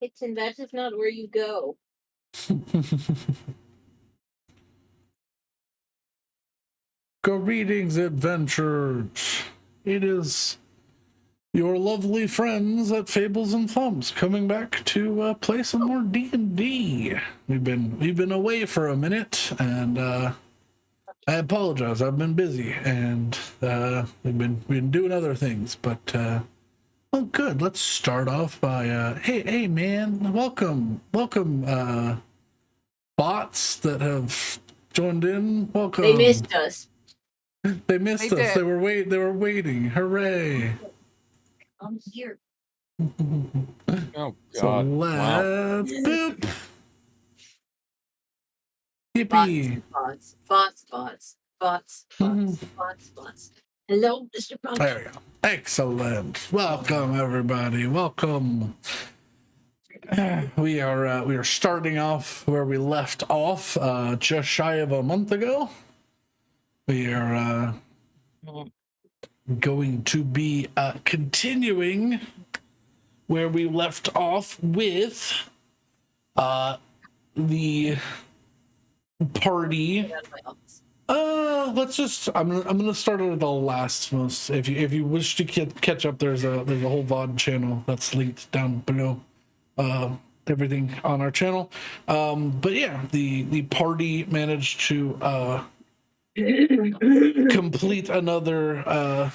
Kitchen, that is not where you go. Greetings, adventurers. It is your lovely friends at Fables and Thumbs coming back to play some more D&D. We've been away for a minute, and I apologize. I've been busy, and we've been doing other things. But well, good. Let's start off by hey man, welcome, bots that have joined in. Welcome. They missed us. They missed us. They were waiting. Hooray! I'm here. Oh God! So let's boop. Yippee! Bots. Hello, Mr. Pumpkin. There we go. Excellent. Welcome, everybody. Welcome. We are starting off where we left off, just shy of a month ago. We are going to be continuing where we left off with the party. I'm gonna start at the last most. If you wish to catch up, there's a whole VOD channel that's linked down below. Everything on our channel. But yeah, the party managed to complete another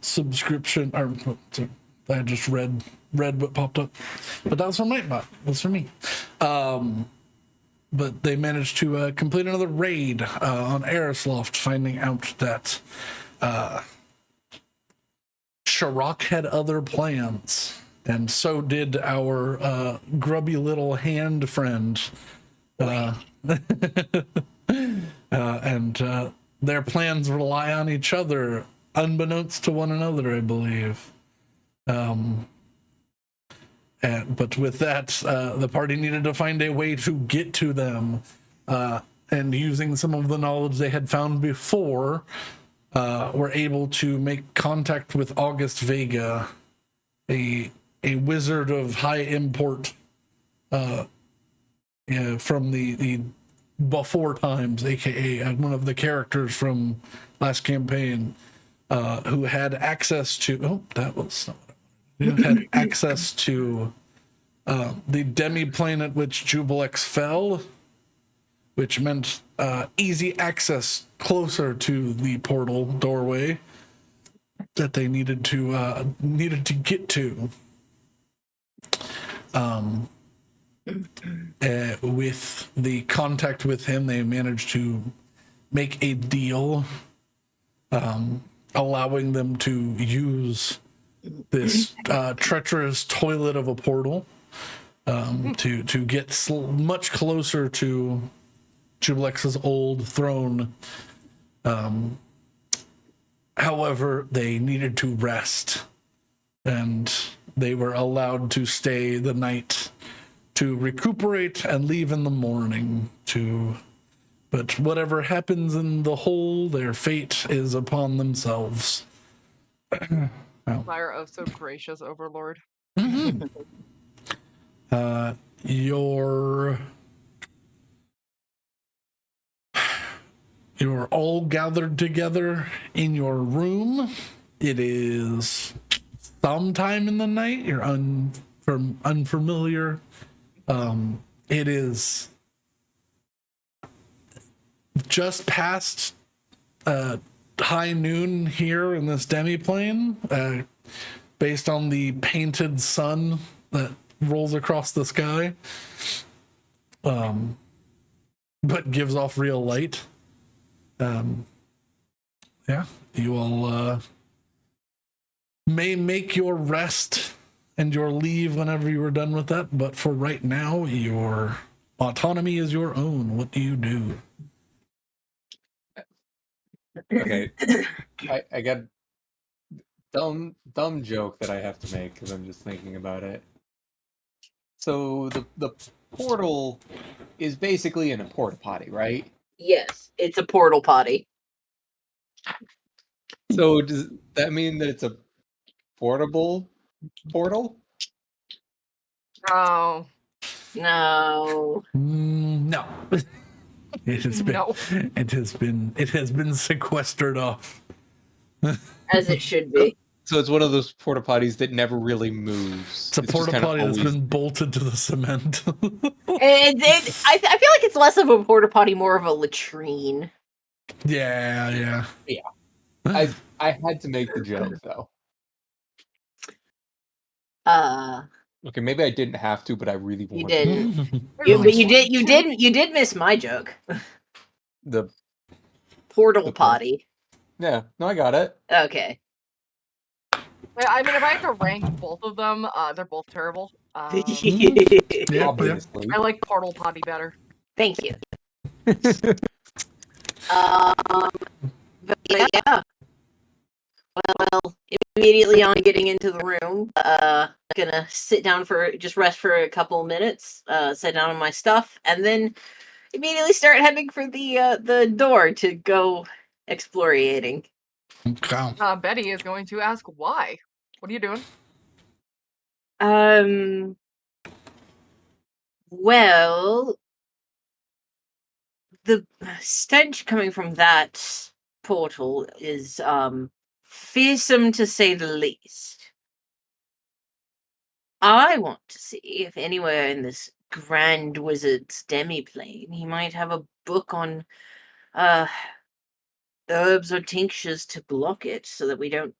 subscription. Or I just read what popped up, but that was from Nightbot. That's for me. But they managed to complete another raid on Erisloft, finding out that Sharok had other plans, and so did our grubby little hand friend. And their plans rely on each other, unbeknownst to one another, I believe. But with that, the party needed to find a way to get to them, and using some of the knowledge they had found before, were able to make contact with August Vega, a wizard of high import, from the before times, aka one of the characters from last campaign, who had access to had access to the demiplane at which Jubilex fell, which meant easy access closer to the portal doorway that they needed to get to. With the contact with him, they managed to make a deal, allowing them to use this treacherous toilet of a portal to get much closer to Jubilex's old throne. However, they needed to rest, and they were allowed to stay the night to recuperate and leave in the morning but whatever happens in the hole, their fate is upon themselves. Fire of so gracious overlord. Mm-hmm. You're all gathered together in your room. It is sometime in the night. You're unfamiliar. It is just past high noon here in this demiplane, based on the painted sun that rolls across the sky, but gives off real light. Yeah, you all may make your rest and your leave whenever you are done with that, but for right now, your autonomy is your own. What do you do? Okay, I got dumb joke that I have to make because I'm just thinking about it. So the portal is basically in a porta potty, right? Yes, it's a portal potty. So does that mean that it's a portable portal? Oh, No. No. It has been. No. It has been sequestered off. As it should be. So it's one of those porta potties that never really moves. It's a just porta kinda potty that's always- been bolted to the cement. I feel like it's less of a porta potty, more of a latrine. yeah. I had to make the joke though. Okay, maybe I didn't have to, but I really You wanted didn't. I You, really but you wanted to. you did miss my joke. the Portal The port- potty. yeah. No, I got it. Okay. I mean, if I had to rank both of them, they're both terrible. Yeah. Obviously. I like Portal Potty better. Thank you. But yeah. Well, immediately on getting into the room, gonna sit down just rest for a couple of minutes, sit down on my stuff, and then immediately start heading for the door to go explorating. Okay. Betty is going to ask why. What are you doing? Well, the stench coming from that portal is fearsome to say the least. I want to see if anywhere in this Grand Wizard's demiplane he might have a book on herbs or tinctures to block it so that we don't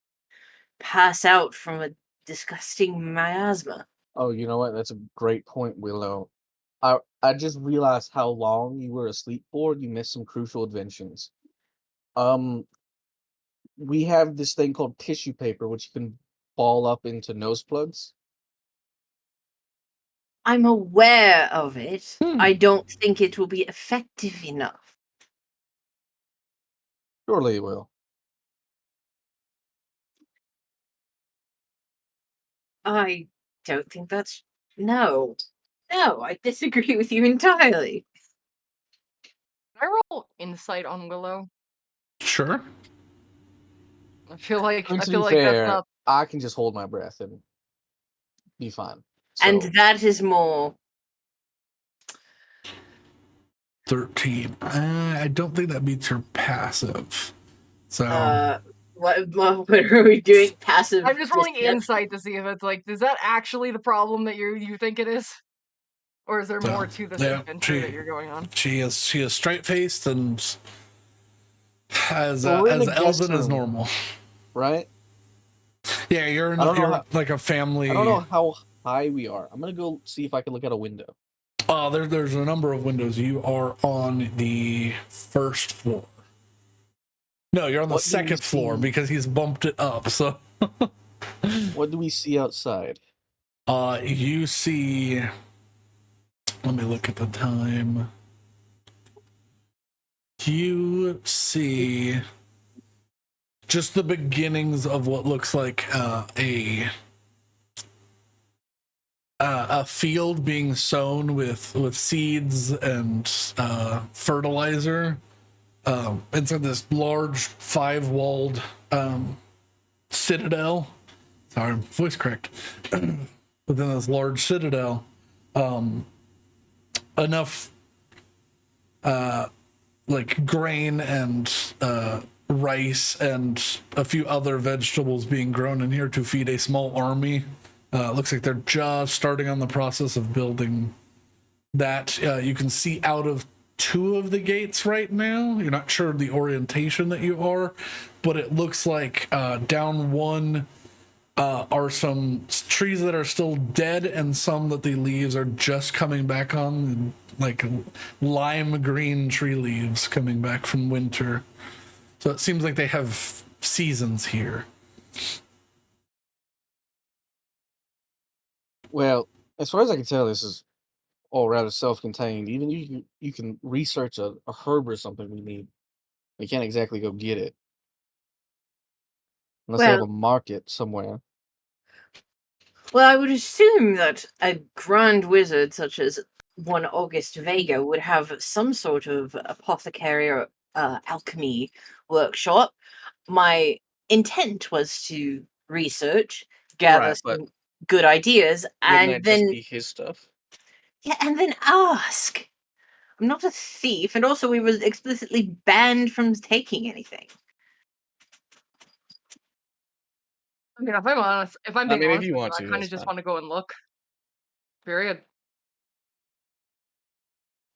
pass out from a disgusting miasma. Oh, you know what? That's a great point, Willow. I just realized how long you were asleep for. You missed some crucial inventions. We have this thing called tissue paper, which you can ball up into nose plugs. I'm aware of it. Hmm. I don't think it will be effective enough. Surely it will. I don't think that's... No, I disagree with you entirely. Can I roll insight on Willow? Sure. I feel like To be that's fair, not. I can just hold my breath and be fine. And So, that is more... 13. I don't think that beats her passive. So what are we doing? Passive... I'm just rolling deception? insight to see if it's like, is that actually the problem that you think it is, or is there more to this adventure that you're going on? she is straight faced and as So we're in a guest elven as room. normal. right? Yeah, you're I don't know how- like a family. I don't know how high we are. I'm gonna go see if I can look out a window. There's a number of windows. You are on the first floor. No, you're on the What do we second floor see? because he's bumped it up. So What do we see outside? you see, let me look at the time. You see just the beginnings of what looks like a field being sown with seeds and fertilizer. Inside this large 5-walled citadel. Sorry, voice cracked. Within this large citadel, enough like grain and rice and a few other vegetables being grown in here to feed a small army. Looks like they're just starting on the process of building that. You can see out of 2 of the gates right now. You're not sure the orientation that you are, but it looks like down one are some trees that are still dead and some that the leaves are just coming back on, like lime green tree leaves coming back from winter. So it seems like they have seasons here. Well, as far as I can tell, this is all rather self-contained. Even you can research a herb or something we need. We can't exactly go get it unless they have Well- a market somewhere. Well, I would assume that a grand wizard such as one August Vega would have some sort of apothecary or alchemy workshop. My intent was to research, gather Right, but some good ideas, Wouldn't and that then just be his stuff? yeah, and then ask. I'm not a thief, and also we were explicitly banned from taking anything. I mean, if I'm honest, if I'm I being mean, if honest you with you, want I to, kind of that's just fine. want to go and look. Period.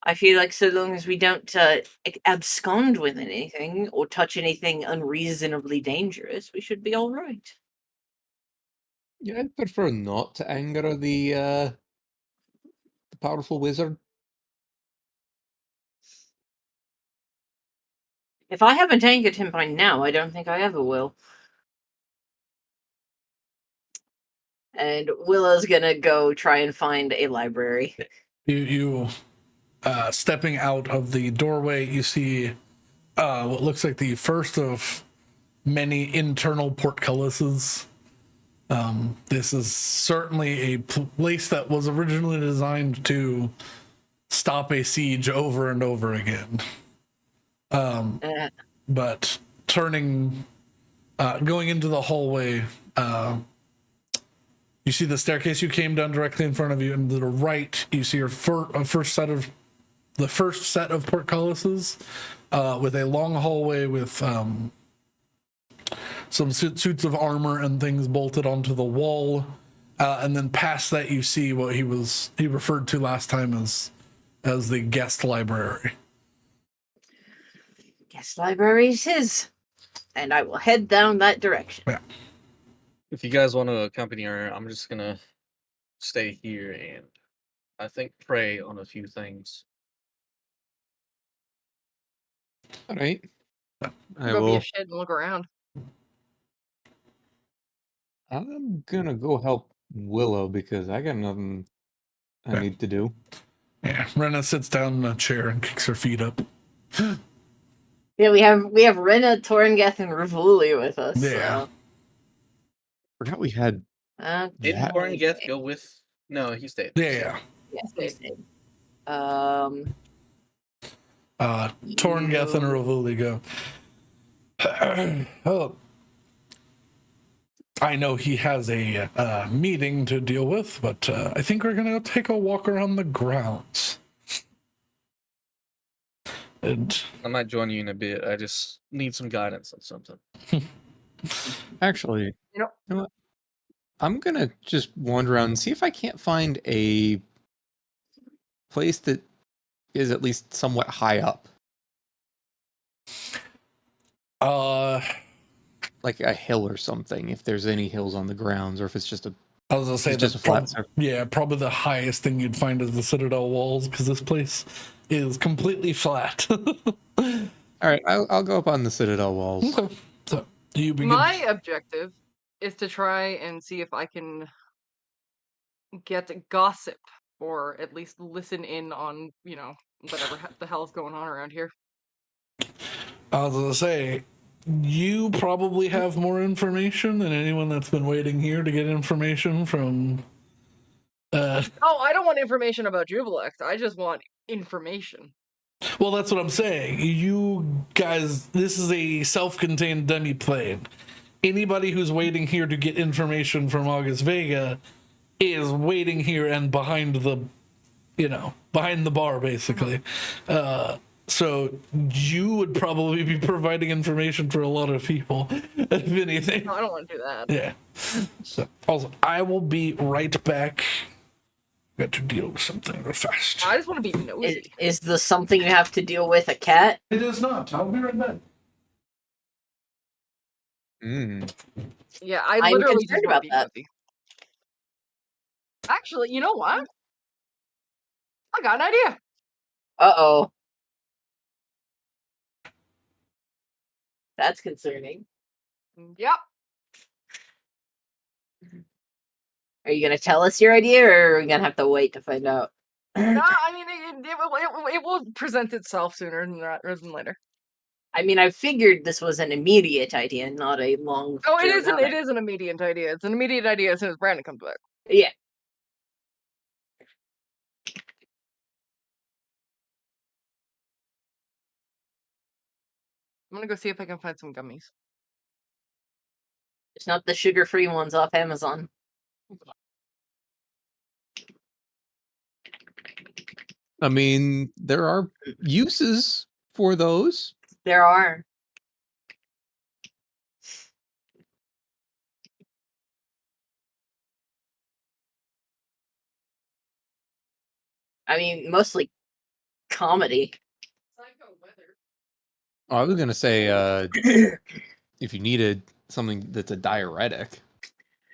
I feel like so long as we don't abscond with anything or touch anything unreasonably dangerous, we should be all right. Yeah, I'd prefer not to anger the powerful wizard. If I haven't angered him by now, I don't think I ever will. And Willow's gonna go try and find a library. You stepping out of the doorway, you see what looks like the first of many internal portcullises. This is certainly a place that was originally designed to stop a siege over and over again. But turning, going into the hallway, you see the staircase you came down directly in front of you, and to the right, you see your first set of portcullises, with a long hallway with some suits of armor and things bolted onto the wall, and then past that, you see what he referred to last time as the guest library. Guest library is his, and I will head down that direction. Yeah. If you guys want to accompany her, I'm just gonna stay here and I think pray on a few things. All right. I Go be a will. shit and look around. I'm gonna go help Willow because I got nothing I Yeah. need to do. Yeah, Rena sits down in a chair and kicks her feet up. Yeah, we have Rena, Torngeth, and Rivuli with us. Yeah. Forgot we had. Did Yeah. Torngeth go with? No, he stayed. Yeah. Yes, Stay. we stayed. Torngeth and Ravuli go. Oh, I know he has a meeting to deal with, but I think we're gonna take a walk around the grounds. And I might join you in a bit. I just need some guidance on something. Actually, You know, what? I'm gonna just wander around and see if I can't find a place that is at least somewhat high up, like a hill or something. If there's any hills on the grounds, or if it's just a I was gonna say it's just a flat surface. yeah, probably the highest thing you'd find is the Citadel walls, because this place is completely flat. All right, I'll go up on the Citadel walls. Okay. So you begin. my objective is to try and see if I can get gossip or at least listen in on, whatever the hell's going on around here. I was gonna say, you probably have more information than anyone that's been waiting here to get information from. Oh, I don't want information about Jubilex. I just want information. Well, that's what I'm saying. You guys, this is a self-contained demiplane. Anybody who's waiting here to get information from August Vega is waiting here and behind the bar, basically. So you would probably be providing information for a lot of people, if anything. No, I don't want to do that. Yeah. So, also, I will be right back. Got to deal with something real fast. I just want to be nosy. Is the something you have to deal with a cat? It is not. I'll be right back. Yeah, I I'm literally concerned just want about to be that. nosy. Actually, you know what? I got an idea. Uh-oh. That's concerning. Yep. Are you going to tell us your idea, or are we going to have to wait to find out? No, I mean, it will present itself sooner rather than later. I mean, I figured this was an immediate idea, not a long. Oh, it is an immediate idea. It's an immediate idea as soon as Brandon comes back. Yeah. I'm gonna go see if I can find some gummies. It's not the sugar-free ones off Amazon. I mean, there are uses for those. There are. I mean, mostly comedy. Oh, I was gonna say, if you needed something that's a diuretic.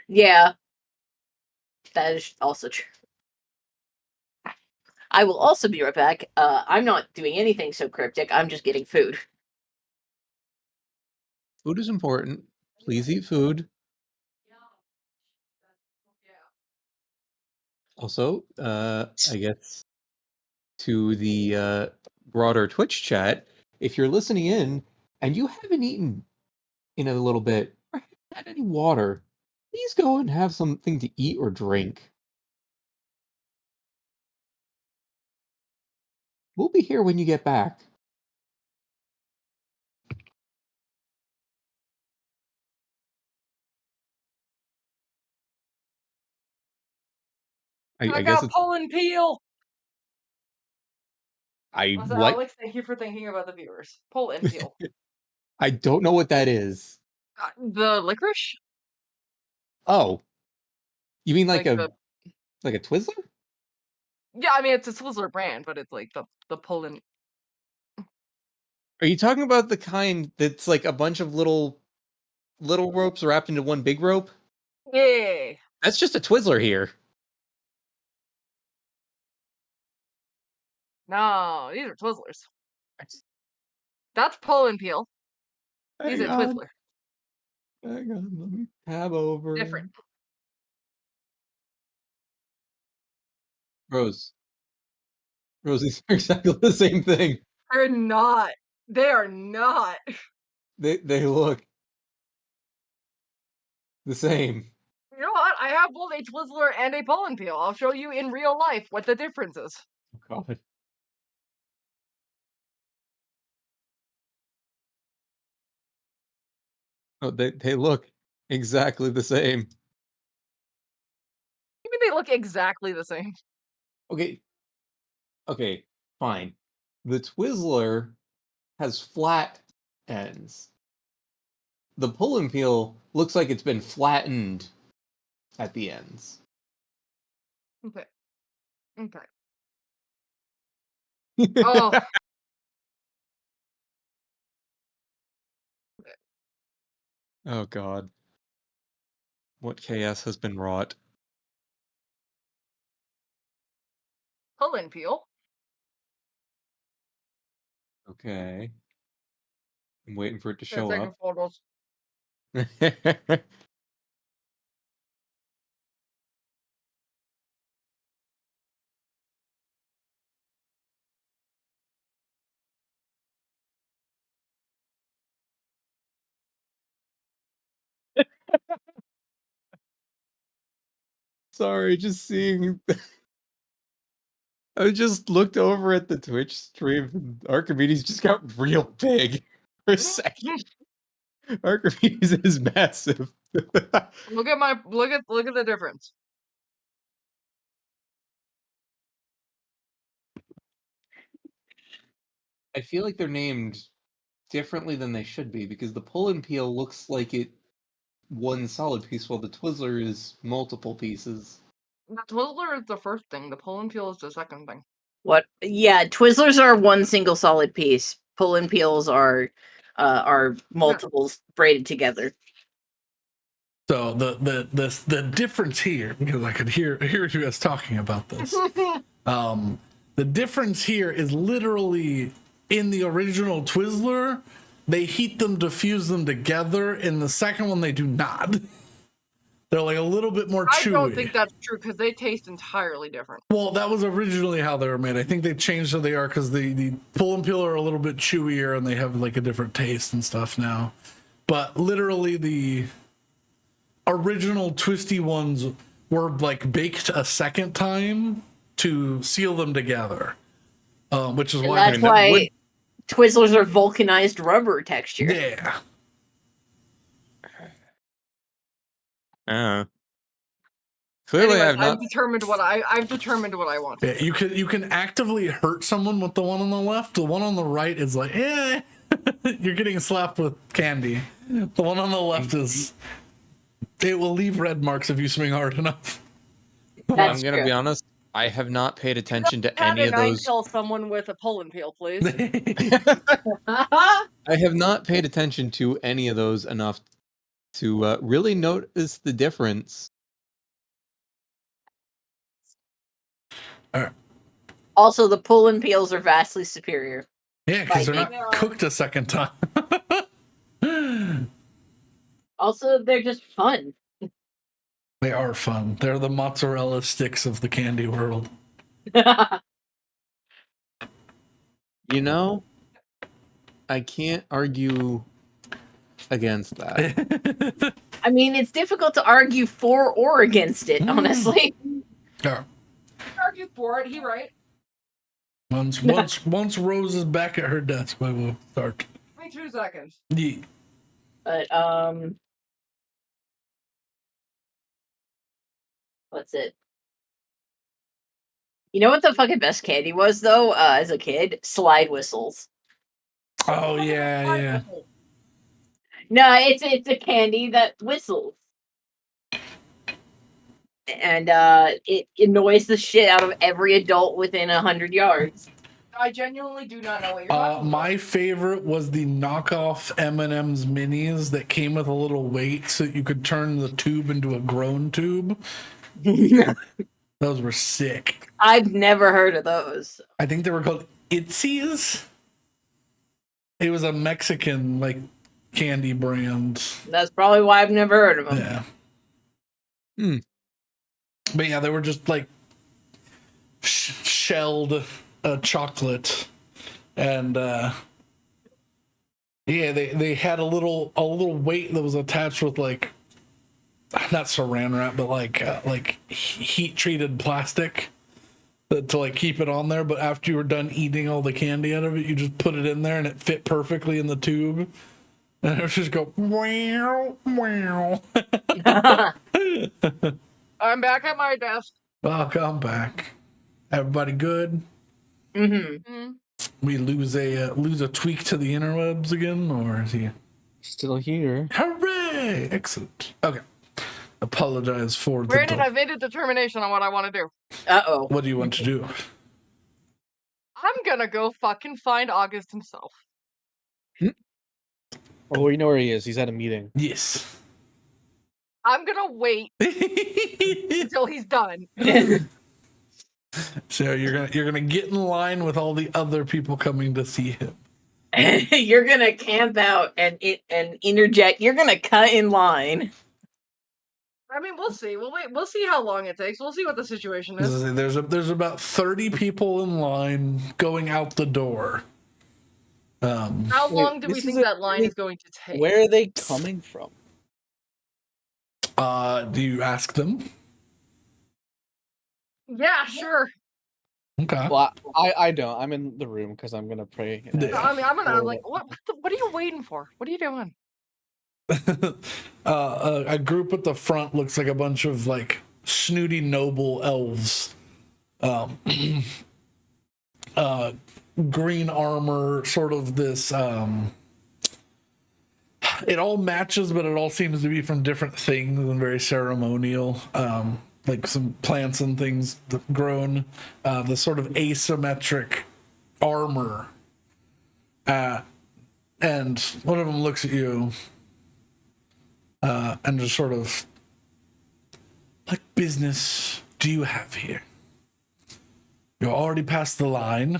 Yeah, that is also true. I will also be right back. I'm not doing anything so cryptic. I'm just getting food. Food is important. Please eat food. Also, I guess to the broader Twitch chat, if you're listening in and you haven't eaten in a little bit or haven't had any water, please go and have something to eat or drink. We'll be here when you get back. I guess got it's pull and peel. Also, what? Alex, thank you for thinking about the viewers. Pull and peel. I don't know what that is. The licorice? Oh, you mean like the a Twizzler? Yeah, I mean it's a Twizzler brand, but it's like the pull and Are you talking about the kind that's like a bunch of little ropes wrapped into one big rope? yeah. That's just a Twizzler here. No, these are Twizzlers. That's pull and peel. These are Twizzler. Hang on, let me tab over. Different. Rose, these are exactly the same thing. They're not. They are not. They look the same. You know what? I have both a Twizzler and a pull and peel. I'll show you in real life what the difference is. Oh God. Oh, they look exactly the same. Maybe they look exactly the same. Okay, fine. The Twizzler has flat ends. The pull and peel looks like it's been flattened at the ends. Okay. Okay. Oh. Oh God. What chaos has been wrought? Pull and peel. Okay. I'm waiting for it to Gonna show take up. photos. Sorry, just seeing. I just looked over at the Twitch stream and Archimedes just got real big for a second. Archimedes is massive. Look at the difference. I feel like they're named differently than they should be because the pull and peel looks like it one solid piece while the Twizzler is multiple pieces. The Twizzler is the first thing. The pull and peel is the second thing. What? Yeah, Twizzlers are one single solid piece. Pull and peels are multiples braided together. So the difference here, because I could hear you guys talking about this. The difference here is literally in the original Twizzler, they heat them to fuse them together. In the second one, they do not. They're like a little bit more chewy. I don't think that's true because they taste entirely different. Well, that was originally how they were made. I think they changed how they are because the pull and peel are a little bit chewier and they have like a different taste and stuff now. But literally the original twisty ones were like baked a second time to seal them together, which is And why that's why Twizzlers are vulcanized rubber texture. Yeah. Clearly, Anyways, I've not. I've determined what I want. Yeah, you can actively hurt someone with the one on the left. The one on the right is like, you're getting slapped with candy. The one on the left is, it will leave red marks if you swing hard enough. That's I'm gonna true. be honest. I have not paid attention to Pat any of and I those. kill someone with a pull and peel, please. I have not paid attention to any of those enough to really notice the difference. Also, the pull and peels are vastly superior. Yeah, because they're Like, not cooked a second time. Also, they're just fun. They are fun. They're the mozzarella sticks of the candy world. You know, I can't argue against that. I mean, it's difficult to argue for or against it, honestly. Yeah. Argue for it, he right. Once Rose is back at her desk, we will start. Give me 2 seconds. Yeah. But what's it? You know what the fucking best candy was though? As a kid, slide whistles. Oh yeah. No, it's a candy that whistles, and it annoys the shit out of every adult within 100 yards. I genuinely do not know what you're talking about. My favorite was the knockoff M&M's minis that came with a little weight so that you could turn the tube into a grown tube. Those were sick. I've never heard of those. I think they were called Itzies. It was a Mexican like candy brand. That's probably why I've never heard of them. Yeah. But yeah, they were just like shelled chocolate, and yeah, they had a little weight that was attached with like not saran wrap, but like heat treated plastic to like keep it on there. But after you were done eating all the candy out of it, you just put it in there, and it fit perfectly in the tube. And it would just go wow wow. I'm back at my desk. Welcome back. Everybody good? Mm-hmm. We lose a tweak to the interwebs again, or is he Still here. hooray? Excellent. Okay. Apologize for Granted, I've made a determination on what I want to do. Uh-oh. What do you want to do? I'm gonna go fucking find August himself. Oh, you know where he is. He's at a meeting. Yes. I'm gonna wait until he's done. So you're gonna get in line with all the other people coming to see him. You're gonna camp out and interject. You're gonna cut in line. I mean, we'll see. We'll wait. We'll see how long it takes. We'll see what the situation is. There's about 30 people in line going out the door. How long do we this think is a that line really- is going to take? Where are they coming from? Do you ask them? Yeah, sure. Okay. Well, I don't. I'm in the room because I'm gonna pray. and Yeah. ask I mean, I'm gonna for- like, what are you waiting for? What are you doing? A group at the front looks like a bunch of like snooty noble elves. Green armor, sort of this. It all matches, but it all seems to be from different things and very ceremonial. Like some plants and things grown. The sort of asymmetric armor. And one of them looks at you. And just sort of, what business do you have here? You're already past the line.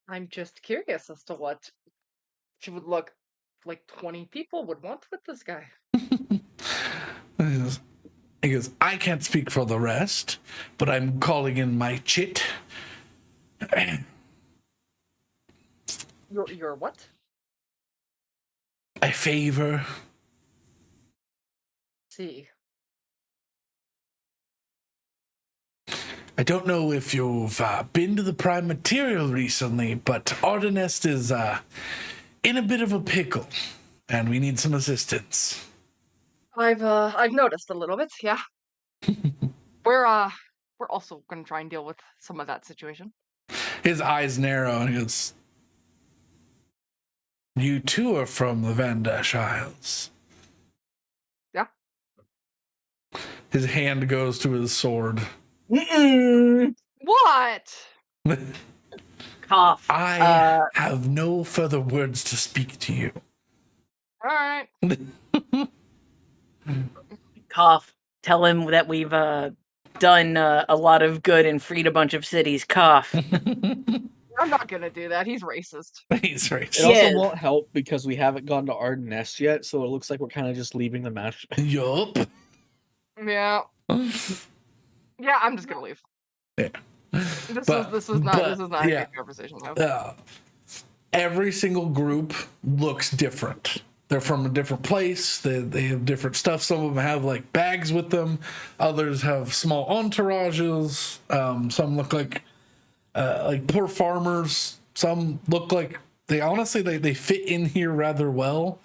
I'm just curious as to what she would look like 20 people would want with this guy. He goes, I can't speak for the rest, but I'm calling in my chit. Your what? A favor. See. I don't know if you've been to the Prime Material recently, but Ardenest is in a bit of a pickle, and we need some assistance. I've noticed a little bit, yeah. We're also gonna try and deal with some of that situation. His eyes narrow and he goes, "You too are from the Van Dash Isles." Yeah. His hand goes to his sword. Mm-mm. What? Cough. I have no further words to speak to you. Alright. Cough. Tell him that we've done a lot of good and freed a bunch of cities. Cough. I'm not gonna do that. He's racist. He's It racist. also Yes. won't help because we haven't gone to our nest yet, so it looks like we're kind of just leaving the match. Yup. Yeah. Yeah, I'm just gonna leave. Yeah. This is not a good conversation though. Every single group looks different. They're from a different place. They have different stuff. Some of them have like bags with them. Others have small entourages. Some look like poor farmers. Some look like they fit in here rather well.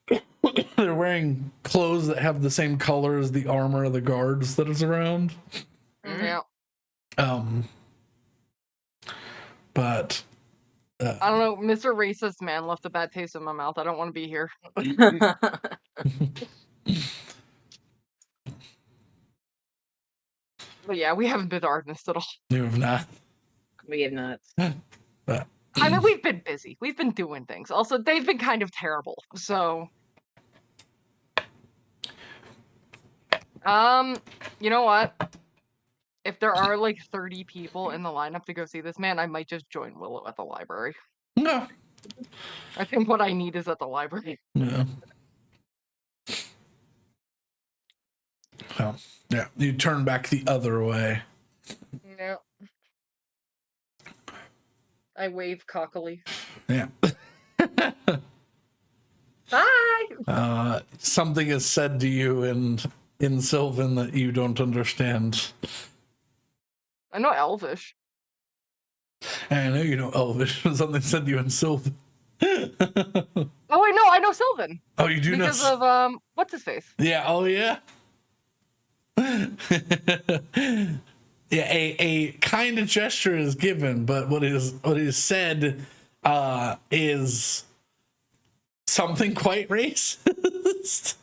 They're wearing clothes that have the same color as the armor of the guards that is around. Yeah. But I don't know, Mr. Racist Man left a bad taste in my mouth. I don't want to be here. But yeah, we haven't been to our nest at all. you have not. We have not. But I mean, we've been busy. We've been doing things. Also, they've been kind of terrible. So, you know what? If there are like 30 people in the lineup to go see this man, I might just join Willow at the library. no. I think what I need is at the library. Yeah. So, yeah, you turn back the other way. Yeah. I wave cockily. Yeah. Hi. Something is said to you in Sylvan that you don't understand. I know Elvish. And I know you know Elvish. Something said to you in Sylvan. Oh wait, no, I know Sylvan. Oh, you do because know? of what's his face? Yeah. Oh, yeah. Yeah. A kind of gesture is given, but what is said is something quite racist.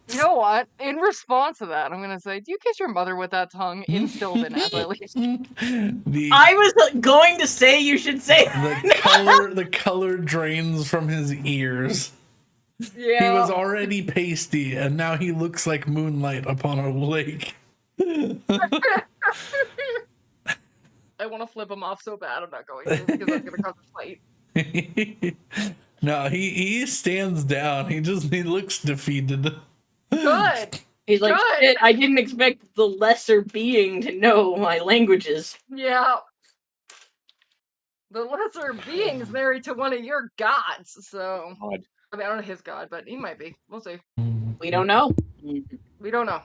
You know what? In response to that, I'm gonna say, "Do you kiss your mother with that tongue?" In Sylvan, as I leave. I was going to say you should say the color drains from his ears. Yeah. He was already pasty, and now he looks like moonlight upon a lake. I want to flip him off so bad. I'm not going to because that's gonna cause a fight. No, he stands down. He looks defeated. Good. He's like, Good. shit, I didn't expect the lesser being to know my languages. Yeah. The lesser being's married to one of your gods, so God. I mean, I don't know his god, but he might be. We'll see. We don't know. We don't know.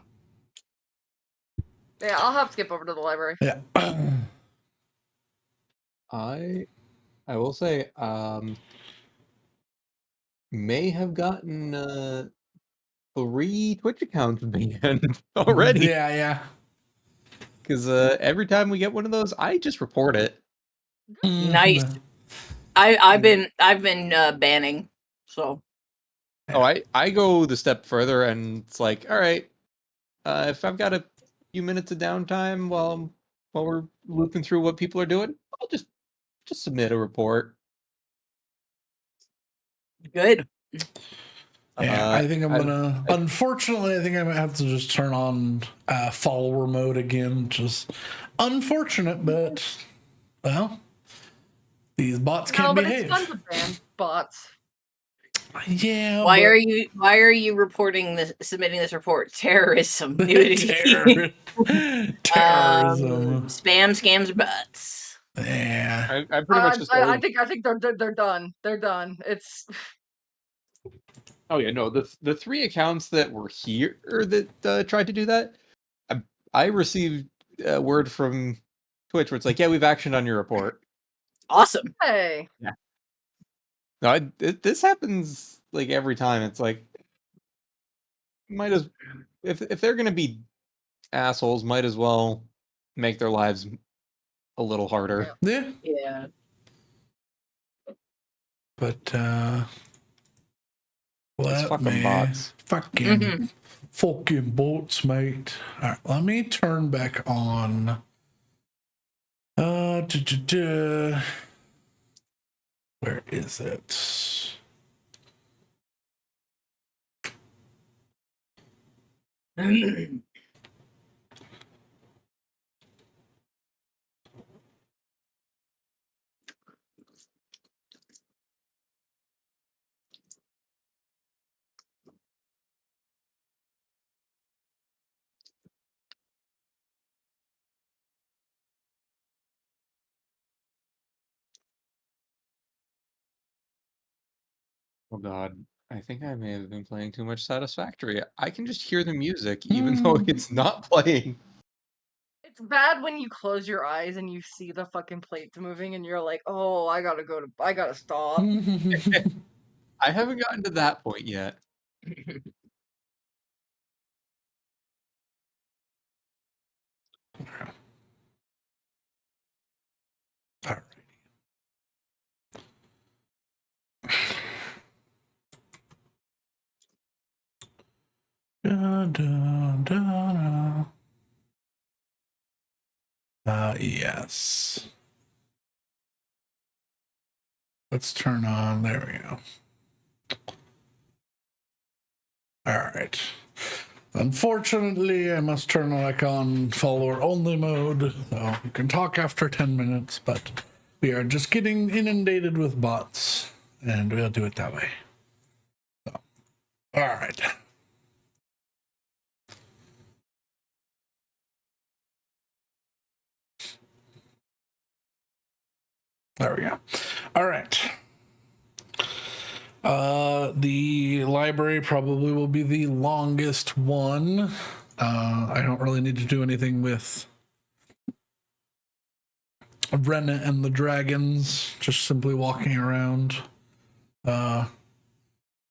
Yeah, I'll have to skip over to the library. Yeah. I will say, may have gotten 3 Twitch accounts banned already. Yeah. Because every time we get one of those, I just report it. Nice. I've been banning. So Oh, I go the step further, and it's like, all right, if I've got a few minutes of downtime while we're looping through what people are doing, I'll just submit a report. good. Yeah, I think I'm gonna. Unfortunately, I think I might have to just turn on follower mode again. Just unfortunate, but well, these bots No, can't but behave. it's fun to ban bots. Yeah. Why are you reporting this, submitting this report? Terrorism, nudity, terrorism? spam, scams, bots. Yeah. I pretty much just. I think they're done. They're done. It's. Oh yeah, no, the 3 accounts that were here that tried to do that, I received word from Twitch where it's like, yeah, we've actioned on your report. Awesome. Hey. Yeah. No, this happens like every time. It's like might as if they're gonna be assholes, might as well make their lives a little harder. Yeah, Yeah. but It's let fucking me bots. fucking boats, mate. All right, let me turn back on. Where is it? Oh god. I think I may have been playing too much Satisfactory. I can just hear the music even though it's not playing. It's bad when you close your eyes and you see the fucking plates moving and you're like, oh, I gotta stop. I haven't gotten to that point yet. All right. Yes. Let's turn on. There we go. All right. Unfortunately, I must turn back on follower only mode. So you can talk after 10 minutes, but we are just getting inundated with bots, and we'll do it that way. So, all right. There we go. All right. The library probably will be the longest one. I don't really need to do anything with Renna and the dragons, just simply walking around.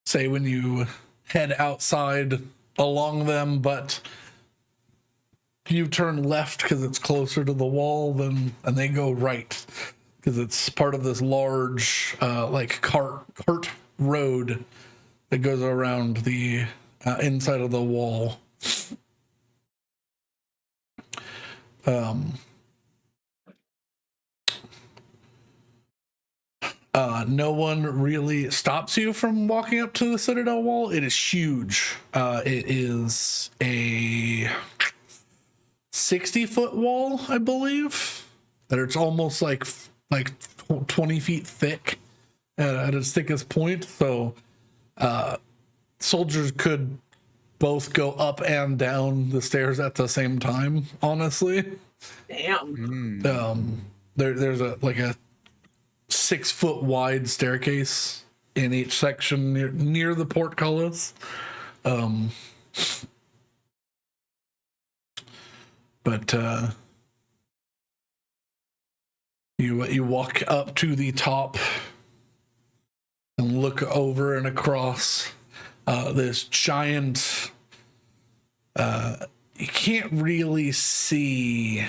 Say when you head outside along them, but you turn left because it's closer to the wall, and they go right because it's part of this large like cart road that goes around the inside of the wall. No one really stops you from walking up to the Citadel wall. It is huge. It is a 60-foot wall, I believe. That it's almost like 20 feet thick at its thickest point. So soldiers could both go up and down the stairs at the same time, honestly. Damn. There's a 6-foot wide staircase in each section near the portcullis. But you walk up to the top and look over and across this giant. You can't really see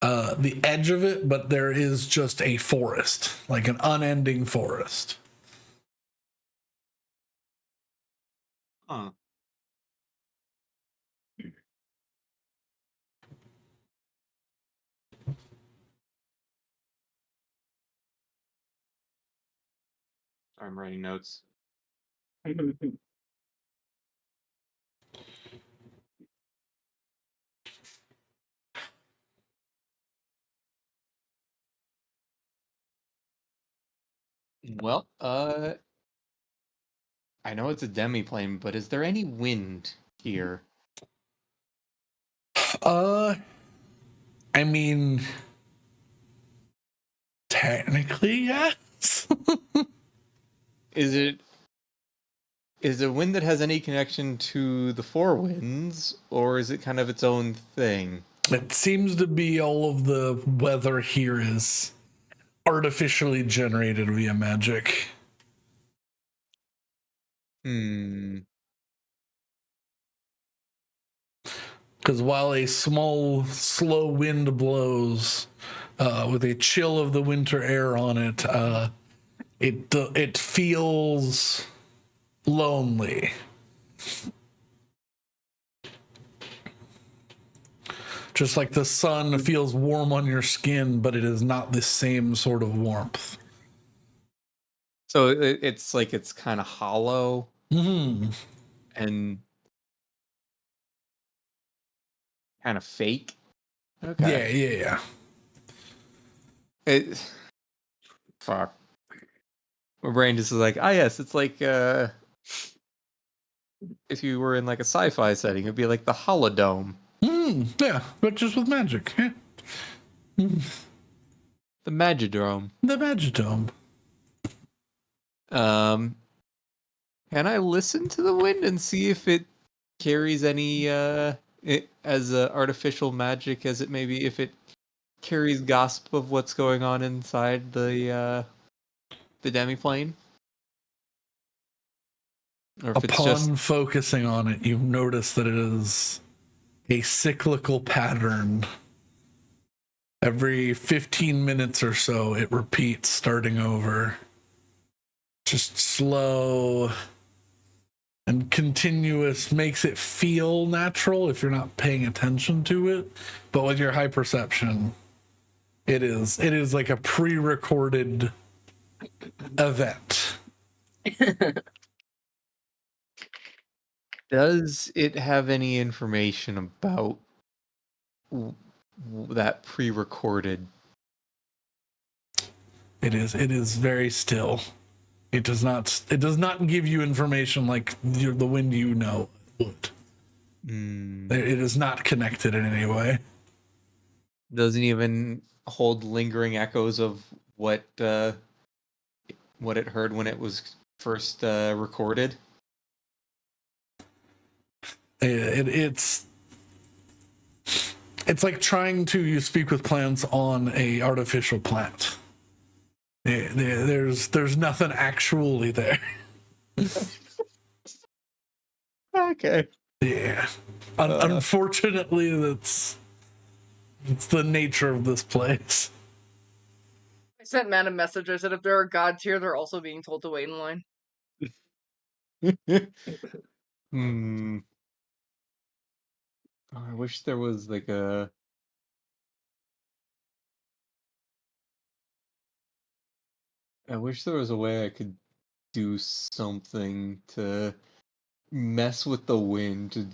the edge of it, but there is just a forest, like an unending forest. Huh. I'm writing notes. Well, I know it's a demiplane, but is there any wind here? I mean, technically, yes. Is it wind that has any connection to the four winds, or is it kind of its own thing? It seems to be all of the weather here is artificially generated via magic. Because while a small, slow wind blows with a chill of the winter air on it, it feels lonely. Just like the sun feels warm on your skin, but it is not the same sort of warmth. So it's like it's kind of hollow Mm-hmm. and kind of fake. Okay. Yeah. It. Fuck. My brain just is like, yes, it's like if you were in like a sci-fi setting, it'd be like the Holodome. Yeah, but just with magic. Yeah. The Magidrome. The Magidome. Can I listen to the wind and see if it carries any as artificial magic as it maybe if it carries gossip of what's going on inside the demiplane? Or if it's just Upon focusing on it, you notice that it is a cyclical pattern. Every 15 minutes or so, it repeats, starting over. Just slow and continuous, makes it feel natural if you're not paying attention to it. But with your high perception, it is like a pre-recorded event. Does it have any information about that pre-recorded? It is very still. It does not give you information like the wind you know would. It is not connected in any way. Doesn't even hold lingering echoes of what it heard when it was first recorded. It's like trying to speak with plants on a artificial plant. There's nothing actually there. Okay. Yeah. Unfortunately, it's the nature of this place. I sent Matt a message. I said if there are gods here, they're also being told to wait in line. Oh, I wish there was like a. I wish there was a way I could do something to mess with the wind to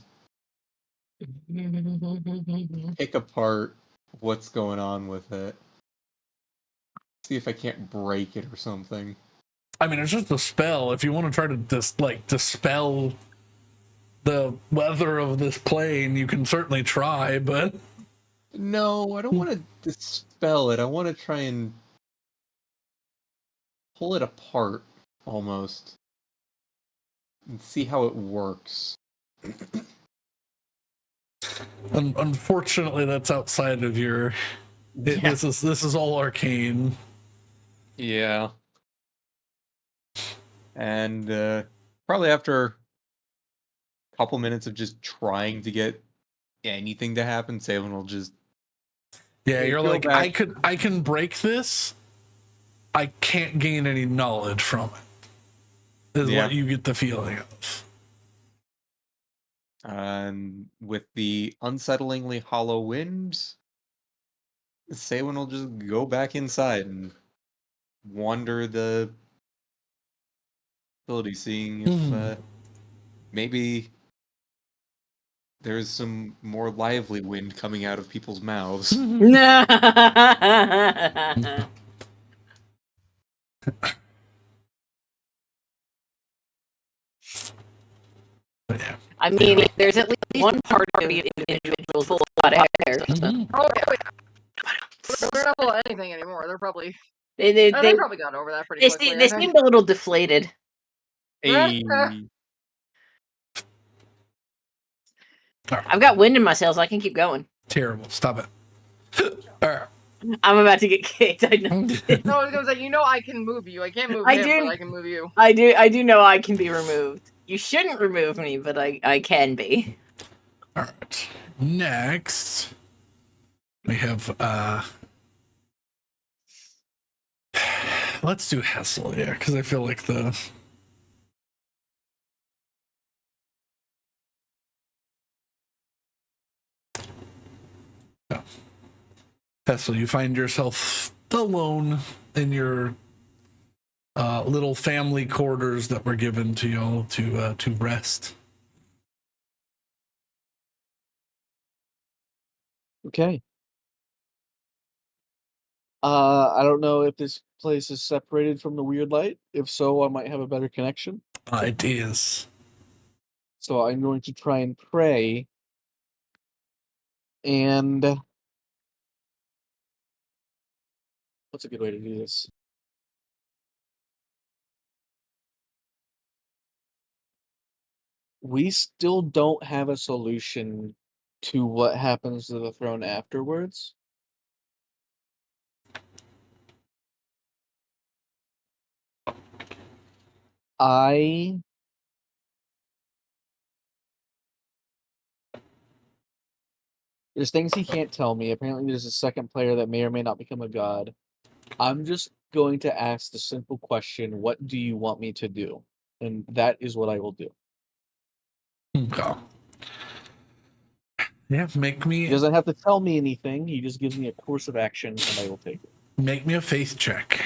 pick apart what's going on with it. See if I can't break it or something. I mean, it's just a spell. If you want to try to dispel the weather of this plane, you can certainly try, but No, I don't want to dispel it. I want to try and pull it apart almost and see how it works. unfortunately, that's outside of your. This is all arcane. Yeah. And probably after a couple minutes of just trying to get anything to happen, Salem will just You're go like, back. I can break this. I can't gain any knowledge from it. Is what you get the feeling of. And with the unsettlingly hollow winds, Saywin will just go back inside and wander the facility, seeing if maybe there's some more lively wind coming out of people's mouths. I mean, there's at least one part of the individual full of hot air. Oh, wait. They're not full of anything anymore. They're probably They probably got over that pretty quickly. they seemed a little deflated. Hey. I've got wind in my sails. I can keep going. Terrible. Stop it. All right. I'm about to get kicked. I know. No, I was gonna say, you know, I can move you. I can't move I him, do- but I can move you. I do know I can be removed. You shouldn't remove me, but I can be. All right. Next, we have let's do Hessel, yeah, because I feel like the Hessel, you find yourself alone in your little family quarters that were given to y'all to rest. Okay. I don't know if this place is separated from the weird light. If so, I might have a better connection. It is. So I'm going to try and pray. And what's a good way to do this? We still don't have a solution to what happens to the throne afterwards. There's things he can't tell me. Apparently, there's a second player that may or may not become a god. I'm just going to ask the simple question, what do you want me to do? And that is what I will do. Okay. Yeah, He doesn't have to tell me anything. He just gives me a course of action, and I will take it. make me a faith check.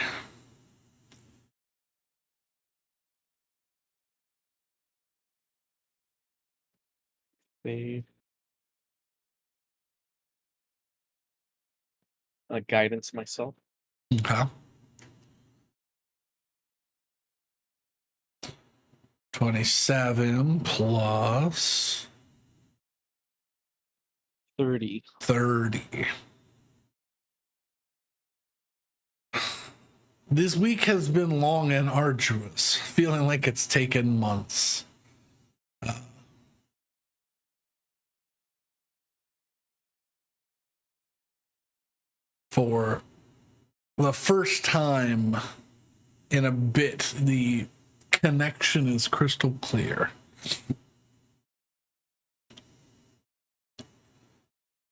Faith. Guidance myself. Okay. 27 plus 30. 30. This week has been long and arduous, feeling like it's taken months. For the first time in a bit, the connection is crystal clear.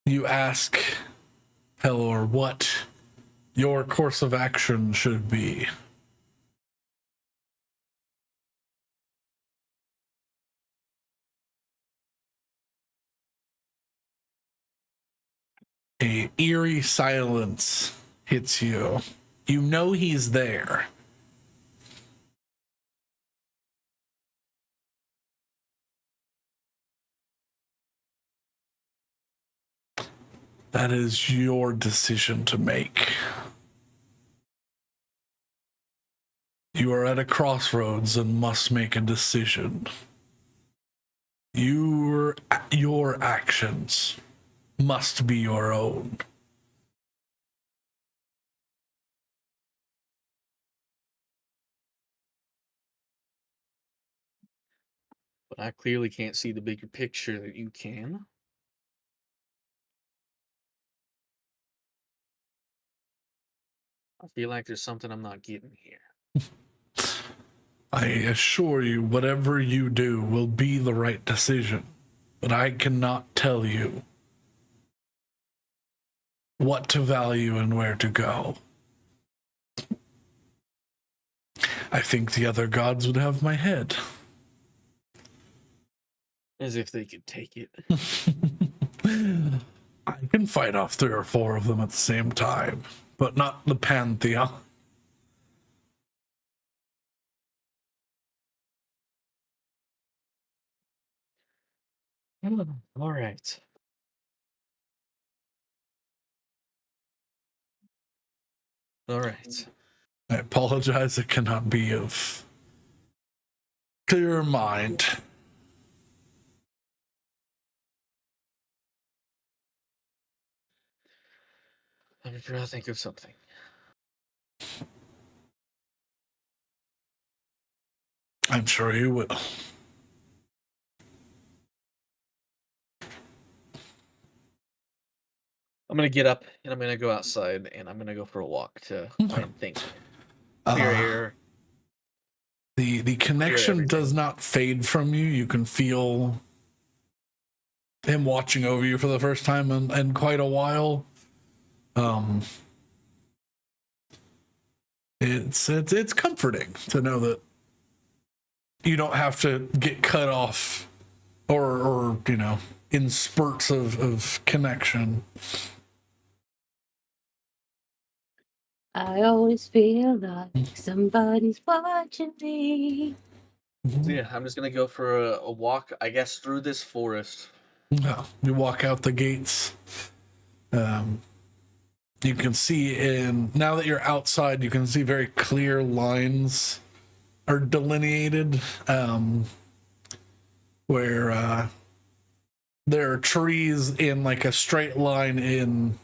You ask Pelor what your course of action should be. A eerie silence hits you. You know he's there. That is your decision to make. You are at a crossroads and must make a decision. Your actions must be your own. But I clearly can't see the bigger picture that you can. I feel like there's something I'm not getting here. I assure you, whatever you do will be the right decision, but I cannot tell you what to value and where to go. I think the other gods would have my head. As if they could take it. I can fight off 3 or 4 of them at the same time, but not the Pantheon. All right. All right. I apologize, it cannot be of clear mind. I'm trying to think of something. I'm sure you will. I'm gonna get up and I'm gonna go outside and I'm gonna go for a walk to try and think. Clear air. The connection everything. does not fade from you. You can feel him watching over you for the first time in quite a while. It's comforting to know that you don't have to get cut off or in spurts of connection. I always feel like somebody's watching me. So yeah, I'm just gonna go for a walk, I guess, through this forest. Yeah, you walk out the gates. You can see now that you're outside, you can see very clear lines are delineated, where there are trees in like a straight line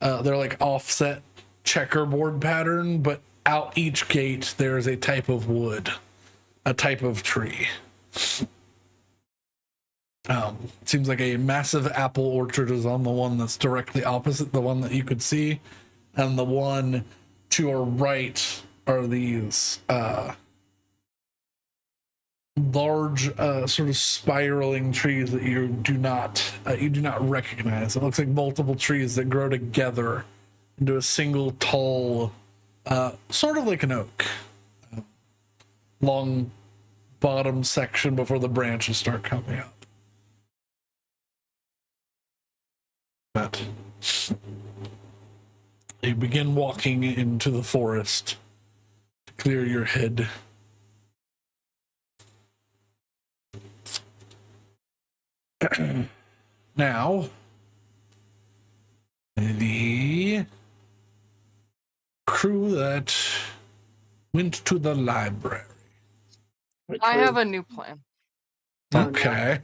they're like offset checkerboard pattern, but out each gate there is a type of wood, a type of tree. It seems like a massive apple orchard is on the one that's directly opposite the one that you could see, and the one to our right are these large sort of spiraling trees that you do not recognize. It looks like multiple trees that grow together into a single tall, sort of like an oak, long bottom section before the branches start coming up. But you begin walking into the forest to clear your head. Now, the crew that went to the library. I have a new plan. Okay.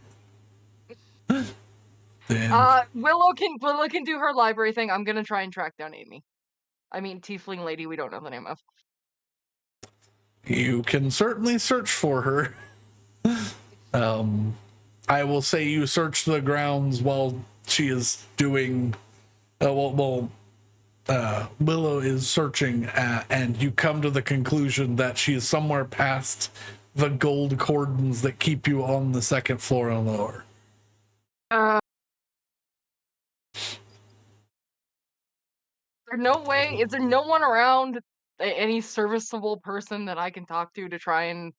Then Willow can do her library thing. I'm gonna try and track down Amy. I mean, tiefling lady we don't know the name of. you can certainly search for her. I will say you search the grounds while she is doing. Willow is searching, and you come to the conclusion that she is somewhere past the gold cordons that keep you on the second floor and lower. There's no way. Is there no one around? Any serviceable person that I can talk to try and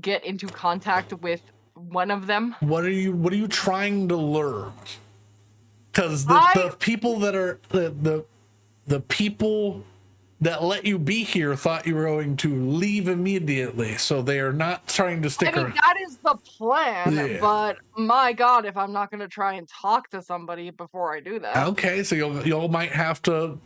get into contact with one of them? What are you trying to learn? Because the people that are the people that let you be here thought you were going to leave immediately, so they are not trying to stick around. That is the plan, Yeah. but my god, if I'm not going to try and talk to somebody before I do that. Okay, so y'all might have to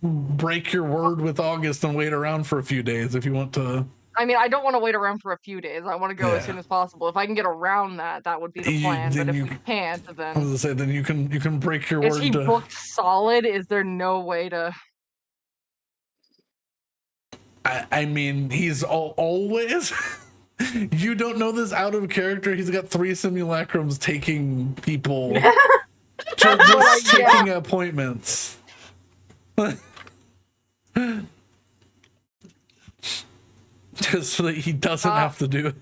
break your word with August and wait around for a few days if you want to. I mean, I don't want to wait around for a few days. I want to go as soon as possible. If I can get around that, that would be the plan. But if we can't, then I was gonna say, then you can break your word. Is he booked solid? Is there no way to? I mean, he's always. You don't know this out of character. He's got 3 simulacrums taking people, just taking appointments. Just so that he doesn't have to do it.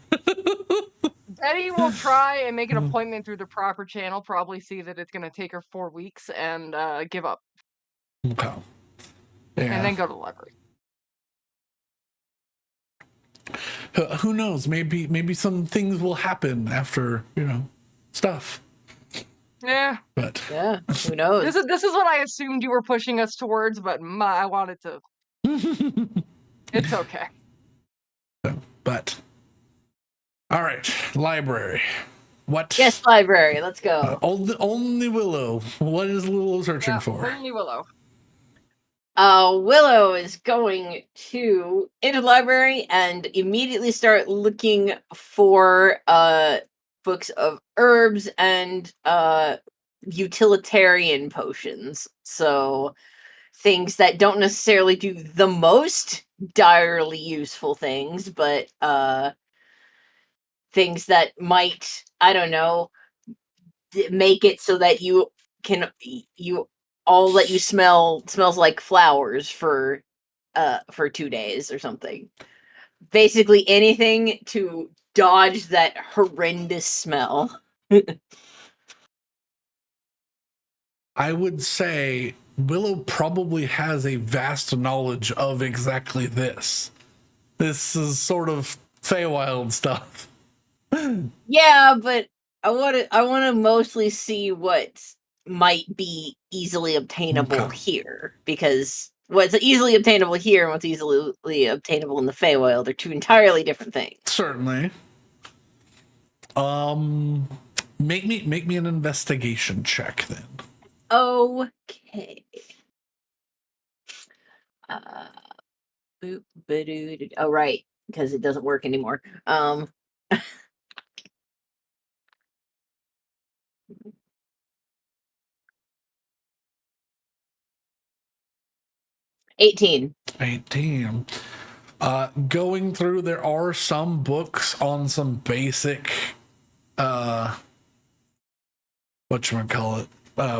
Betty will try and make an appointment through the proper channel. Probably see that it's going to take her 4 weeks and give up. Okay. Yeah. And then go to the library. Who knows? Maybe some things will happen after stuff. Yeah. But yeah, who knows? This is what I assumed you were pushing us towards, but I wanted to. It's okay. But all right, library. What? Yes, library. Let's go. Only Willow. What is Willow searching for? Only Willow. Willow is going into the library and immediately start looking for books of herbs and utilitarian potions. So things that don't necessarily do the most direly useful things, but things that might, I don't know, make it so that you you all that you smell smells like flowers for 2 days or something. Basically anything to dodge that horrendous smell. I would say Willow probably has a vast knowledge of exactly this. This is sort of Feywild stuff. Yeah, but I want to mostly see what might be easily obtainable Okay. here, because what's easily obtainable here and what's easily obtainable in the Feywild are two entirely different things. Certainly. Make me an investigation check then. Okay. Boop, ba-doo, oh right, because it doesn't work anymore. 18. 18. Going through, there are some books on some basic, whatchamacallit,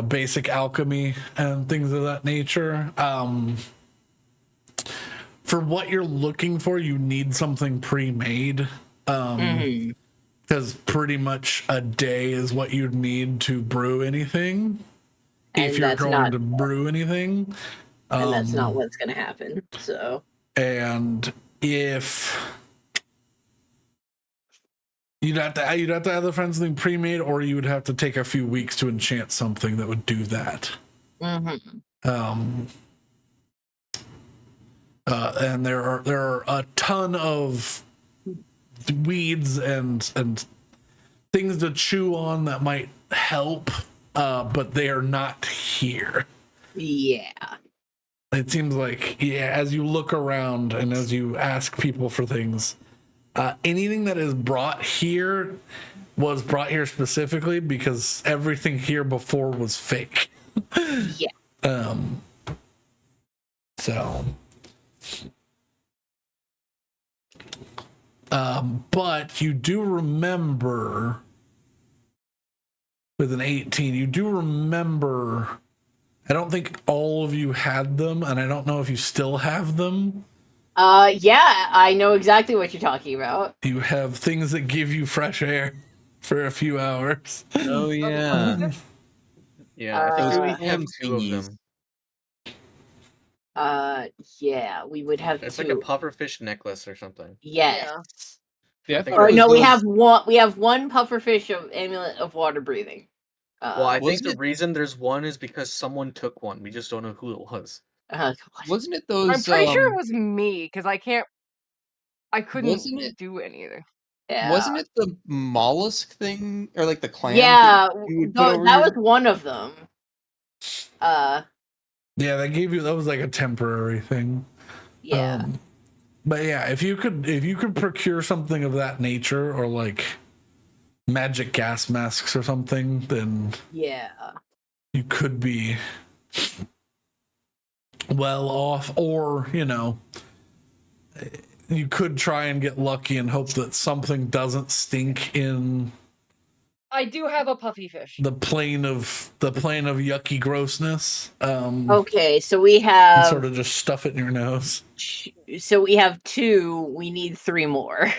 basic alchemy and things of that nature. For what you're looking for, you need something pre-made. Because pretty much a day is what you'd need to brew anything. And if you're that's going not to brew anything. and that's not what's going to happen. So, And if you'd have to either find something pre-made, or you would have to take a few weeks to enchant something that would do that. And there are a ton of weeds and things to chew on that might help, but they are not here. yeah. It seems like, as you look around and as you ask people for things, anything that is brought here was brought here specifically because everything here before was fake. Yeah. So, but you do remember with an 18, you do remember, I don't think all of you had them, and I don't know if you still have them. Yeah, I know exactly what you're talking about. You have things that give you fresh air for a few hours. Oh yeah. Yeah, I think Do we we have have two of thingies? them. Yeah, we would have It's two. like a pufferfish necklace or something. Yes. Yeah, I I think thought Or it was no, we those- have one. We have one pufferfish of amulet of water breathing. Well, I think wasn't the it- reason there's one is because someone took one. We just don't know who it was. Wasn't it I'm those? pretty sure it was me because I couldn't Wasn't it? do anything. Yeah. Wasn't it the mollusk thing or like the clam? Yeah, thing you would put over that your... was one of them. Yeah, that was like a temporary thing. Yeah. But yeah, if you could procure something of that nature, or like magic gas masks or something, then Yeah. you could be well off. Or, you could try and get lucky and hope that something doesn't stink in I do have a puffy fish. the plane of yucky grossness. Okay, so we And have sort of just stuff it in your nose. so we have 2. We need 3 more.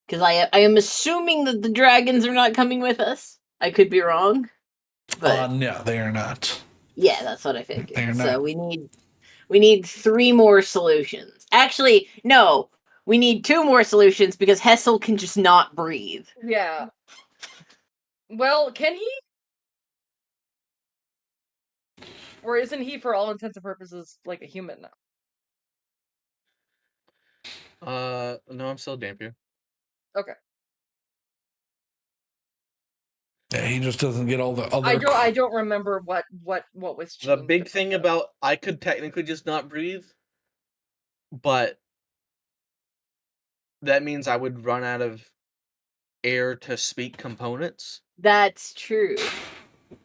Because I am assuming that the dragons are not coming with us. I could be wrong, but No, they are not. yeah, that's what I figured. They're So not. we need 3 more solutions. Actually, no, we need 2 more solutions because Hessel can just not breathe. Yeah. Well, can he? Or isn't he, for all intents and purposes, like a human now? No, I'm still Dampier. Okay. Yeah, he just doesn't get all the other. I don't remember what was changed. The big thing that. about I could technically just not breathe, but that means I would run out of air to speak components. That's true.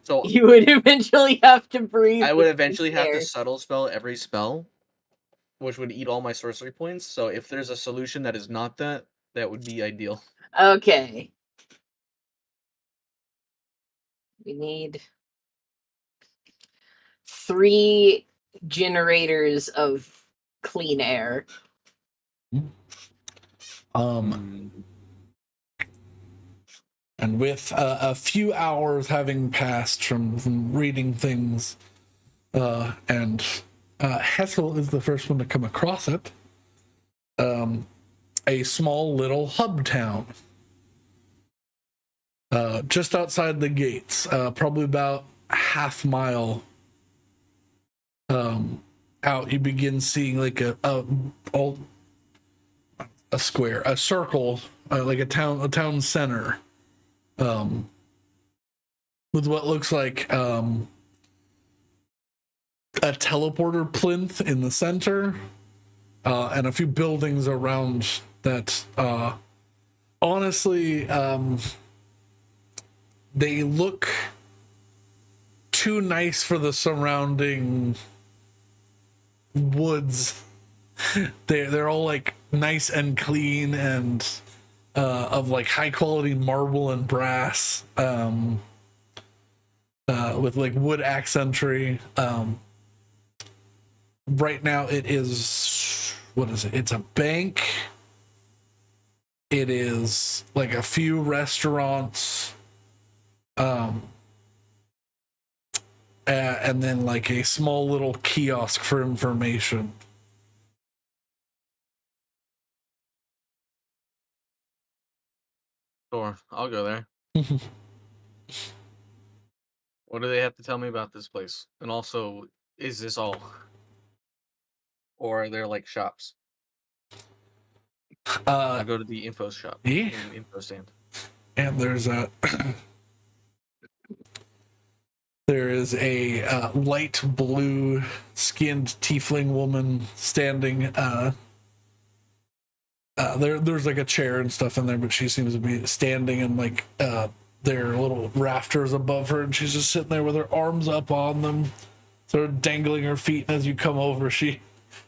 So You would eventually have to breathe. I would eventually have to air. subtle spell every spell, which would eat all my sorcery points. So if there's a solution that is not that, that would be ideal. Okay. We need 3 generators of clean air. And with a few hours having passed from reading things, and Hessel is the first one to come across it, a small little hub town. Just outside the gates, probably about a half mile out, you begin seeing like a square, a circle, like a town center, with what looks like a teleporter plinth in the center, and a few buildings around that. Honestly, they look too nice for the surrounding woods. They're all like nice and clean and of like high quality marble and brass, with like wood accentry. Right now it is, what is it? It's a bank. It is like a few restaurants, and then like a small little kiosk for information. Sure, I'll go there. What do they have to tell me about this place? And also, is this all? Or are there like shops? I'll go to the info shop. Yeah. Info stand. And there's there is a light blue skinned tiefling woman standing. There's like a chair and stuff in there, but she seems to be standing and like there are little rafters above her, and she's just sitting there with her arms up on them, sort of dangling her feet. And as you come over, she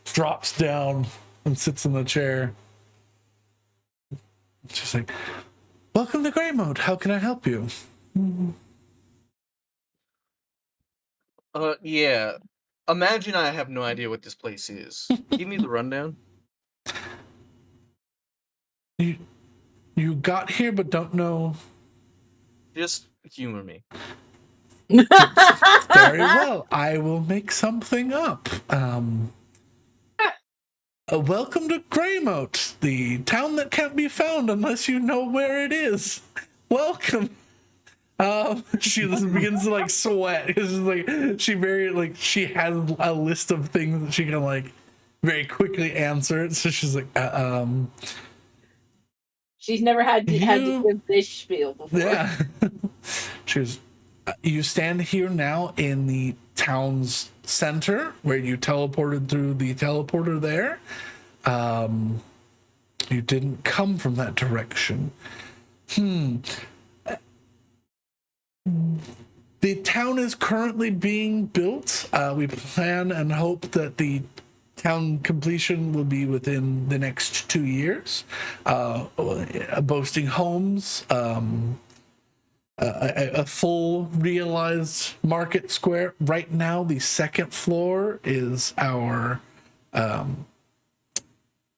drops down and sits in the chair. She's like, "Welcome to Greymoat. How can I help you?" Yeah. Imagine I have no idea what this place is. Give me the rundown. You got here but don't know. Just humor me. Very well. I will make something up. Welcome to Greymoat, the town that can't be found unless you know where it is. Welcome. She begins to like sweat. It's just like she has a list of things that she can like very quickly answer. So she's like, She's never had to give this spiel before. Yeah. She was, you stand here now in the town's center where you teleported through the teleporter there. You didn't come from that direction. The town is currently being built. We plan and hope that the town completion will be within the next 2 years, boasting homes, a full realized market square. Right now, the second floor is our,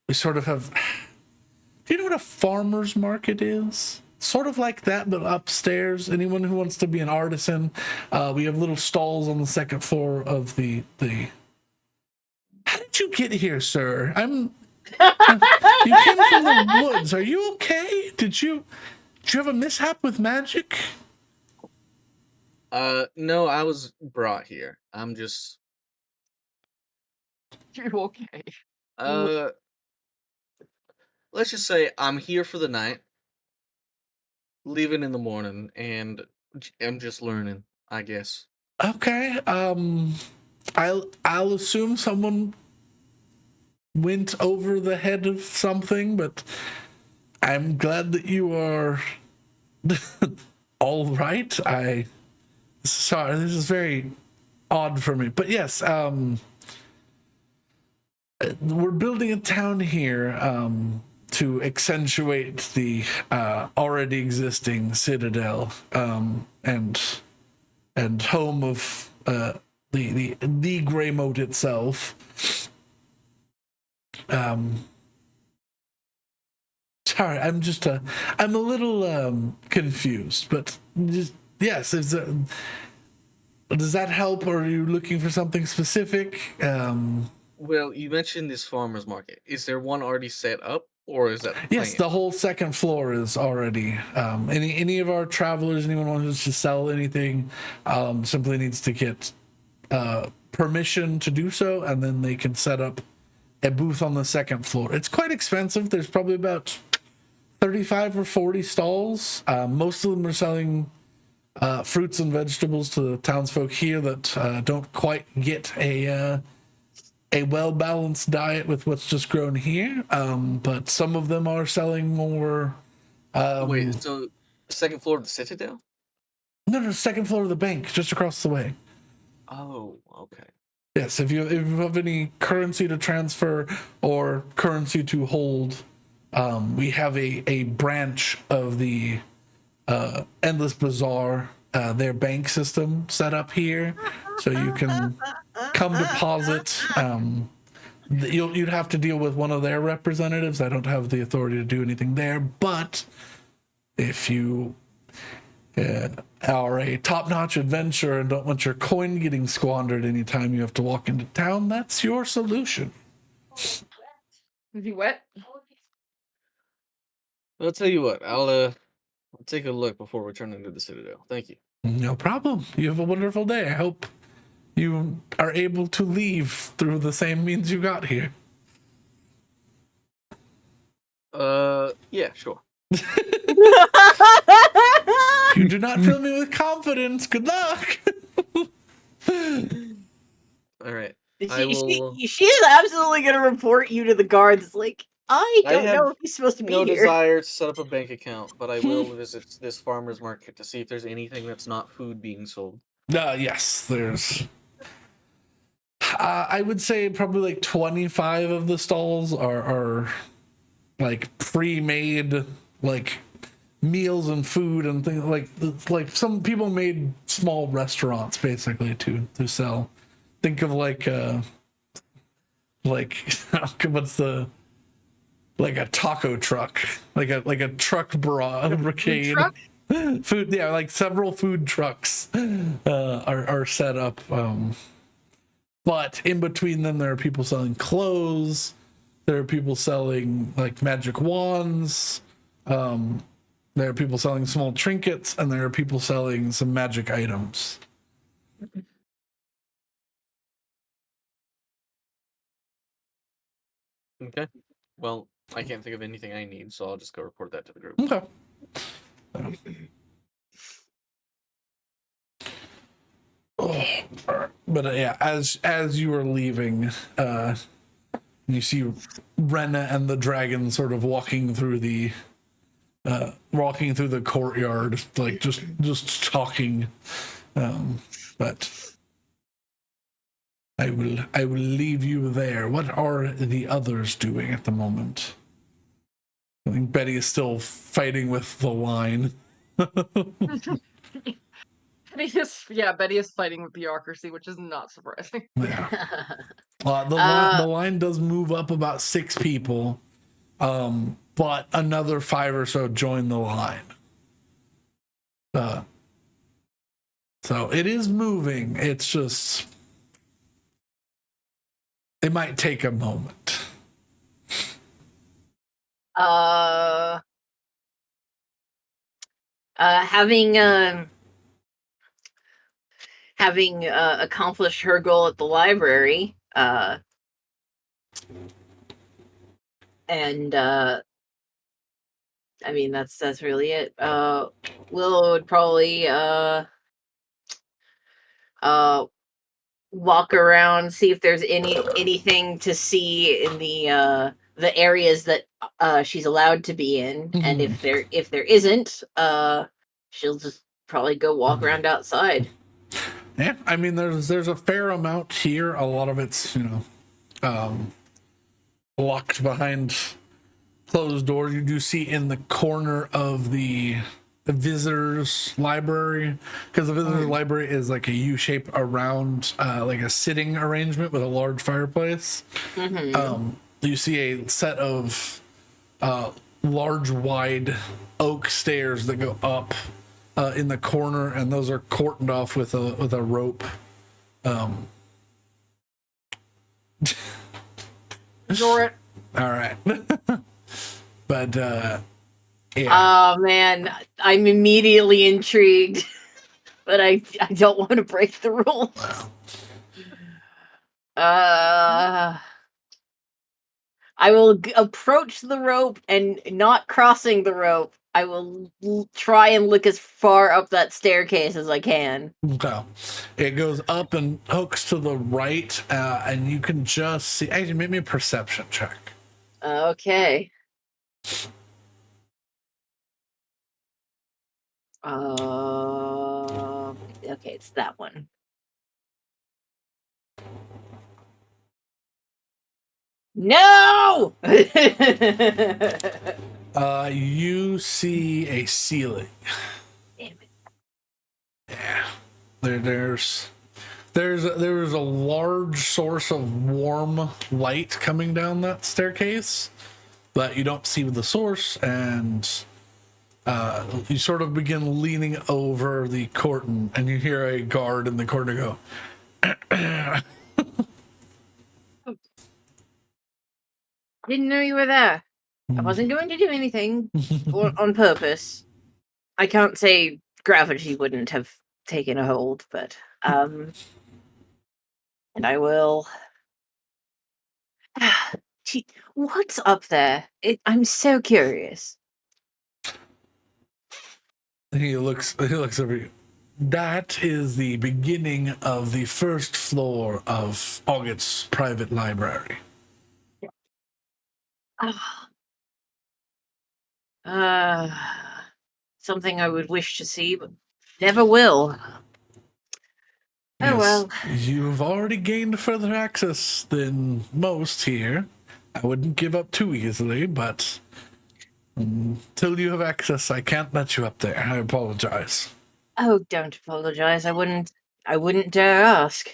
we sort of have, do you know what a farmer's market is? Sort of like that, but upstairs. Anyone who wants to be an artisan, we have little stalls on the second floor of the. How did you get here, sir? You came from the woods. Are you okay? Did you have a mishap with magic? No, I was brought here. I'm just. You okay? Let's just say I'm here for the night, leaving in the morning, and I'm just learning, I guess. Okay. I'll assume someone went over the head of something, but I'm glad that you are all right. Sorry, this is very odd for me, but yes, we're building a town here to accentuate the already existing citadel, and and home of the Greymoat itself. Sorry, I'm a little confused, but yes, does that help, or are you looking for something specific? Well, you mentioned this farmer's market. Is there one already set up, or is that Yes, planned? the whole second floor is already. Any of our travelers, anyone wants to sell anything, simply needs to get permission to do so, and then they can set up a booth on the second floor. It's quite expensive. There's probably about 35 or 40 stalls. Most of them are selling fruits and vegetables to the townsfolk here that don't quite get a well-balanced diet with what's just grown here. But some of them are selling more. Wait, so second floor of the Citadel? No, second floor of the bank, just across the way. Oh, okay. Yes, if you have any currency to transfer or currency to hold, we have a branch of the Endless Bazaar, their bank system set up here, so you can come deposit. You'd have to deal with one of their representatives. I don't have the authority to do anything there, but if you are a top-notch adventurer and don't want your coin getting squandered anytime you have to walk into town, that's your solution. Is he wet? I'll tell you what. I'll take a look before returning to the Citadel. Thank you. No problem. You have a wonderful day. I hope you are able to leave through the same means you got here. Yeah, sure. You do not fill me with confidence. Good luck. All right. She is absolutely going to report you to the guards. It's like, I don't have know if he's supposed to be No here. desire to set up a bank account, but I will visit this farmer's market to see if there's anything that's not food being sold. Yes, there's. I would say probably like 25 of the stalls are like pre-made, like meals and food and things like some people made small restaurants basically to sell. Think of like what's the like a taco truck, like a truck brigade. Food, yeah, like several food trucks are set up. But in between them, there are people selling clothes. There are people selling like magic wands. There are people selling small trinkets, and there are people selling some magic items. Okay. Well, I can't think of anything I need, so I'll just go report that to the group. Okay. But yeah, as you are leaving, you see Renna and the dragon sort of walking through the courtyard, like just talking. But I will leave you there. What are the others doing at the moment? I think Betty is still fighting with the line. Betty is fighting with bureaucracy, which is not surprising. Yeah. The line does move up about 6 people, but another 5 or so join the line. So it is moving. It's just it might take a moment. Having accomplished her goal at the library, and I mean that's really it. Willow would probably walk around, see if there's anything to see in the areas that she's allowed to be in, and if there isn't, she'll just probably go walk around outside. Yeah, I mean there's a fair amount here. A lot of it's locked behind closed doors. You do see in the corner of the visitors library, because the visitors library is like a U shape around like a sitting arrangement with a large fireplace. You see a set of large, wide oak stairs that go up in the corner, and those are cordoned off with a rope. Ignore it. All right. But yeah. Oh man, I'm immediately intrigued, but I don't want to break the rules. I will approach the rope, and not crossing the rope, I will try and look as far up that staircase as I can. Okay. It goes up and hooks to the right, and you can just see. Actually, make me a perception check. Okay. Okay, it's that one. No! You see a ceiling. Damn it. Yeah. There's a large source of warm light coming down that staircase, but you don't see the source, and you sort of begin leaning over the curtain, and you hear a guard in the corner go, Didn't know you were there. I wasn't going to do anything on purpose. I can't say gravity wouldn't have taken a hold, but and I will. Gee, what's up there? I'm so curious. he looks over you. That is the beginning of the first floor of August's private library. Something I would wish to see, but never will. Oh well. You've already gained further access than most here. I wouldn't give up too easily, but until you have access, I can't let you up there. I apologize. Oh, don't apologize. I wouldn't dare ask.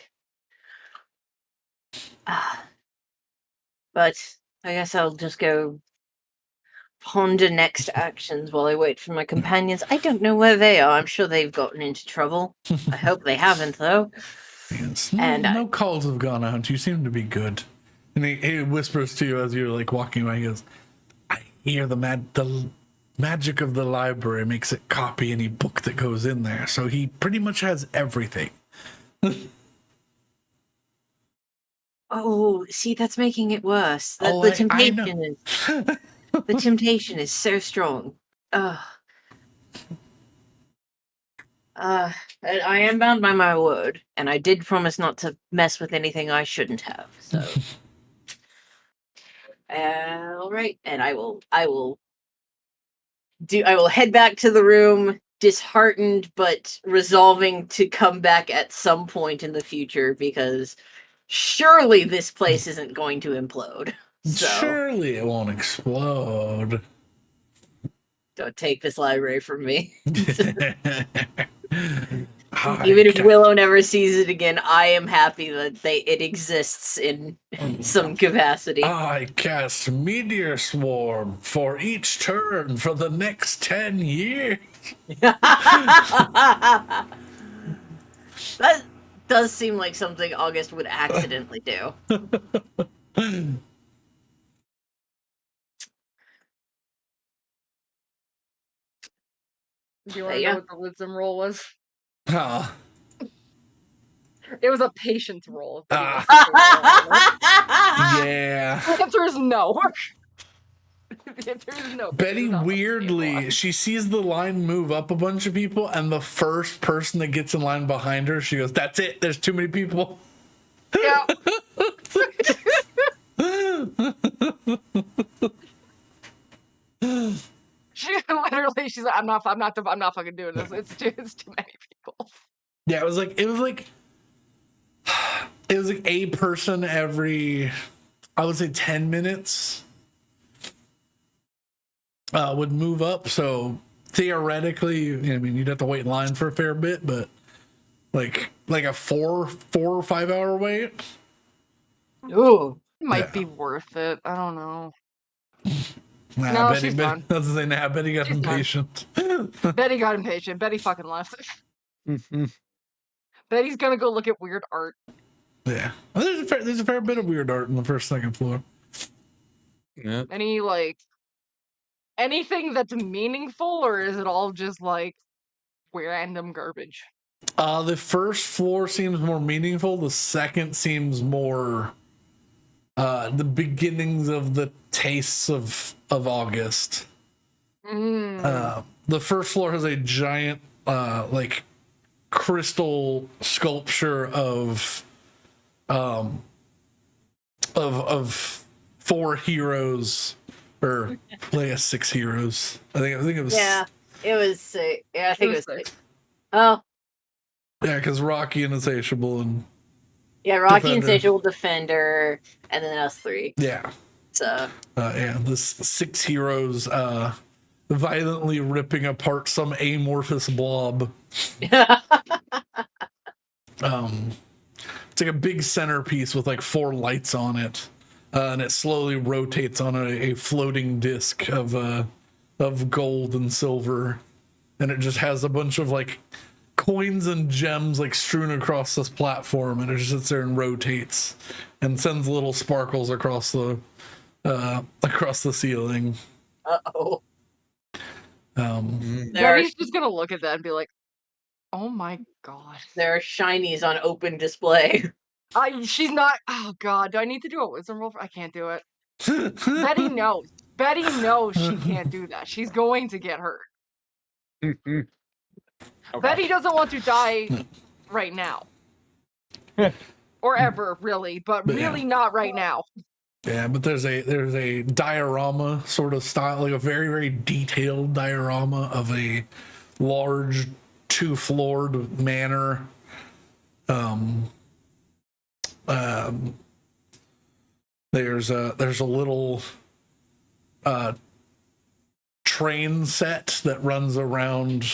But I guess I'll just go ponder next actions while I wait for my companions. I don't know where they are. I'm sure they've gotten into trouble. I hope they haven't, though. Yes. And no calls have gone out. You seem to be good. And he whispers to you as you're like walking by. He goes, I hear the magic of the library makes it copy any book that goes in there. So he pretty much has everything. Oh, see, that's making it worse. I Temptation is the temptation is so strong. And I am bound by my word, and I did promise not to mess with anything I shouldn't have. So, all right, and I will head back to the room, disheartened but resolving to come back at some point in the future, because surely this place isn't going to implode. So, surely it won't explode. Don't take this library from me. Oh, Even if Willow never sees it again, I am happy that it exists in some capacity. I cast Meteor Swarm for each turn for the next 10 years. That does seem like something August would accidentally do. Do you want to know what the wisdom roll was? Huh. It was a patience roll. Yeah. The answer is no. The answer is no. Betty weirdly, she sees the line move up a bunch of people, and the first person that gets in line behind her, she goes, "That's it. There's too many people." Yeah. She's like, I'm not fucking doing this. It's too many people. Yeah, it was like a person every, I would say 10 minutes would move up. So theoretically, I mean, you'd have to wait in line for a fair bit, but like a 4 or 5 hour wait. Ooh. It might Yeah. be worth it. I don't know. Nah, No, Betty, she's Betty, done. that's the thing. Nah, Betty got She's done. impatient. Betty got impatient. Betty fucking left. Betty's gonna go look at weird art. Yeah, well, there's a fair bit of weird art on the first, second floor. Yeah. Any like anything that's meaningful, or is it all just like random garbage? The first floor seems more meaningful. The second seems more the beginnings of the tastes of August. The first floor has a giant like crystal sculpture of 4 heroes, or I guess 6 heroes. I think it was. Yeah, it was. Yeah, I think it was. 6. Oh, Yeah, because Rocky and Insatiable and yeah, Rocky Defender. Insatiable Defender, and then us 3. yeah. So Yeah, this 6 heroes violently ripping apart some amorphous blob. It's like a big centerpiece with like 4 lights on it, and it slowly rotates on a floating disc of gold and silver, and it just has a bunch of like coins and gems like strewn across this platform, and it just sits there and rotates and sends little sparkles across the ceiling. Uh-oh. Betty's just gonna look at that and be like, "Oh my god." There are shinies on open display. She's not. Oh god, do I need to do a wisdom roll? I can't do it. Betty knows. Betty knows she can't do that. She's going to get hurt. Okay. Betty doesn't want to die right now. Or ever, really, but But yeah. really not right now. Yeah, but there's a diorama sort of style, like a very, very detailed diorama of a large 2-floored manor. There's a little train set that runs around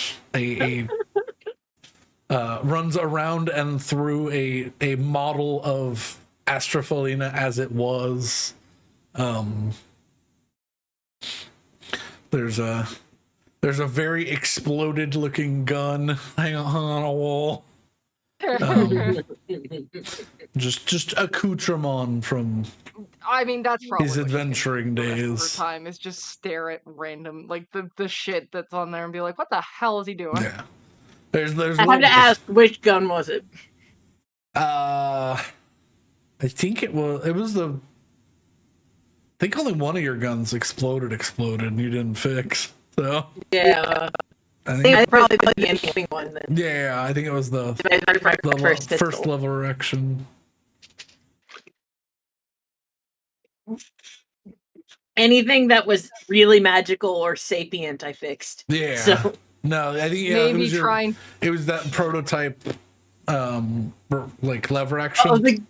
runs around and through a model of Astraphalina as it was. There's a very exploded looking gun hung on a wall. Just accoutrement from I mean, that's probably his what she's gonna adventuring do the rest of her days. time is just stare at random, like the shit that's on there and be like, "What the hell is he doing?" Yeah. There's I have to ask, which gun was it? I think it was the. I think only one of your guns exploded, and you didn't fix. So Yeah, I I think. think probably the ending one then. Yeah, I think it was the First pistol. first level erection. Anything that was really magical or sapient, I fixed. Yeah. So No, I think Maybe trying. It was that prototype, like lever action.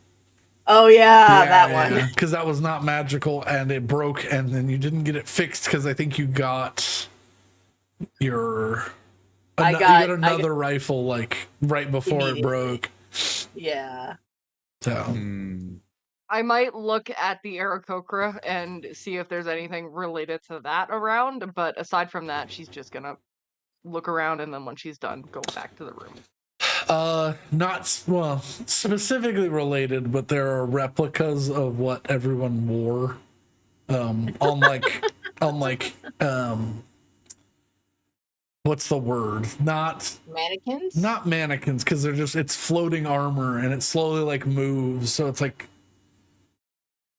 Oh yeah, that one. Because that was not magical and it broke, and then you didn't get it fixed because I think you got you got another rifle like right before it broke. Yeah. So I might look at the Aarakocra and see if there's anything related to that around, but aside from that, she's just gonna look around and then when she's done, go back to the room. not specifically related, but there are replicas of what everyone wore. On like what's the word? Not mannequins, because it's floating armor and it slowly like moves, so it's like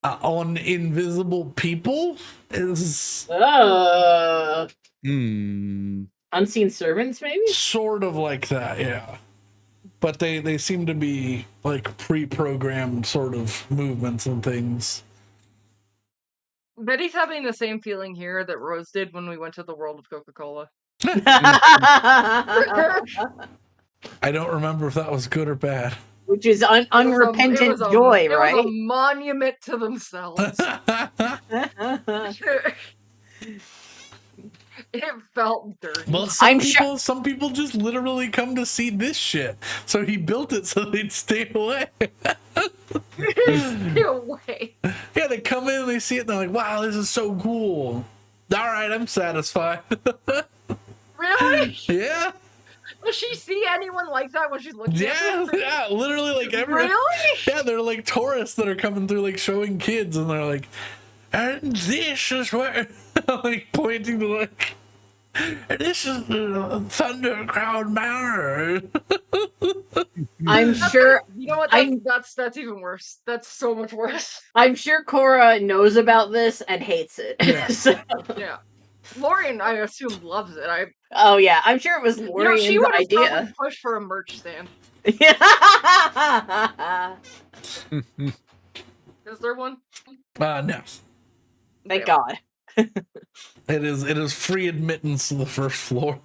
on invisible people is Unseen servants, maybe? sort of like that, yeah. But they seem to be like pre-programmed sort of movements and things. Betty's having the same feeling here that Rose did when we went to the world of Coca-Cola. I don't remember if that was good or bad. Which is unrepentant joy, right? It was a monument to themselves. It felt dirty. Well, I'm sure- some people just literally come to see this shit. So he built it so they'd stay away. Stay away. Yeah, they come in and they see it and they're like, wow, this is so cool. All right, I'm satisfied. Really? Yeah. Does she see anyone like that when she's looking at Yeah, them? yeah, literally like everyone. Really? Yeah, they're like tourists that are coming through, like showing kids, and they're like, and this is where, like pointing to like, this is the Thunder Crown Manor. I'm sure. You know what? I'm- That's even worse. That's so much worse. I'm sure Cora knows about this and hates it. Yeah. So- Yeah. Lauren, I assume, loves it. oh yeah, I'm sure it was She Lorian's would have idea. probably pushed for a merch stand. Yeah. Is there one? No, Thank Yeah. God. it is free admittance to the first floor.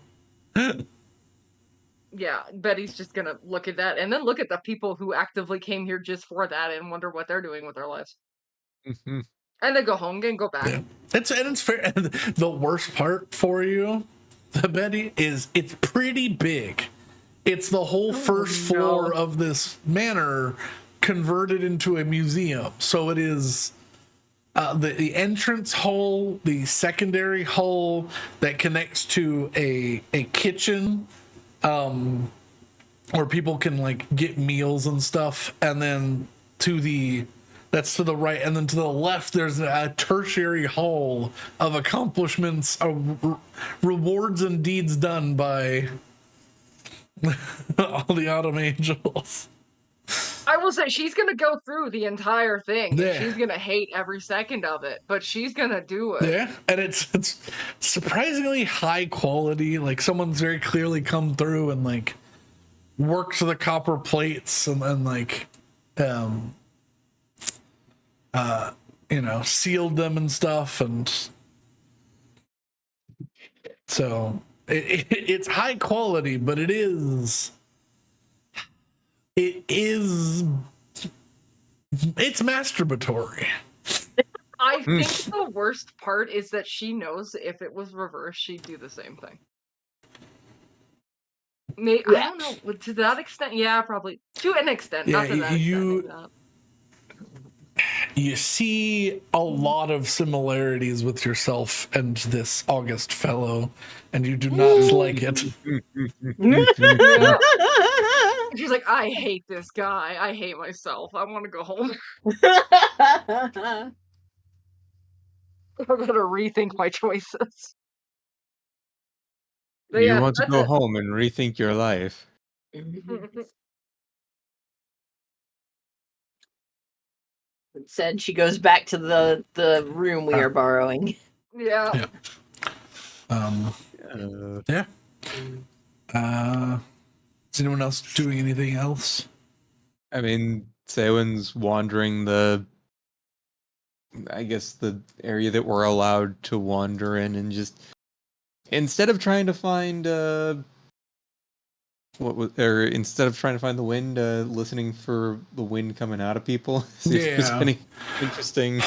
Yeah, Betty's just gonna look at that and then look at the people who actively came here just for that and wonder what they're doing with their lives. And then go home and go back. Yeah, it's fair. And the worst part for you, Betty, is it's pretty big. It's the whole first floor of this manor converted into a museum. So it is the entrance hall, the secondary hall that connects to a kitchen, where people can like get meals and stuff, and then that's to the right, and then to the left there's a tertiary hall of accomplishments, rewards and deeds done by all the Autumn Angels. I will say she's gonna go through the entire thing. Yeah. She's gonna hate every second of it, but she's gonna do it. Yeah, and it's surprisingly high quality. Like someone's very clearly come through and like worked the copper plates and like sealed them and stuff, and so it's high quality, but it's masturbatory. I think the worst part is that she knows if it was reversed, she'd do the same thing. I don't know. To that extent, yeah, probably. To an extent, not to that extent. You see a lot of similarities with yourself and this August fellow, and you do not like it. Yeah. She's like, I hate this guy. I hate myself. I want to go home. I'm gonna rethink my choices. But You yeah, want to that's go it. home and rethink your life. Said she goes back to the room we are borrowing. Yeah. Yeah. Is anyone else doing anything else? I mean, Sewin's wandering the area that we're allowed to wander in, and just instead of trying to find instead of trying to find the wind, listening for the wind coming out of people. See if there's any interesting.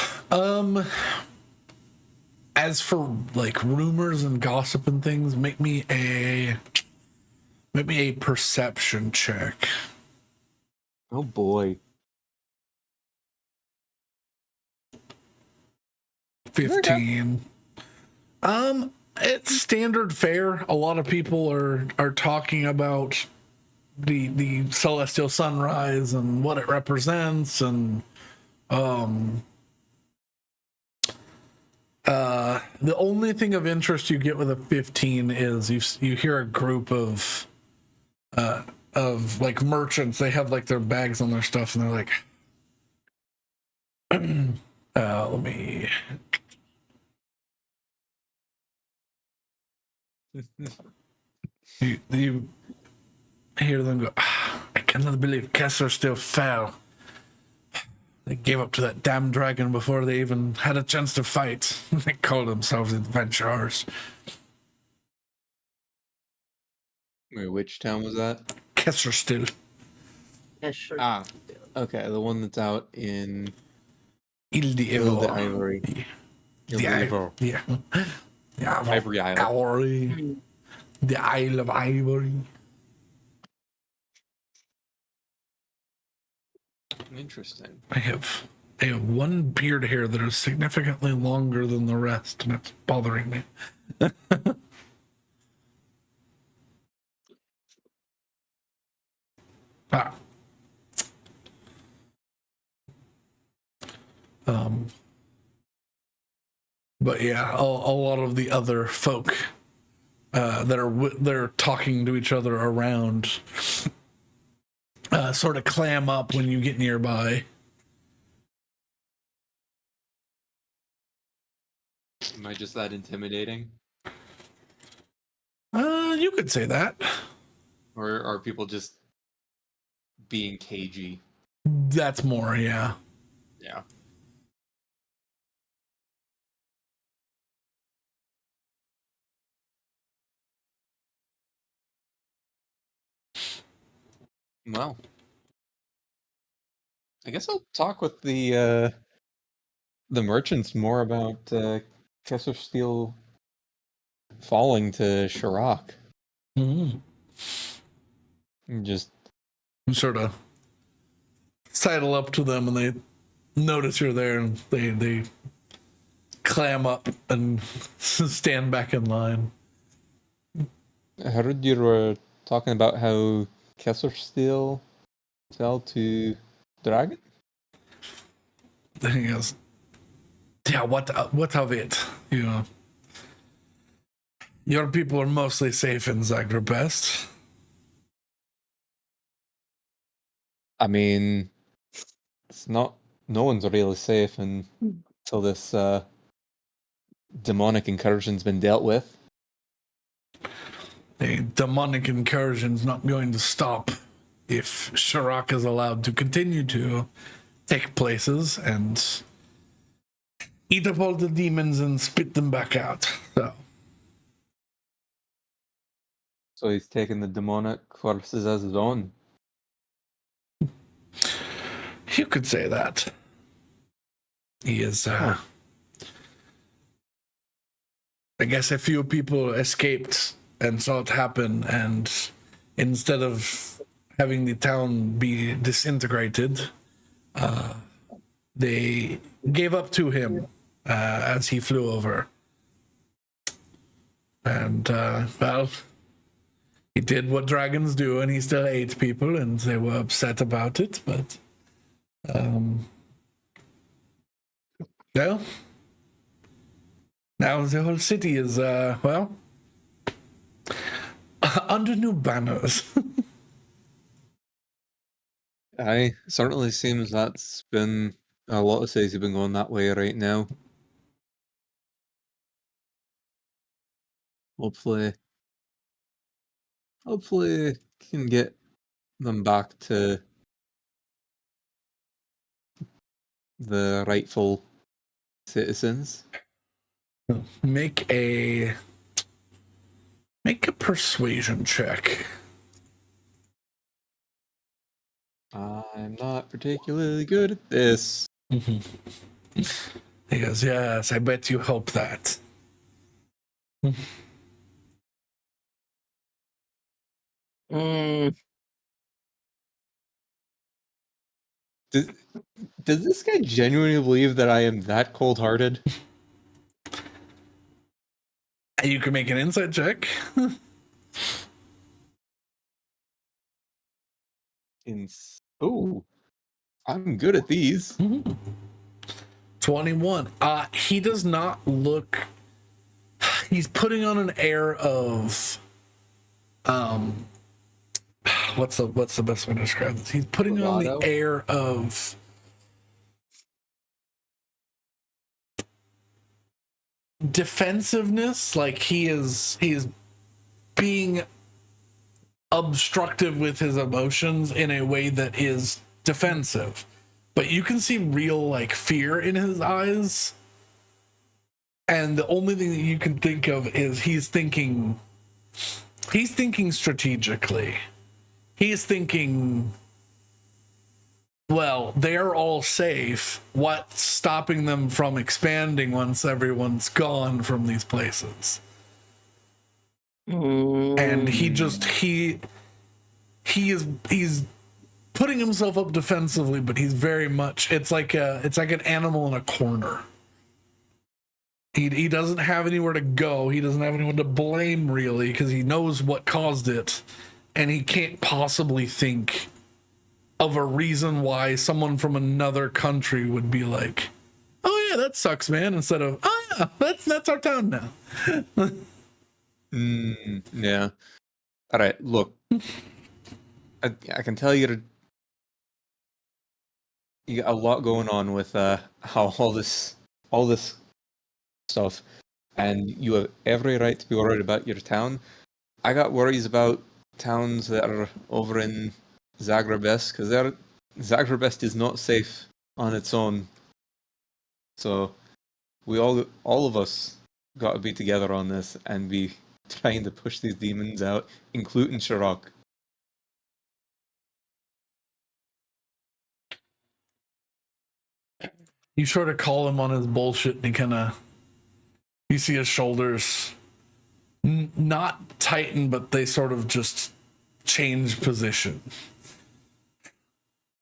As for like rumors and gossip and things, make me a perception check. Oh boy. 15. It's standard fare. A lot of people are talking about the celestial sunrise and what it represents, and the only thing of interest you get with a 15 is you hear a group of like merchants. They have like their bags on their stuff, and they're like, let me. You hear them go, I cannot believe Kessler still fell. They gave up to that damn dragon before they even had a chance to fight. They called themselves adventurers. Wait, which town was that? Kessler still. Yeah, sure. Ah, okay, the one that's out in Il di Hill Evo. Ivory. Yeah. Yeah, Ivory Island. Ivory. The Isle of Ivory. Interesting. I have one beard hair that is significantly longer than the rest, and it's bothering me. Ah. But yeah, a lot of the other folk they're talking to each other around sort of clam up when you get nearby. Am I just that intimidating? You could say that. Or are people just being cagey? That's more, yeah. Yeah. Well, I guess I'll talk with the merchants more about Kessler Steel falling to Shirok. Mm-hmm. Just Sort of sidle up to them, and they notice you're there, and they clam up and stand back in line. I heard you were talking about how Kessler Steel fell to Dragon. He goes, yeah, what of it? You know, your people are mostly safe in Zagrebest. I mean, it's not. No one's really safe until this demonic incursion's been dealt with. The demonic incursion's not going to stop if Shirok is allowed to continue to take places and eat up all the demons and spit them back out. So he's taken the demonic forces as his own. You could say that. He is, I guess a few people escaped and saw it happen, and instead of having the town be disintegrated, they gave up to him as he flew over. And, well, he did what dragons do, and he still ate people, and they were upset about it, but, well, now the whole city is, well, under new banners. Aye, certainly seems that's been a lot of cities have been going that way right now. Hopefully can get them back to the rightful citizens. Make a persuasion check. I'm not particularly good at this. He goes, yes, I bet you hope that. Does this guy genuinely believe that I am that cold-hearted? You can make an insight check. Oh, I'm good at these. 21. He does not look. He's putting on an air of. What's the best way to describe this? He's putting on the air of defensiveness, like he is being obstructive with his emotions in a way that is defensive, but you can see real like fear in his eyes, and the only thing that you can think of is he's thinking strategically. He's thinking well, they're all safe. What's stopping them from expanding once everyone's gone from these places? And he's putting himself up defensively, but he's very much it's like an animal in a corner. He doesn't have anywhere to go. He doesn't have anyone to blame really, because he knows what caused it, and he can't possibly think of a reason why someone from another country would be like, "Oh yeah, that sucks, man," instead of, "Oh yeah, that's our town now." Yeah. All right. Look, I can tell you got a lot going on with how all this stuff, and you have every right to be worried about your town. I got worries about towns that are over in Zagrebest, because Zagrebest is not safe on its own. So we all of us got to be together on this and be trying to push these demons out, including Shirok. You sort of call him on his bullshit, and you see his shoulders not tighten, but they sort of just change position.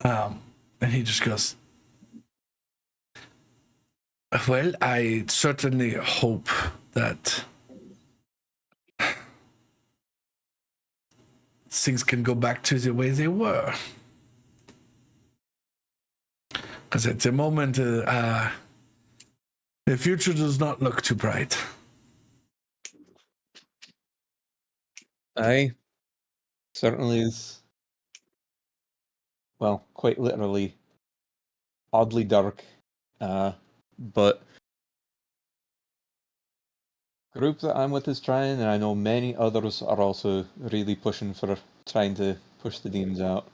And he just goes, "Well, I certainly hope that things can go back to the way they were. Because at the moment, the future does not look too bright." Aye, certainly is. Well, quite literally, oddly dark. But group that I'm with is trying, and I know many others are also really pushing for trying to push the demons out.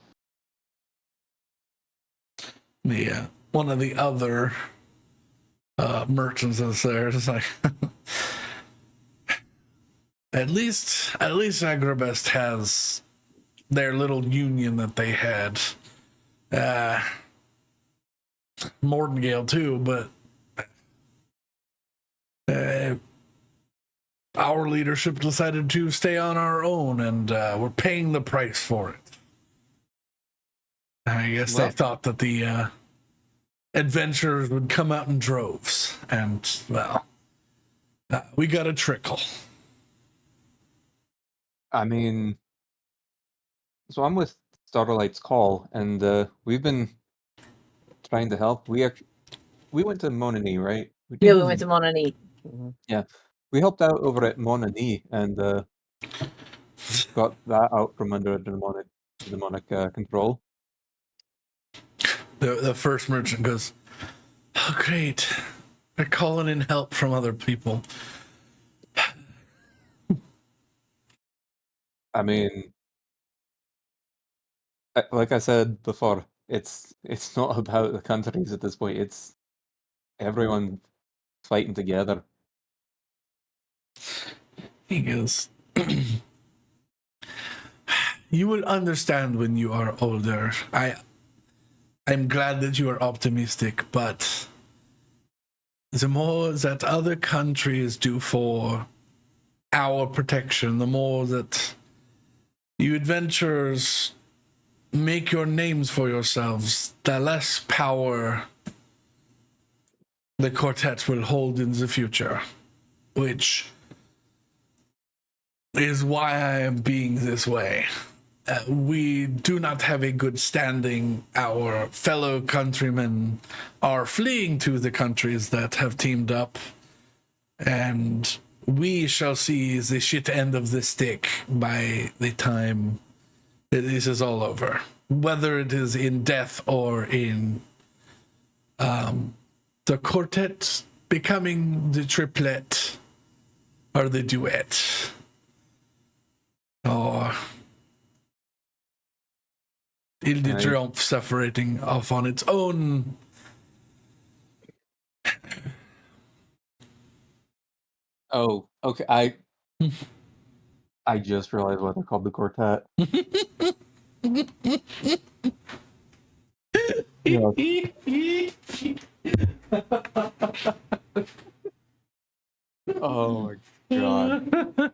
One of the other merchants is there. It's like, at least Agrabest has their little union that they had. Mordengale too, but our leadership decided to stay on our own, and we're paying the price for it. I guess they thought that the adventurers would come out in droves, and, well, we got a trickle. I mean, so I'm with Starlight's Call, and we've been trying to help. We went to Monani, right? Yeah, we went to Monani. Yeah, we helped out over at Monani, and got that out from under demonic control. The first merchant goes, "Oh, great. They're calling in help from other people." I mean, like I said before, it's not about the countries at this point. It's everyone fighting together. He goes, "You will understand when you are older. I'm glad that you are optimistic, but the more that other countries do for our protection, the more that you adventurers make your names for yourselves, the less power the quartet will hold in the future, which is why I am being this way. We do not have a good standing. Our fellow countrymen are fleeing to the countries that have teamed up, and we shall see the shit end of the stick by the time this is all over, whether it is in death or in the quartet becoming the triplet or the duet, or Ile de Triomphe separating off on its own. Oh, okay. I just realized what they're called, the quartet. Oh my god.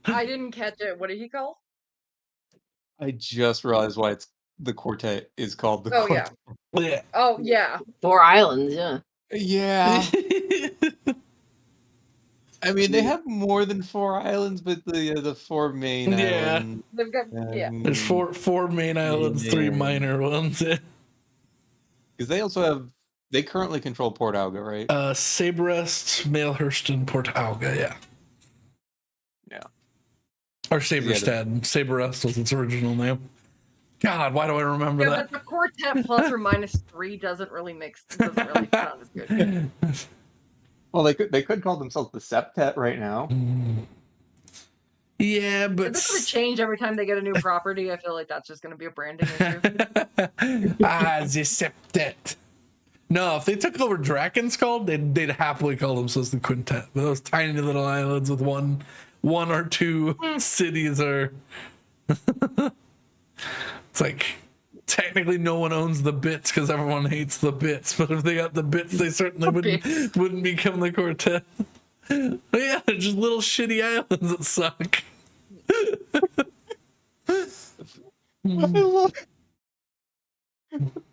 I didn't catch it. What did he call? I just realized why it's the quartet is called the Oh, yeah. quartet. Yeah. Oh, yeah. 4 islands, yeah. Yeah. I mean, they have more than 4 islands, but the 4 main Yeah. islands. They've got, yeah. There's four main islands, 3 minor ones. Because they also have. They currently control Port Alga, right? Sabrest, Malehurst, and Port Alga, yeah. Yeah. Or Saberstead. Saberest was its original name. God, why do I remember Yeah, that? but the quartet plus or minus 3 doesn't really sound as good. Well, they could call themselves the Septet right now. Yeah, but If they're going to change every time they get a new property, I feel like that's just going to be a branding issue. the Septet. No, if they took over Drakenskull, they'd happily call themselves the Quintet. But those tiny little islands with one or two cities are. It's like technically no one owns the bits because everyone hates the bits. But if they got the bits, they certainly wouldn't become the Quartet. But yeah, they're just little shitty islands that suck. I love.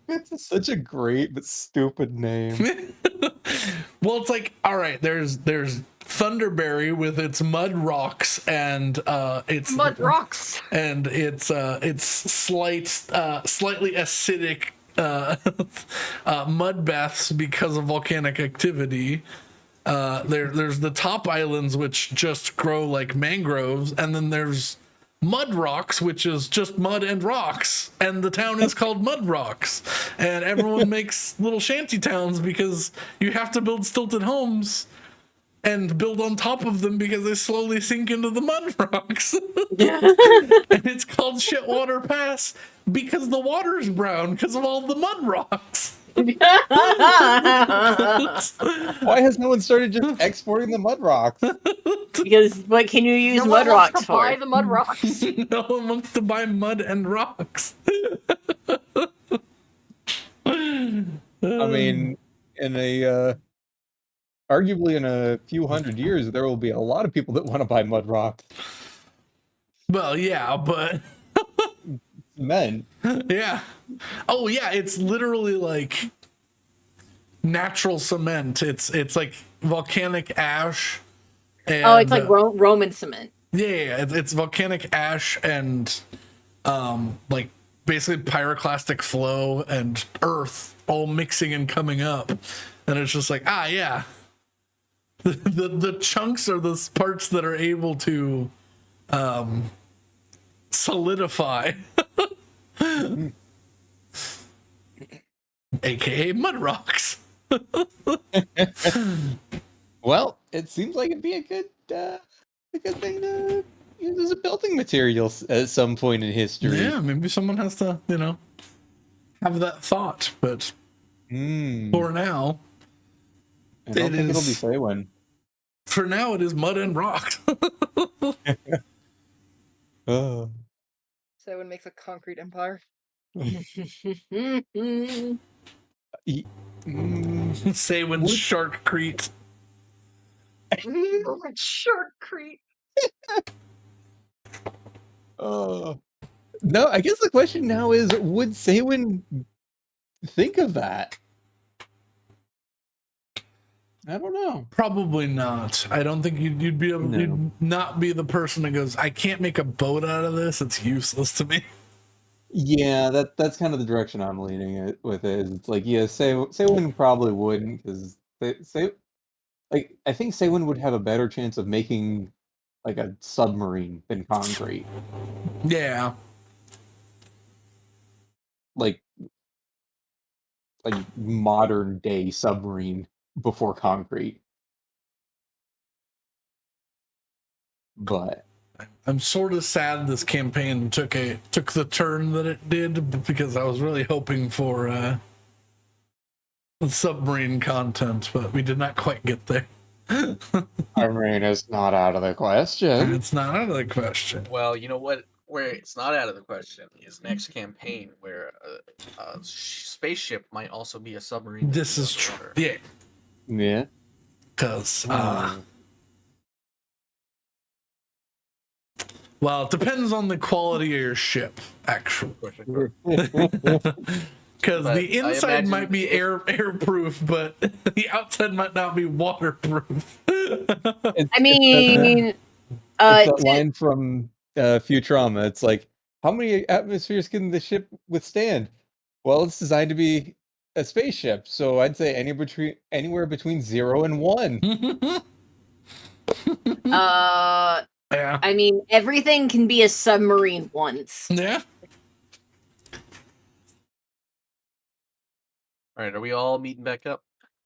It's such a great but stupid name. Well, it's like, all right, there's Thunderberry with its mud rocks and its Mud rocks and its slightly acidic mud baths because of volcanic activity. There's the top islands which just grow like mangroves, and then there's Mud Rocks, which is just mud and rocks, and the town is called Mud Rocks, and everyone makes little shanty towns because you have to build stilted homes and build on top of them because they slowly sink into the mud rocks. And it's called Shitwater Pass because the water's brown because of all the mud rocks. Why has no one started just exporting the mud rocks? Because what can you use no mud one wants rocks to for? buy the mud rocks. No one wants to buy mud and rocks. I mean, in a arguably in a few hundred years, there will be a lot of people that want to buy mud rocks. Well, yeah, but Men. yeah. Oh yeah, it's literally like natural cement. It's like volcanic ash. And, Oh, it's like Roman cement. Yeah, it's volcanic ash and like basically pyroclastic flow and earth all mixing and coming up, and it's just like yeah. The chunks are the parts that are able to solidify, aka mud rocks. Well, it seems like it'd be a good thing to use as a building material at some point in history. Yeah, maybe someone has to, have that thought. But for now, I don't think it'll be Saywin. For now, it is mud and rocks. Saywin makes a concrete empire. Saywin's Sharkcrete. Sharkcrete. No, I guess the question now is, would Saywin think of that? I don't know. Probably not. I don't think you'd be able. You'd not be the person that goes, I can't make a boat out of this. It's useless to me. Yeah, that's kind of the direction I'm leaning with it. It's like, yeah, Saywin probably wouldn't, because I think Saywin would have a better chance of making like a submarine than concrete. Yeah. Like modern day submarine before concrete. But I'm sort of sad this campaign took the turn that it did, because I was really hoping for submarine content, but we did not quite get there. I mean, it's not out of the question. It's not out of the question. Well, you know what where it's not out of the question is next campaign, where a spaceship might also be a submarine. that This can go is true. underwater. Yeah, Yeah. because Hmm. well, it depends on the quality of your ship, actually. Of course. Because But the I inside might imagine be if- airproof, but the outside might not be waterproof. I mean, it's that to- line from Futurama. It's like, how many atmospheres can the ship withstand? Well, it's designed to be a spaceship, so I'd say anywhere between 0 and 1. Yeah. I mean, everything can be a submarine once. Yeah. All right, are we all meeting back up?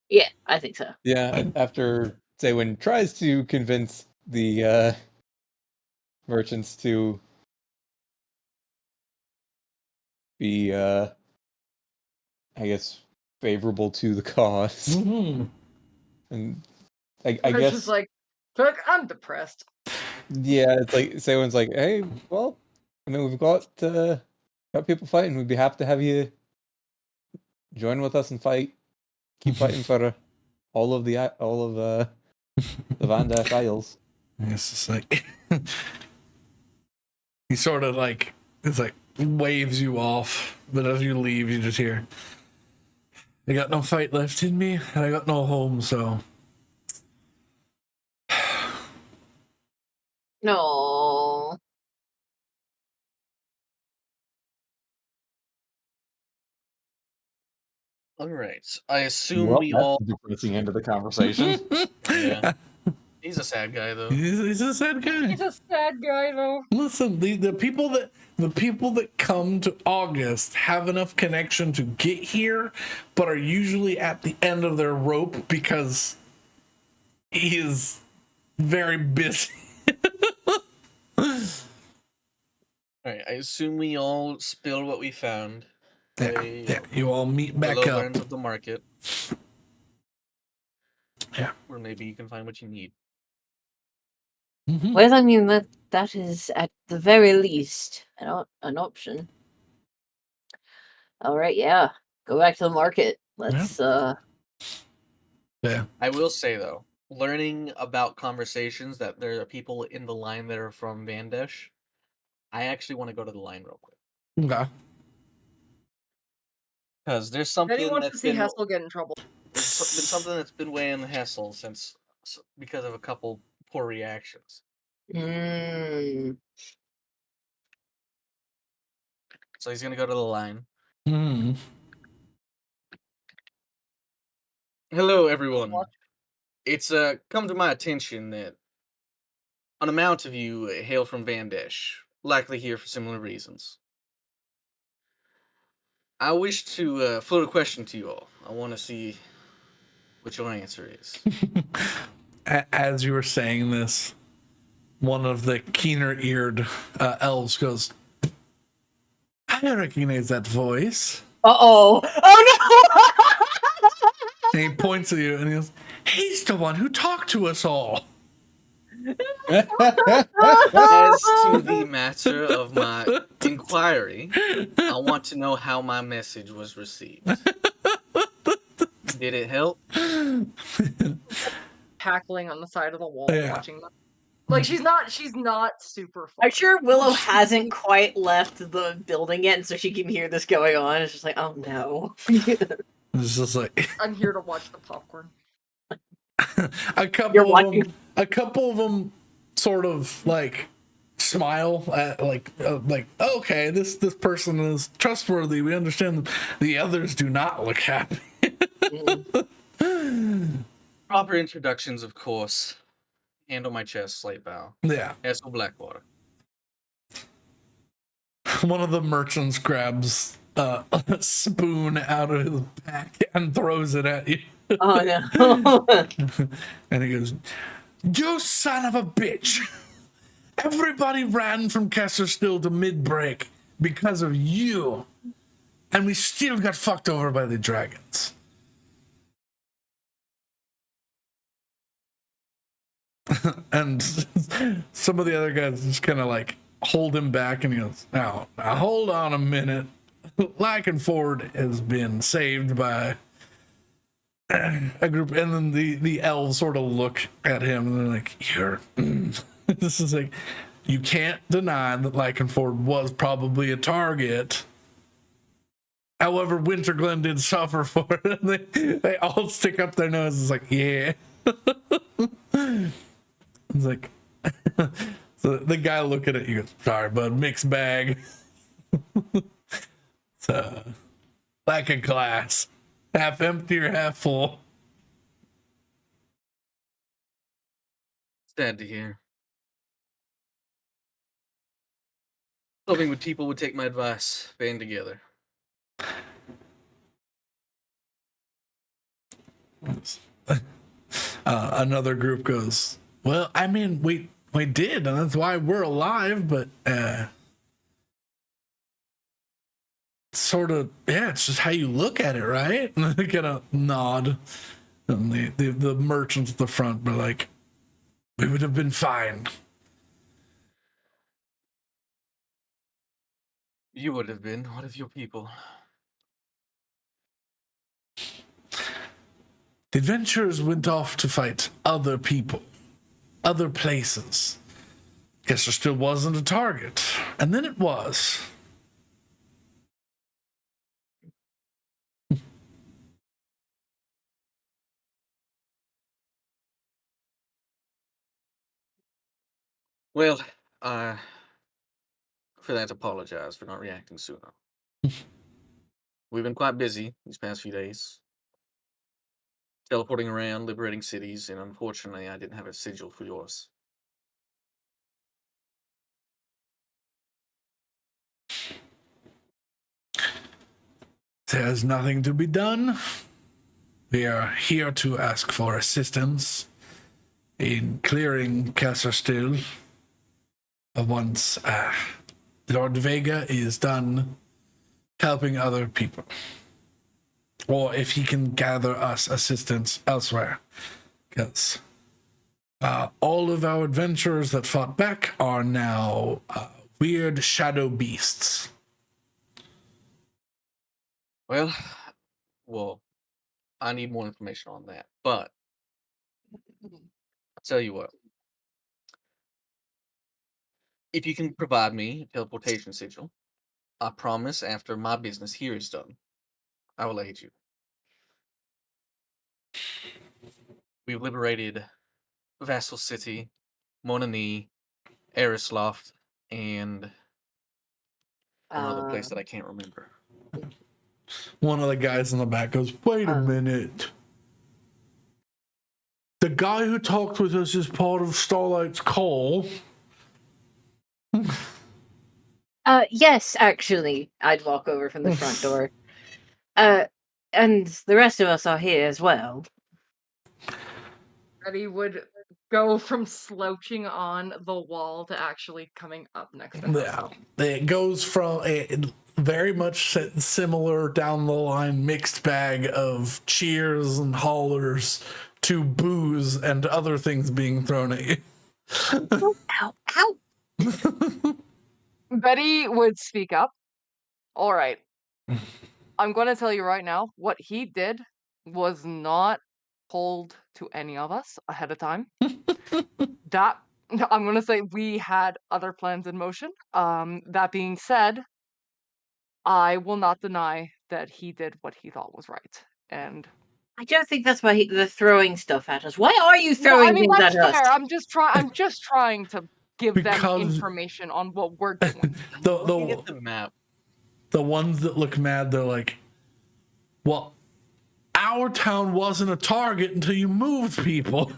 Yeah, I think so. Yeah, after Zaywin tries to convince the merchants to be, I guess, favorable to the cause, Mhm. and I We're guess, just like, look, I'm depressed. yeah, it's like Zaywin's like, hey, well, I mean, we've got people fighting. We'd be happy to have you join with us and fight. Keep fighting for all of the Van Dash Isles. It's just like he sort of like it's like waves you off, but as you leave, you just hear, "I got no fight left in me, and I got no home." So No. All right. I assume Well, we that's all. the depressing end of the conversation. Yeah. He's a sad guy though. he's a sad guy. He's a sad guy, though. Listen, the people that come to August have enough connection to get here, but are usually at the end of their rope because he is very busy. All right. I assume we all spilled what we found. Yeah, you all meet back Below up. ends of the market. Yeah. Or maybe you can find what you need. Mhm. Well, I mean that is at the very least an option. All right, yeah. Go back to the market. Let's Yeah. I will say though, learning about conversations that there are people in the line that are from Vandesh, I actually want to go to the line real quick. Okay. Because there's Then something he wants to that's see been Hessel get in trouble. been something that's been weighing the Hessel since because of a couple poor reactions. mm, So he's gonna go to the line. Mm. Hello, everyone. What? It's come to my attention that an amount of you hail from Vandesh, likely here for similar reasons. I wish to float a question to you all. I want to see what your answer is. As you were saying this, one of the keener-eared elves goes, "I recognize that voice." oh And he points at you and he goes, "He's the one who talked to us all." As to the matter of my inquiry, I want to know how my message was received. Did it help? Cackling on the side of the wall, Yeah. watching them. Like she's not super fun. I'm sure Willow hasn't quite left the building yet, and so she can hear this going on. It's just like, oh no. It's just like I'm here to watch the popcorn. a couple You're of watching. them. A couple of them sort of like smile at like okay, this person is trustworthy. We understand. The others do not look happy. Proper introductions, of course. Hand on my chest, slight bow. Yeah. Hessel Blackwater. One of the merchants grabs a spoon out of his pack and throws it at you. Oh no. And he goes, "You son of a bitch! Everybody ran from Kessler Still to Midbreak because of you. And we still got fucked over by the dragons." And some of the other guys just kind of like hold him back, and he goes, now hold on a minute. Lycanford has been saved by a group, and then the elves sort of look at him and they're like, you're this is like, you can't deny that Lycanford was probably a target. However, Winterglen did suffer for it. They all stick up their noses like, yeah. It's like, so the guy looking at you goes, sorry, bud, mixed bag. So, like a glass, half empty or half full. Sad to hear. Hoping would people would take my advice, band together. Another group goes, well, I mean, we did, and that's why we're alive, but sort of, yeah, it's just how you look at it, right? And they kind of nod, and the merchants at the front were like, we would have been fine. You would have been. What of your people? The adventurers went off to fight other people, other places. Guess there still wasn't a target. And then it was. Well, for that, apologize for not reacting sooner. We've been quite busy these past few days. Teleporting around, liberating cities, and unfortunately, I didn't have a sigil for yours. There's nothing to be done. We are here to ask for assistance in clearing Casterstil. Once Lord Vega is done helping other people. Or if he can gather us assistance elsewhere. Because all of our adventurers that fought back are now weird shadow beasts. Well, I need more information on that. But I'll tell you what. If you can provide me a teleportation sigil, I promise after my business here is done, I will aid you. We've liberated Vassal City, Monani, Erisloft, and another place that I can't remember. One of the guys in the back goes, wait a minute. The guy who talked with us is part of Starlight's call. Yes, actually, I'd walk over from the front door. And the rest of us are here as well. Betty would go from slouching on the wall to actually coming up next to herself. Yeah, it goes from a very much similar down the line mixed bag of cheers and hollers to boos and other things being thrown at you. Ow, ow. Betty would speak up. All right. I'm going to tell you right now, what he did was not told to any of us ahead of time. That I'm going to say we had other plans in motion. That being said, I will not deny that he did what he thought was right. And I don't think that's why they're throwing stuff at us. Why are you no, throwing I mean things that's at fair. us? I'm just trying to give them Because- information on what we're doing. Looking at the map. The ones that look mad, they're like, well, our town wasn't a target until you moved people.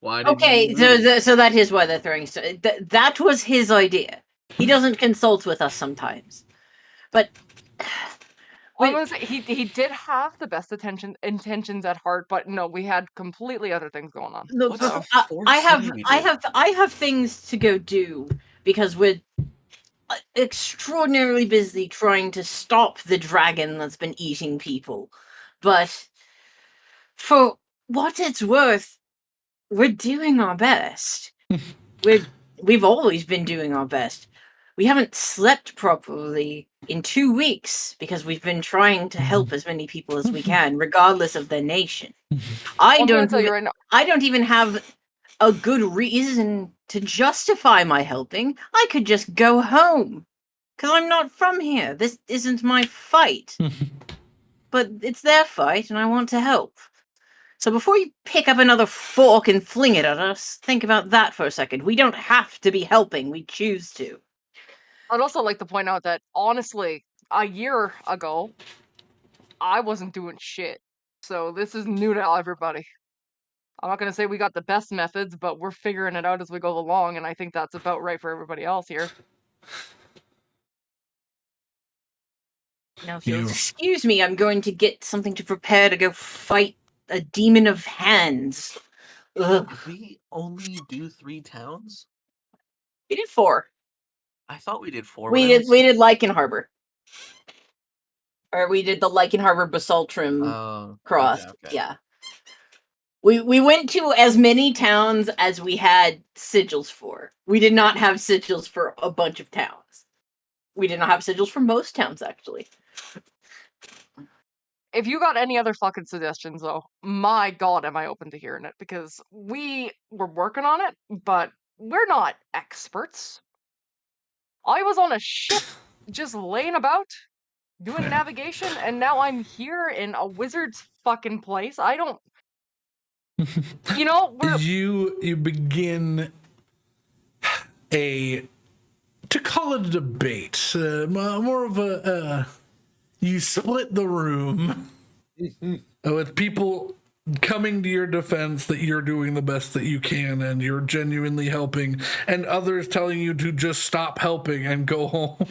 Why did Okay, you move? so that is why they're throwing stuff. That was his idea. He doesn't consult with us sometimes. But I'm gonna say he did have the best intentions at heart, but no, we had completely other things going on. look, What's the fourth I thing we did? have things to go do because we're extraordinarily busy trying to stop the dragon that's been eating people. But for what it's worth, we're doing our best. we've always been doing our best. We haven't slept properly in 2 weeks because we've been trying to help as many people as we can, regardless of their nation. I'm gonna tell you right now. I don't even have a good reason to justify my helping. I could just go home. Because I'm not from here. This isn't my fight. But it's their fight, and I want to help. So before you pick up another fork and fling it at us, think about that for a second. We don't have to be helping, we choose to. I'd also like to point out that honestly, a year ago, I wasn't doing shit. So this is new to everybody. I'm not gonna say we got the best methods, but we're figuring it out as we go along, and I think that's about right for everybody else here. Now, if you'll excuse me, I'm going to get something to prepare to go fight a demon of hands. Ugh. Did we only do 3 towns? We did 4. I thought we did 4. We did Lichen Harbor. Or we did the Lichen Harbor Basaltrim cross. Okay. Yeah. We went to as many towns as we had sigils for. We did not have sigils for a bunch of towns. We did not have sigils for most towns, actually. If you got any other fucking suggestions, though, my god, am I open to hearing it, because we were working on it, but we're not experts. I was on a ship just laying about doing navigation, and now I'm here in a wizard's fucking place. I don't. You know, You begin to call it a debate, more of a you split the room with people coming to your defense that you're doing the best that you can and you're genuinely helping, and others telling you to just stop helping and go home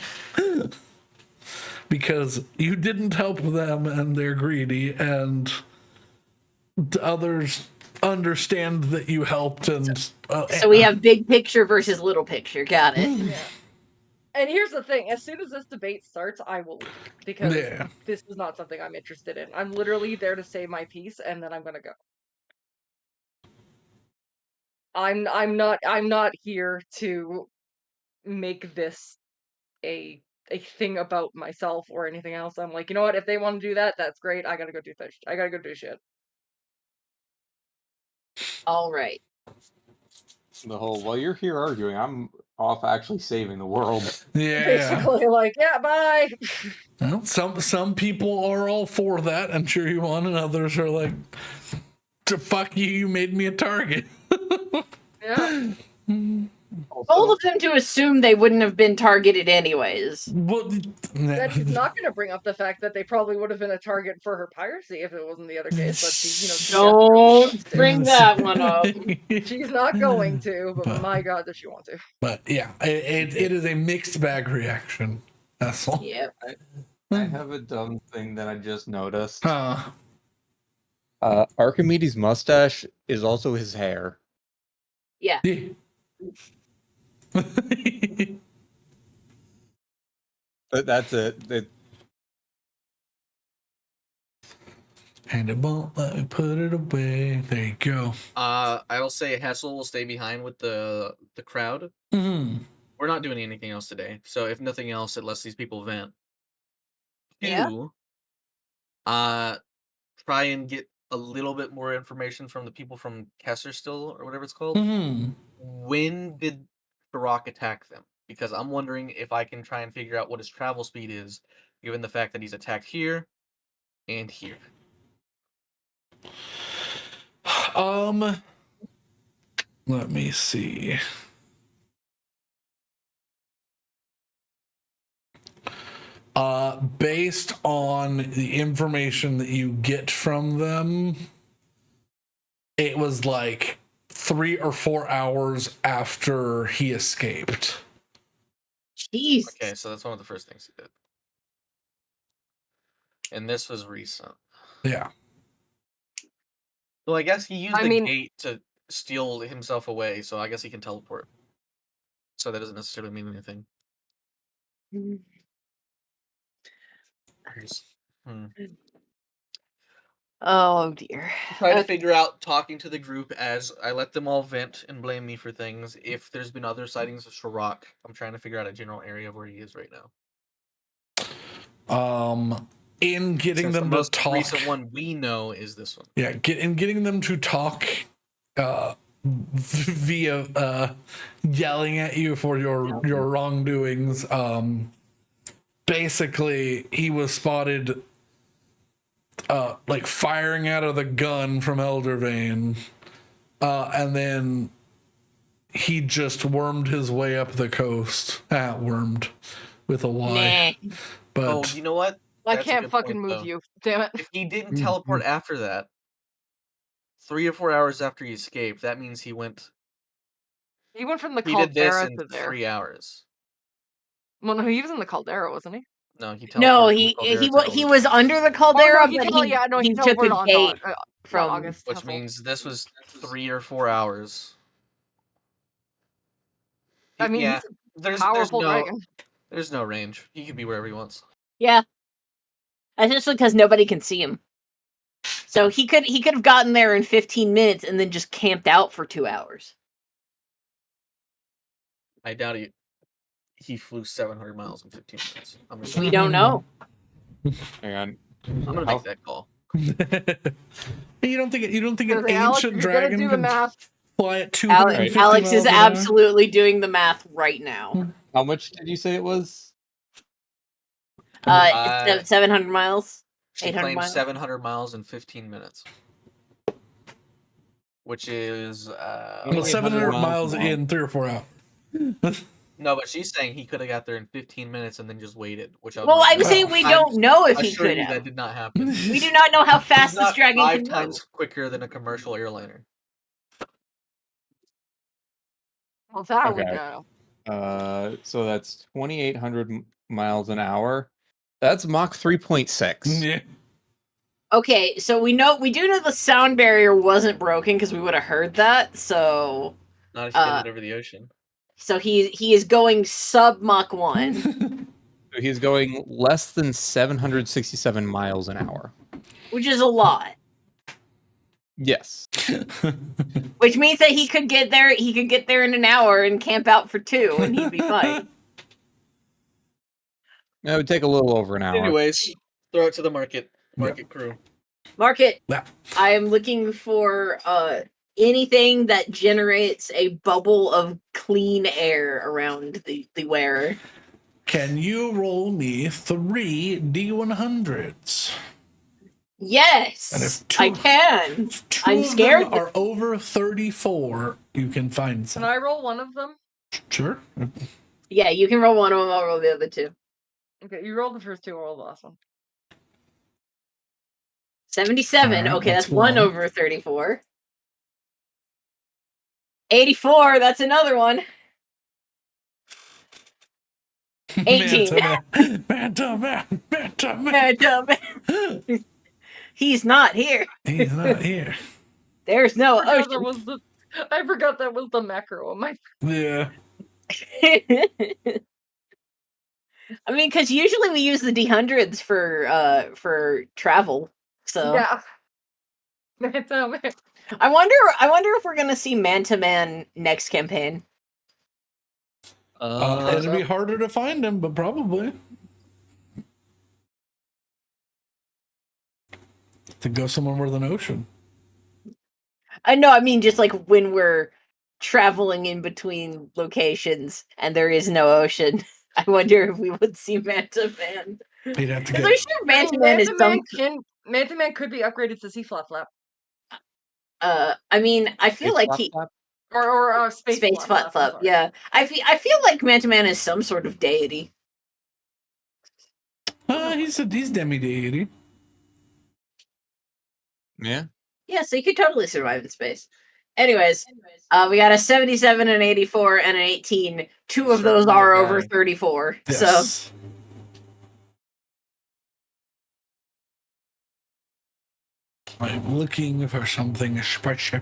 because you didn't help them and they're greedy, and others understand that you helped. And so we have big picture versus little picture. Got it. Yeah. And here's the thing, as soon as this debate starts, I will leave, because this is not something I'm interested in. I'm literally there to say my piece, and then I'm gonna go. I'm not here to make this a thing about myself or anything else. I'm like, you know what, if they want to do that, that's great. I gotta go do shit. All right. The whole, while you're here arguing, I'm off actually saving the world. Yeah. Basically, like, yeah, bye. Well, some people are all for that and cheer you on, and others are like, "To fuck you, you made me a target." Yeah. Bold of them to assume they wouldn't have been targeted anyways. Well, That she's not going to bring up the fact that they probably would have been a target for her piracy if it wasn't the other case. But she don't bring that one up. She's not going to, but my god, does she want to? But yeah, it is a mixed bag reaction. That's all. Yep. I have a dumb thing that I just noticed. Huh. Archimedes' mustache is also his hair. Yeah. But that's it. And it won't let me put it away. There you go. I will say Hessel will stay behind with the crowd. Mm-hmm. We're not doing anything else today, so if nothing else, it lets these people vent. Yeah. 2, try and get a little bit more information from the people from Kessler still, or whatever it's called. Mm-hmm. When did the rock attack them? Because I'm wondering if I can try and figure out what his travel speed is, given the fact that he's attacked here and here. Let me see. Based on the information that you get from them, it was like 3 or 4 hours after he escaped. Jeez. Okay, so that's one of the first things he did. And this was recent. Yeah. Well, I guess he used the gate to steal himself away, so I guess he can teleport. So that doesn't necessarily mean anything. Oh dear. Trying to figure out, talking to the group as I let them all vent and blame me for things. If there's been other sightings of Shirok, I'm trying to figure out a general area of where he is right now. In getting Since them the to most talk, recent one we know is this one. yeah, getting them to talk, via yelling at you for your wrongdoings. Basically, he was spotted, like firing out of the gun from Eldervane, and then he just wormed his way up the coast. Wormed with a Y. Nah. But Oh, you know what? I That's a can't good fucking point, move though. you. Damn it. If he didn't teleport after that, 3 or 4 hours after he escaped, that means he went. He went from the He did this caldera in to there. 3 hours. Well, no, he was in the caldera, wasn't he? No, he teleported. No, from the he caldera he to wa- he Eldervale. was under the Oh caldera, no, he but he took teleported a on gate not from August. Which Hustle. means this was 3 or 4 hours. I mean, Yeah, he's a powerful dragon. there's no range. He could be wherever he wants. Yeah. Especially because nobody can see him. So he could have gotten there in 15 minutes and then just camped out for 2 hours. I doubt he flew 700 miles in 15 minutes. We don't know. Hang on. I'm gonna make that call. you don't think an Say, Alex, ancient if you're gonna dragon do the can math, fly at 250 Alex miles is an hour? absolutely doing the math right now. How much did you say it was? It's 700 miles. She 800 claimed miles? 700 miles in 15 minutes. Which is Well, 700 miles long. in 3 or 4 hours. No, but she's saying he could have got there in 15 minutes and then just waited. Which Well, I'm saying we don't know if he assure could you have. that did not happen. We do not know how He's fast this not dragon 5 can times move. quicker than a commercial airliner. well, that we Okay. know. So that's 2,800 miles an hour. That's Mach 3.6. Yeah. Okay, so we do know the sound barrier wasn't broken because we would have heard that. So Not if you did it over the ocean. So he is going sub Mach 1, So he's going less than 767 miles an hour. which is a lot. Yes. Which means that he could get there in an hour and camp out for 2 and he'd be fine. It would take a little over an hour. Anyways, throw it to the market crew. Market. Yeah. I am looking for anything that generates a bubble of clean air around the wearer. Can you roll me 3 D100s? Yes, I can. I'm scared. Of them are over 34. You can find some. Can I roll one of them? Sure. Yeah, you can roll one of them. I'll roll the other 2. Okay, you roll the first 2. I'll roll the last one. 77. Right, Okay, that's one. 1 over 34. 84. That's another one. 18. Man. He's not here. He's not here. There's no I ocean. forgot that was the macro on my. Yeah. I mean, because usually we use the D100s for travel. So Yeah. Manta Man. I wonder if we're gonna see Manta Man next campaign. It'd be harder to find him, but probably. To go somewhere with an ocean. I know. I mean, just like when we're traveling in between locations and there is no ocean. I wonder if we would see Manta Man. He'd have to Because get. I'm sure Manta Man is some. Manta Man could be upgraded to Sea Flap Flap. I mean, I feel like he. Or Space Flap Flap. Yeah, I feel like Manta Man is some sort of deity. He's demi-deity. Yeah. Yeah, so he could totally survive in space. Anyways, we got a 77, an 84, and an 18. 2 of those are over 34. Yes. So I'm looking for something special.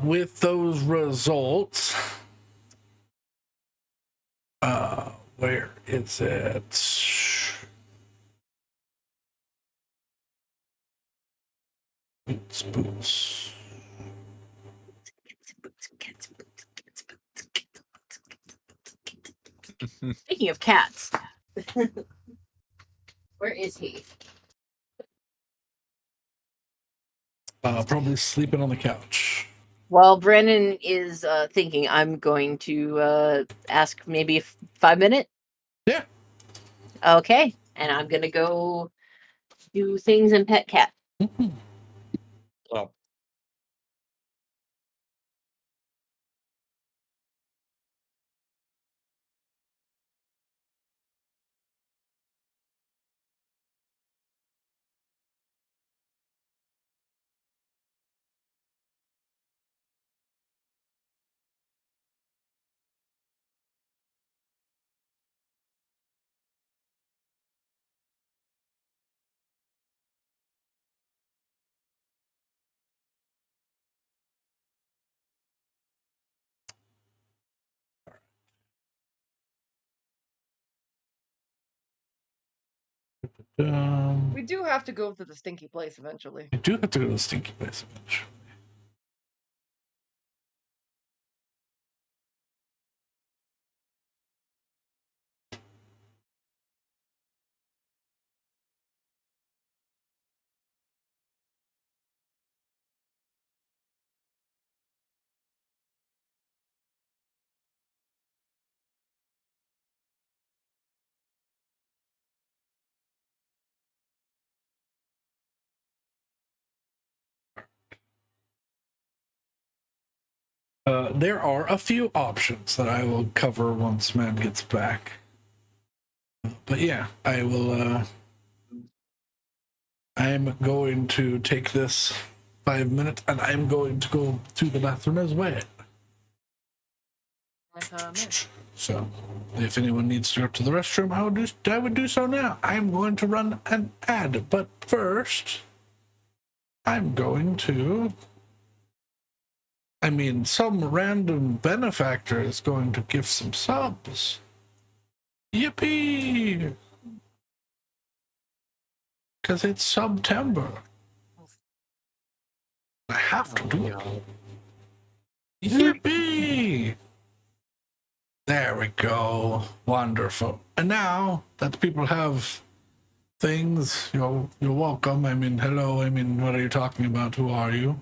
With those results, where is it? Boots. Speaking of cats, where is he? Probably sleeping on the couch. While Brandon is thinking, I'm going to ask maybe 5 minute. Yeah. Okay, and I'm gonna go do things and pet cat. Well, We do have to go to the stinky place eventually. I do have to go to the stinky place eventually. There are a few options that I will cover once Matt gets back. But yeah, I will. I'm going to take this 5 minutes, and I'm going to go to the bathroom as well. So, if anyone needs to go to the restroom, I would do so now. I'm going to run an ad, but first, I'm going to. I mean, some random benefactor is going to give some subs. Yippee! Because it's September. I have to do it. Yippee! There we go. Wonderful. And now that people have things, you're welcome. I mean, hello. I mean, what are you talking about? Who are you?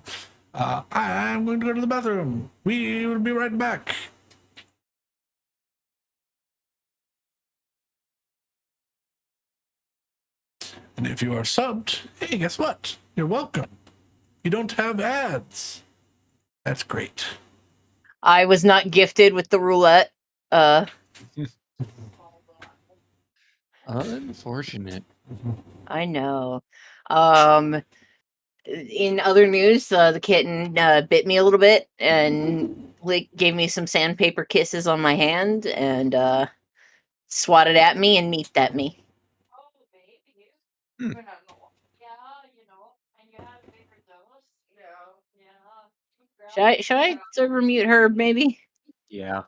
I'm going to go to the bathroom. We will be right back. And if you are subbed, hey, guess what? You're welcome. You don't have ads. That's great. I was not gifted with the roulette. unfortunate. I know. In other news, the kitten bit me a little bit and gave me some sandpaper kisses on my hand and swatted at me and meeped at me. Hmm. Should I server mute her maybe? Yeah.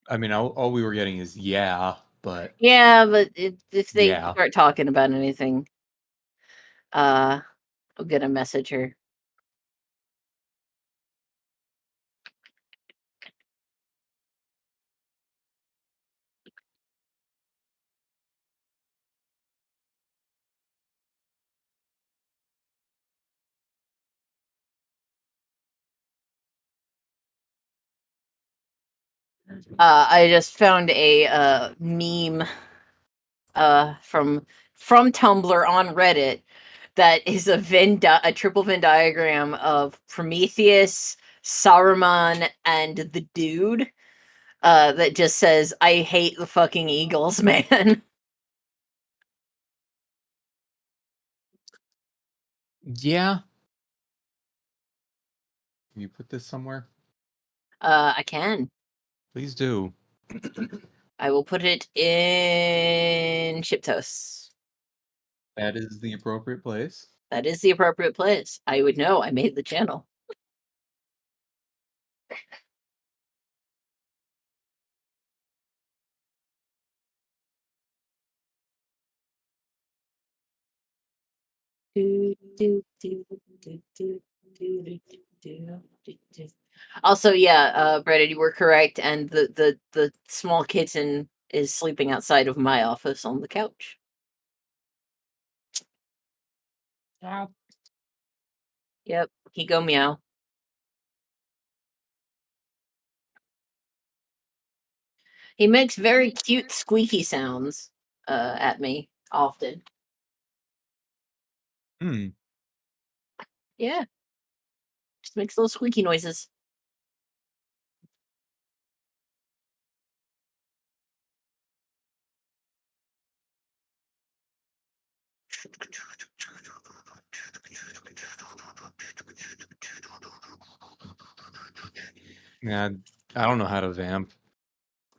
I mean, all we were getting is yeah, but Yeah, but if they yeah. start talking about anything, I'm gonna message her. I just found a meme from Tumblr on Reddit that is a triple Venn diagram of Prometheus, Saruman, and the dude that just says, "I hate the fucking Eagles, man." Yeah. Can you put this somewhere? I can. Please do. I will put it in Shiptos. That is the appropriate place. That is the appropriate place. I would know. I made the channel. Also, yeah, Brandon, you were correct, and the small kitten is sleeping outside of my office on the couch. Yep, he go meow. He makes very cute squeaky sounds at me often. Hmm. Yeah, just makes little squeaky noises. Yeah, I don't know how to vamp.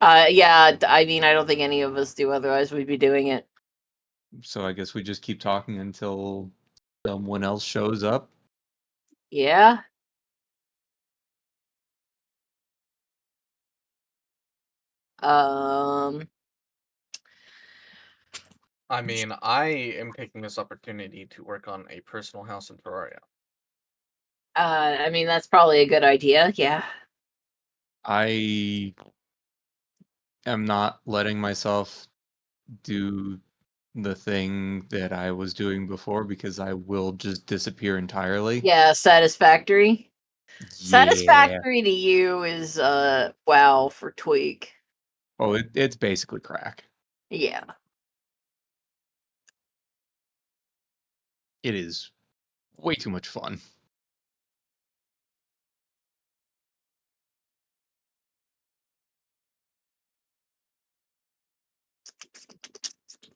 Yeah, I mean, I don't think any of us do. Otherwise, we'd be doing it. So I guess we just keep talking until someone else shows up. Yeah. Um. I mean, I am taking this opportunity to work on a personal house in Terraria. I mean, that's probably a good idea. Yeah. I am not letting myself do the thing that I was doing before because I will just disappear entirely. Yeah. Satisfactory. Yeah. Satisfactory to you is WoW for Tweak. Oh, it's basically crack. Yeah. It is way too much fun.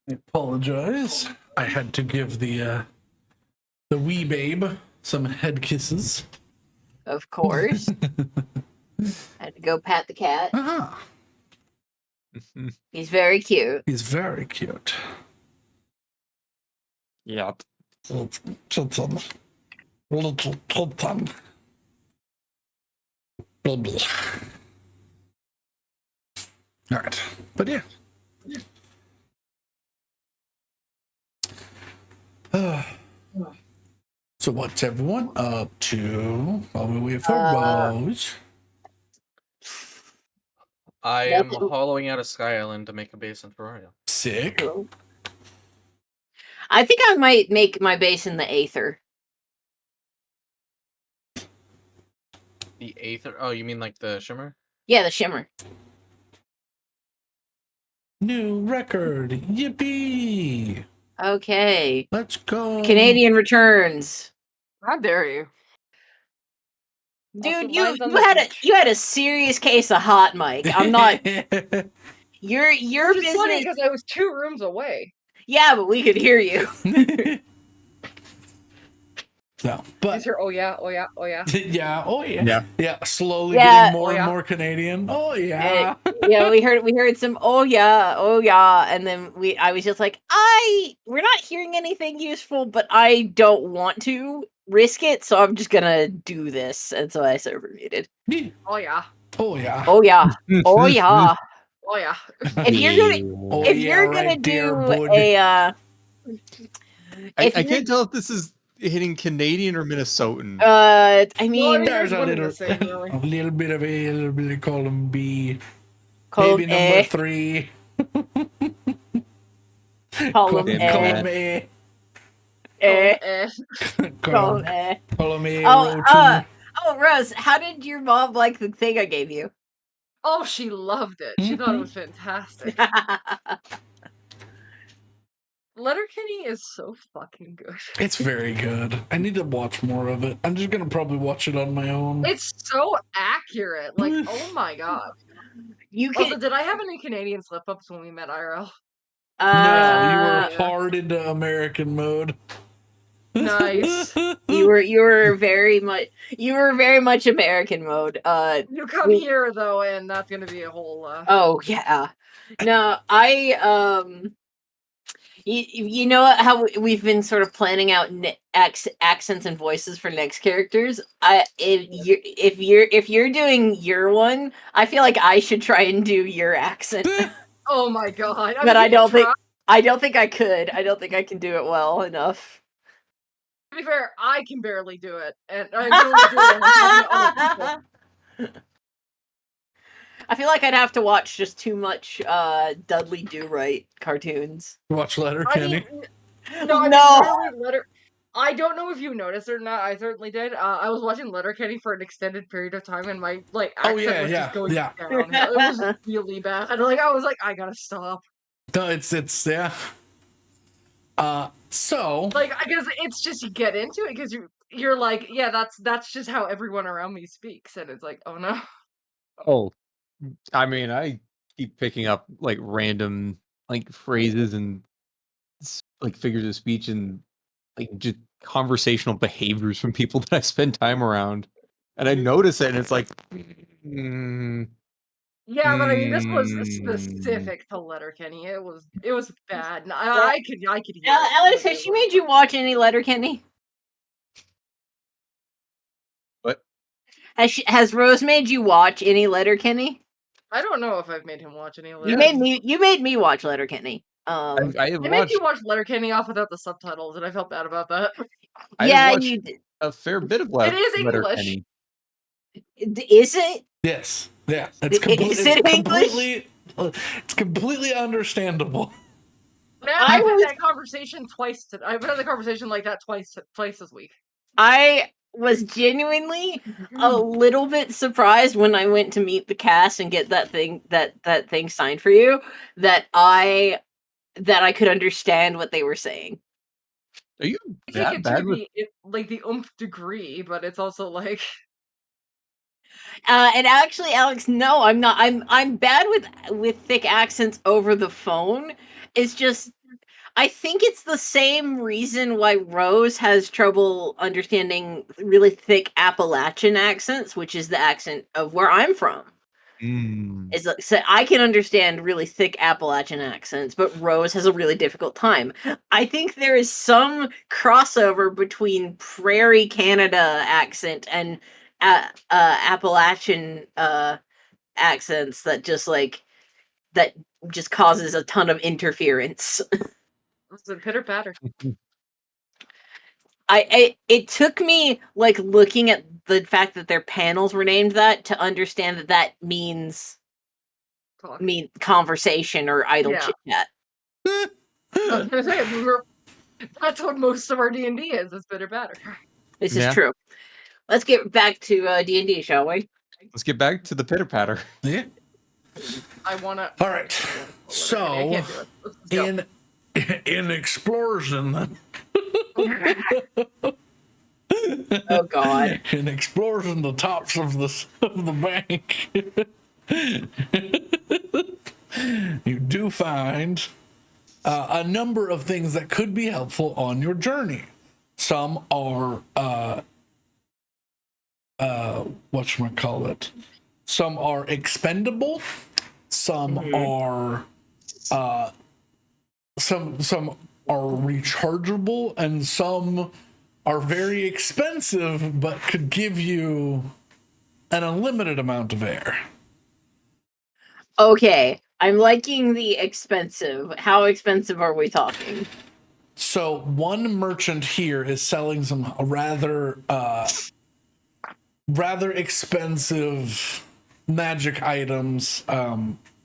I apologize. I had to give the wee babe some head kisses. Of course. Had to go pat the cat. Ah, He's very cute. he's very cute. Yep. Little kitten. Little kitten. Blah, blah. All right, but yeah. So what's everyone up to while we wait for Rose? I Nothing. am hollowing out a Sky Island to make a base in Terraria. Sick. I think I might make my base in the Aether. The Aether? Oh, you mean like the Shimmer? Yeah, the Shimmer. New record. Yippee. Okay. Let's go. Canadian returns. How dare you? Also, Dude, mine's on the beach. you had a serious case of hot mic. I'm not your Which is funny business. because I was 2 rooms away. Yeah, but we could hear you. No, but Is here? Oh yeah, oh yeah, oh yeah. yeah, oh yeah, Yeah. slowly Yeah. getting more Oh, and yeah. more Canadian. Oh yeah. Yeah, we heard some oh yeah, and then I was just like, we're not hearing anything useful, but I don't want to risk it, so I'm just gonna do this, and so I server muted. Oh yeah, Oh yeah. Oh yeah, oh yeah. oh yeah. If you're gonna Oh if yeah, you're gonna right there, do bud. I if you're can't tell if this is hitting Canadian or Minnesotan. I Well, mean, There's a one and little, the same, really. a little bit of A, a little bit of column B. column Maybe number A, 3. column Damn A, Column A. A, column Column A. column A, Oh, row 2. Oh, Rose, how did your mom like the thing I gave you? Oh, she loved it. She thought it was fantastic. Letterkenny is so fucking good. It's very good. I need to watch more of it. I'm just gonna probably watch it on my own. It's so accurate. Like, oh my god. You Also, can. did I have any Canadian slip-ups when we met IRL? No, you were Yeah. hard into American mode. Nice. You were very much American mode. You come here though, and that's gonna be a whole. Oh yeah. No, you know how we've been sort of planning out accents and voices for next characters. If you're doing your one, I feel like I should try and do your accent. Oh my god! But I you can don't think try. I don't think I could. I don't think I can do it well enough. be fair, I can barely do it, and I can only do it when I'm talking to other people. I feel like I'd have to watch just too much Dudley Do-Right cartoons. Watch Letter I Kenny. mean, no, I mean, No. literally, I don't know if you noticed or not. I certainly did. I was watching Letterkenny for an extended period of time, and my accent was just going downhill. It was really bad. Like I was like, I gotta stop. No, it's yeah. So Like I guess it's just you get into it because you're like, yeah, that's just how everyone around me speaks, and it's like, oh no. Oh, I mean, I keep picking up like random like phrases and like figures of speech and like just conversational behaviors from people that I spend time around, and I notice it, and it's like, Yeah, but I mean, this was specific to Letterkenny. It was bad. And I could hear it. Alex, has she made you watch any Letterkenny? What? Has Rose made you watch any Letterkenny? I don't know if I've made him watch any of You made me watch Letterkenny. I have I made watched you watch Letterkenny off without the subtitles, and I felt bad about that. Yeah, watched you did. a fair bit of It is English. Letterkenny. Is it? yes, yeah, Is it English? It's completely understandable. Man, I've had that conversation twice. I've had the conversation like that twice this week. I was genuinely a little bit surprised when I went to meet the cast and get that thing signed for you that I could understand what they were saying. Are you I take that it bad to with? the oomph degree, but it's also like And actually, Alex, no, I'm not. I'm bad with thick accents over the phone. It's just I think it's the same reason why Rose has trouble understanding really thick Appalachian accents, which is the accent of where I'm from. Is like, so I can understand really thick Appalachian accents, but Rose has a really difficult time. I think there is some crossover between Prairie Canada accent and Appalachian accents that just causes a ton of interference. it's a pitter patter. It took me like looking at the fact that their panels were named that to understand that means conversation or idle chit chat. That's what most of our D&D is pitter patter. This is true. Let's get back to D&D, shall we? Let's get back to the pitter patter. Yeah. I wanna. All right. So I can't do it. in explosion. Oh God! In exploring the tops of the bank, you do find a number of things that could be helpful on your journey. Some are whatchamacallit. Some are expendable. Some are some are rechargeable, and some are very expensive but could give you an unlimited amount of air. Okay, I'm liking the expensive. How expensive are we talking? So one merchant here is selling some rather expensive magic items.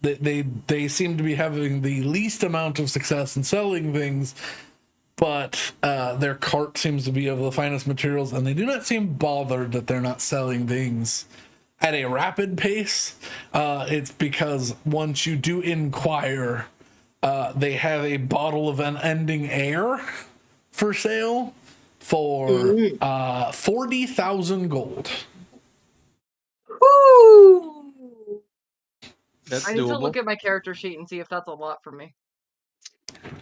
They seem to be having the least amount of success in selling things, but their cart seems to be of the finest materials, and they do not seem bothered that they're not selling things at a rapid pace. It's because once you do inquire, they have a bottle of unending air for sale for 40,000 gold. Woo! That's I need to doable. look at my character sheet and see if that's a lot for me.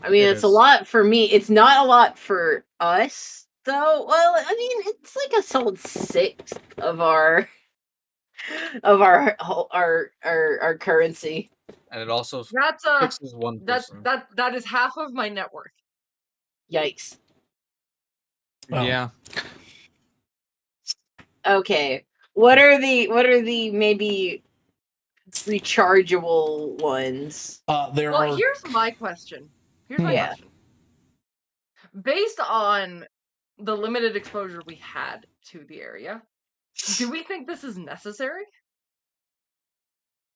I mean, it's a lot for me. It's not a lot for us, though. Well, I mean, it's like a solid sixth of our currency. And it also That's fixes one person. that is half of my net worth. Yikes. Oh. Yeah. Okay. What are the maybe rechargeable ones? Here's my question. Based on the limited exposure we had to the area, do we think this is necessary?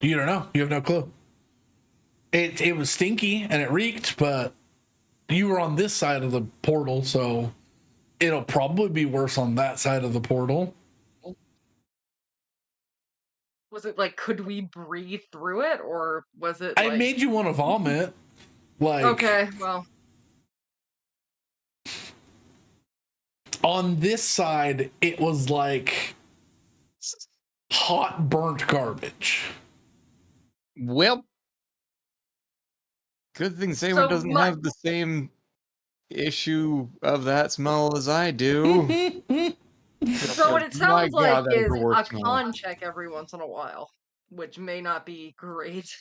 You don't know. You have no clue. It was stinky and it reeked, but you were on this side of the portal, so it'll probably be worse on that side of the portal. Was it like, could we breathe through it, or was it I like... made you want to vomit. Like, Okay, well, on this side, it was like hot, burnt garbage. Well, good thing Saywin So doesn't my- have the same issue of that smell as I do. so what it My sounds like God, that is is the a worst smell. con check every once in a while, which may not be great.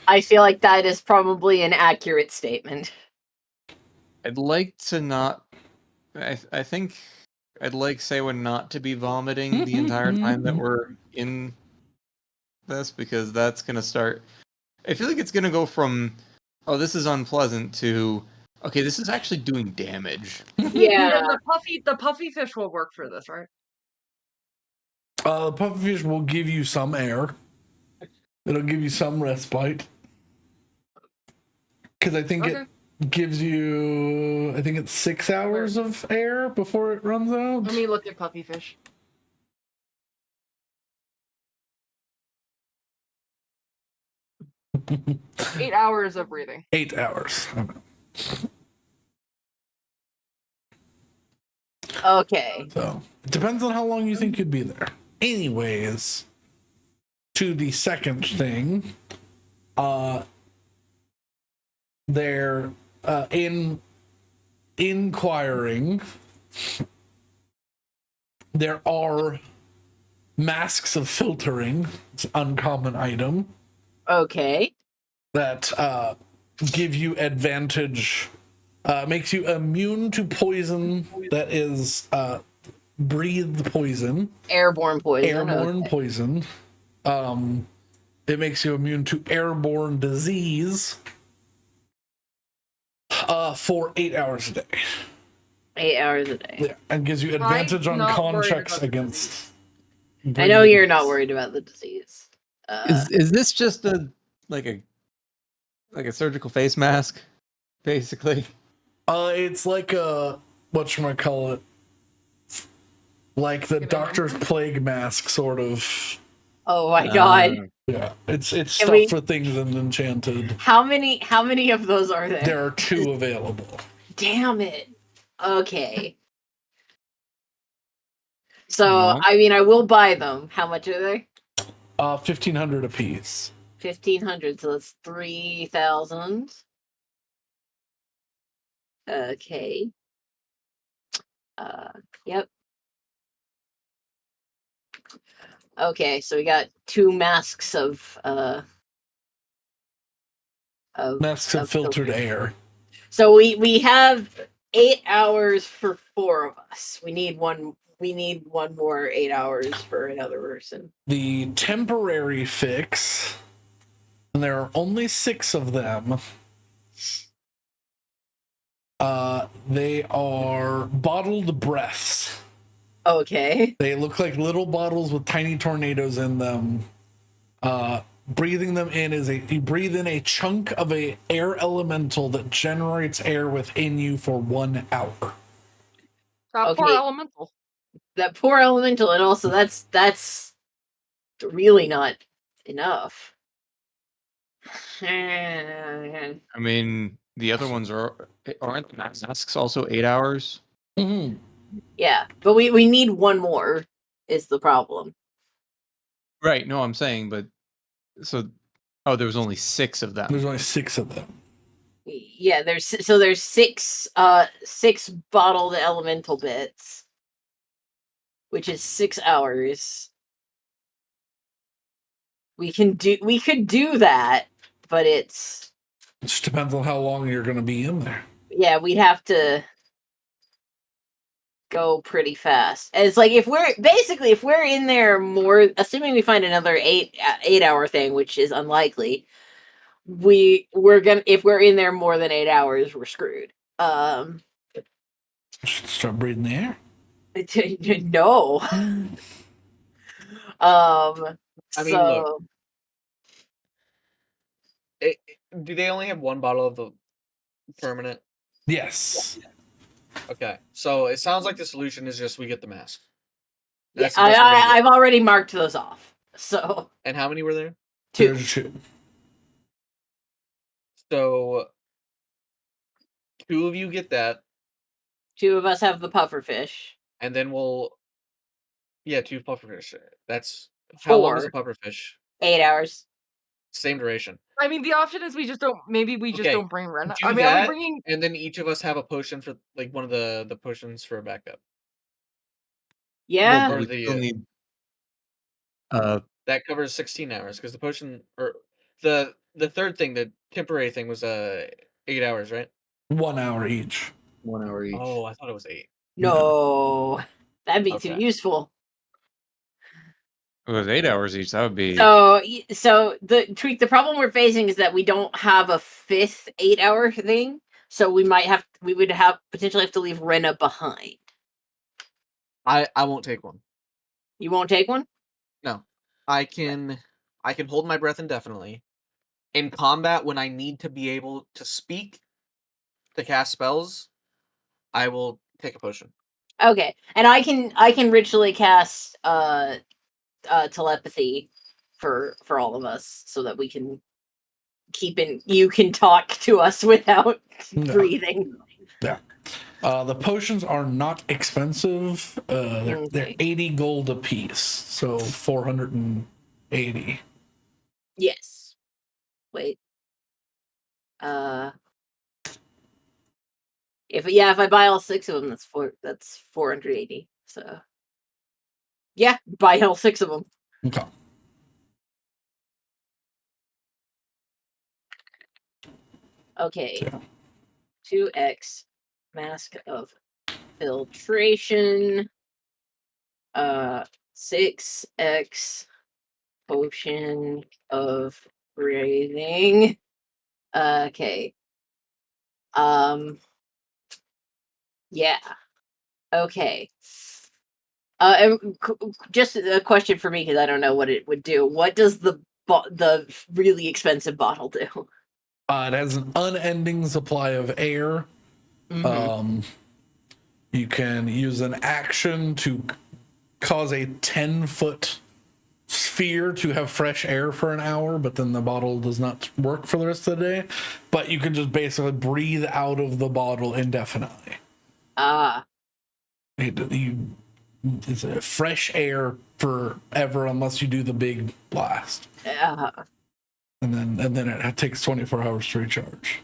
I feel like that is probably an accurate statement. I'd like to not. I think I'd like Saywin not to be vomiting the entire time that we're in this, because that's gonna start. I feel like it's gonna go from, oh, this is unpleasant, to, okay, this is actually doing damage. Yeah. And the puffy fish will work for this, right? The pufferfish will give you some air. It'll give you some respite. Because I think Okay. it gives you, I think it's 6 hours of air before it runs out. Let me look at puffy fish. Eight hours of breathing. 8 hours. Okay. So it depends on how long you think you'd be there. Anyways, to the second thing, they're inquiring. There are masks of filtering. It's an uncommon item Okay. that give you advantage, makes you immune to poison that is breathed poison. Airborne poison. Airborne okay. poison. It makes you immune to airborne disease for 8 hours a day. 8 hours a day. Yeah, and gives you advantage on not con worried checks about the against. I know you're not worried about the disease. Is this just a surgical face mask, basically? It's like a, whatchamacallit, like the doctor's plague mask, sort of. Oh my god. Yeah, it's Can stuff we- for things in Enchanted. How many of those are there? There are 2 available. Damn it. Okay. So, No. I mean, I will buy them. How much are they? 1,500 apiece. 1,500, so that's 3,000. Okay. Yep. Okay, so we got 2 masks of Masks of filtered air. So we have 8 hours for 4 of us. We need one more 8 hours for another person. The temporary fix, and there are only 6 of them. They are bottled breaths. Okay. They look like little bottles with tiny tornadoes in them. Breathing them in is you breathe in a chunk of a air elemental that generates air within you for 1 hour. That poor Okay. elemental. That poor elemental, and also that's really not enough. I mean, the other ones aren't the masks also 8 hours? Mm-hmm. Yeah, but we need one more is the problem. Right. No, I'm saying, but there was only 6 of them. There's only 6 of them. Yeah, there's 6 bottled elemental bits, which is 6 hours. We could do that, but It just depends on how long you're going to be in there. yeah, we'd have to go pretty fast. And it's like if we're in there more, assuming we find another 8 hour thing, which is unlikely, if we're in there more than 8 hours, we're screwed. Should start breathing the air. No. I mean, look. So Do they only have one bottle of the permanent? Yes. Okay, so it sounds like the solution is just we get the mask. yeah, That's the best we're gonna get. I've already marked those off. So And how many were there? 2. There's 2. So 2 of you get that, 2 of us have the pufferfish. and then we'll 2 pufferfish. That's how long is a 4. pufferfish? 8 hours. Same duration. I mean, the option is we just don't. Maybe we just Okay, don't bring Ren. Do I mean, are we that, bringing? and then each of us have a potion for like one of the potions for a backup. Yeah. Well, Or we the still need. that covers 16 hours because the potion or the third thing, the temporary thing, was 8 hours, right? 1 hour each. 1 hour each. Oh, I thought it was 8. No. That'd be too Okay. useful. It was 8 hours each. That would be. So the problem we're facing is that we don't have a 5th 8-hour thing. So we would potentially have to leave Rena behind. I won't take one. You won't take one? No. I can hold my breath indefinitely. In combat, when I need to be able to speak to cast spells, I will take a potion. Okay. And I can ritually cast telepathy for all of us so that we can you can talk to us without breathing. Yeah. The potions are not expensive. They're 80 gold a piece, so 480. Yes. Wait. If I buy all 6 of them, that's 480. So yeah, buy all 6 of them. Okay. Okay. Yeah. 2x mask of filtration. 6x potion of breathing. Okay. Yeah. Okay. Just a question for me because I don't know what it would do. What does the really expensive bottle do? It has an unending supply of air. Mm-hmm. You can use an action to cause a 10-foot sphere to have fresh air for an hour, but then the bottle does not work for the rest of the day. But you can just basically breathe out of the bottle indefinitely. It's a fresh air forever unless you do the big blast. And then it takes 24 hours to recharge.